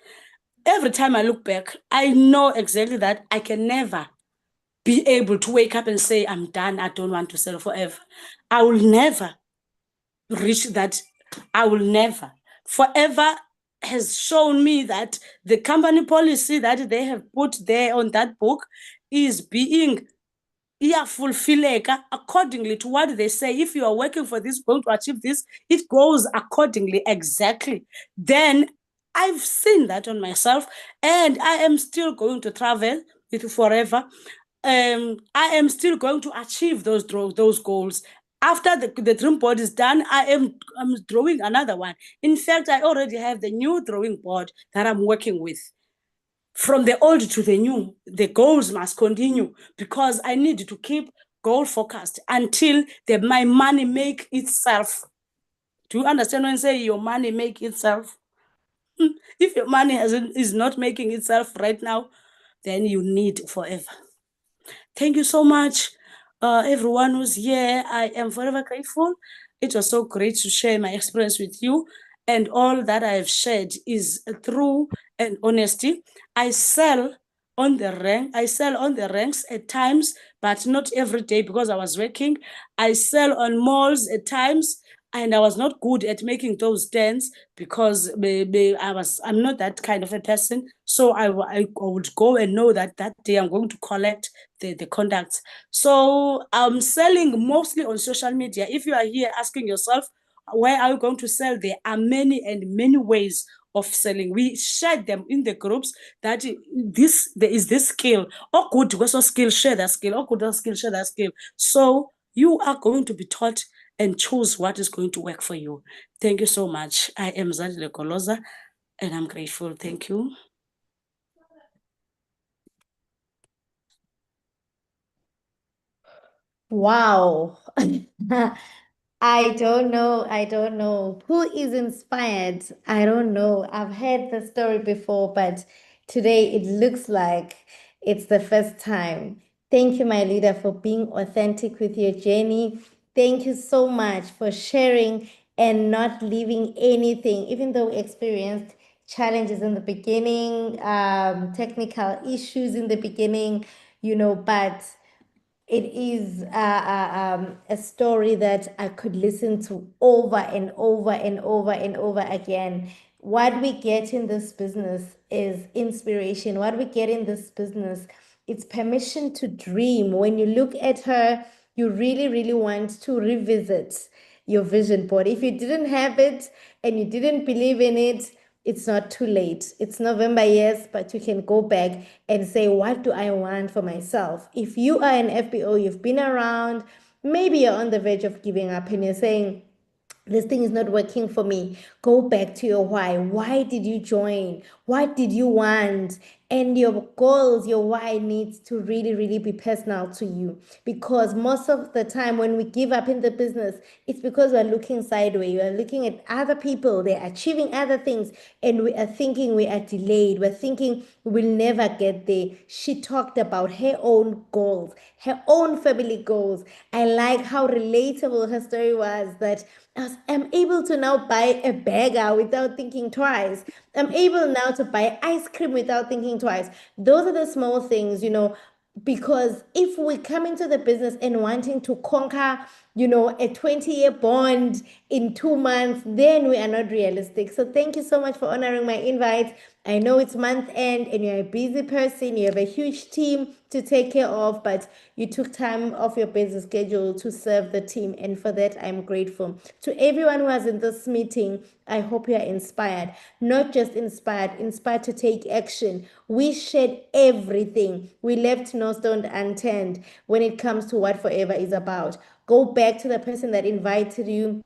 every time I look back, I know exactly that I can never be able to wake up and say, I'm done, I don't want to sell forever. I will never reach that. I will never. Forever has shown me that the company policy that they have put there on that book is being accordingly to what they say. If you are working for this, going to achieve this, it goes accordingly, exactly. Then I've seen that on myself, and I am still going to travel it forever. I am still going to achieve those goals. After the dream board is done, I'm drawing another one. In fact, I already have the new drawing board that I'm working with. From the old to the new, the goals must continue, because I need to keep goal focused until my money make itself. Do you understand when I say your money make itself? If your money is not making itself right now, then you need forever. Thank you so much, everyone who's here. I am forever grateful. It was so great to share my experience with you, and all that I have shared is through and honesty. I sell on the ranks at times, but not every day, because I was working. I sell on malls at times, and I was not good at making those stands, because I'm not that kind of a person. So I would go and know that day I'm going to collect the contacts. So I'm selling mostly on social media. If you are here asking yourself, where are you going to sell? There are many and many ways of selling. We shared them in the groups that there is this skill. Oh, good, also skill, share that skill. Oh, good, skill, share that skill. So you are going to be taught and choose what is going to work for you. Thank you so much. I am Zandile Goloza, and I'm grateful. Thank you. Wow. I don't know. I don't know. Who is inspired? I don't know. I've heard the story before, but today it looks like it's the first time. Thank you, my leader, for being authentic with your journey. Thank you so much for sharing and not leaving anything, even though we experienced challenges in the beginning, technical issues in the beginning, but it is a story that I could listen to over and over and over and over again. What we get in this business is inspiration. What we get in this business, it's permission to dream. When you look at her, you really, really want to revisit your vision board. If you didn't have it and you didn't believe in it, it's not too late. It's November, yes, but you can go back and say, what do I want for myself? If you are an FBO, you've been around, maybe you're on the verge of giving up and you're saying, this thing is not working for me. Go back to your why. Why did you join? What did you want? And your goals, your why needs to really, really be personal to you. Because most of the time when we give up in the business, it's because we're looking sideways. We're looking at other people, they're achieving other things, and we are thinking we are delayed. We're thinking we'll never get there. She talked about her own goals, her own family goals. I like how relatable her story was, that I'm able to now buy a burger without thinking twice. I'm able now to buy ice cream without thinking twice. Those are the small things, because if we come into the business and wanting to conquer, a 20-year bond in 2 months, then we are not realistic. So thank you so much for honoring my invite. I know it's month end and you're a busy person, you have a huge team to take care of, but you took time off your busy schedule to serve the team. And for that, I'm grateful. To everyone who was in this meeting, I hope you are inspired. Not just inspired, inspired to take action. We shared everything. We left no stone unturned when it comes to what Forever is about. Go back to the person that invited you.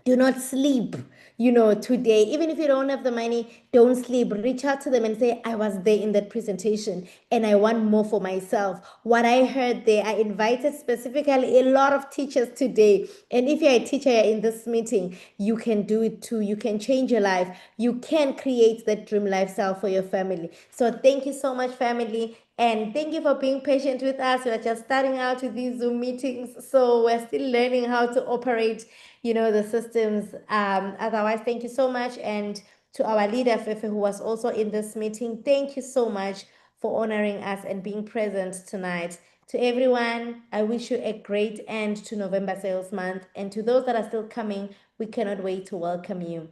Do not sleep, today. Even if you don't have the money, don't sleep. Reach out to them and say, I was there in that presentation and I want more for myself. What I heard there, I invited specifically a lot of teachers today. And if you're a teacher, you're in this meeting, you can do it too. You can change your life. You can create that dream lifestyle for your family. So thank you so much, family. And thank you for being patient with us. We're just starting out with these Zoom meetings, so we're still learning how to operate, the systems. Otherwise, thank you so much. And to our leader, Fefe, who was also in this meeting, thank you so much for honoring us and being present tonight. To everyone, I wish you a great end to November Sales Month. And to those that are still coming, we cannot wait to welcome you.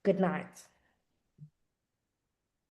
Good night.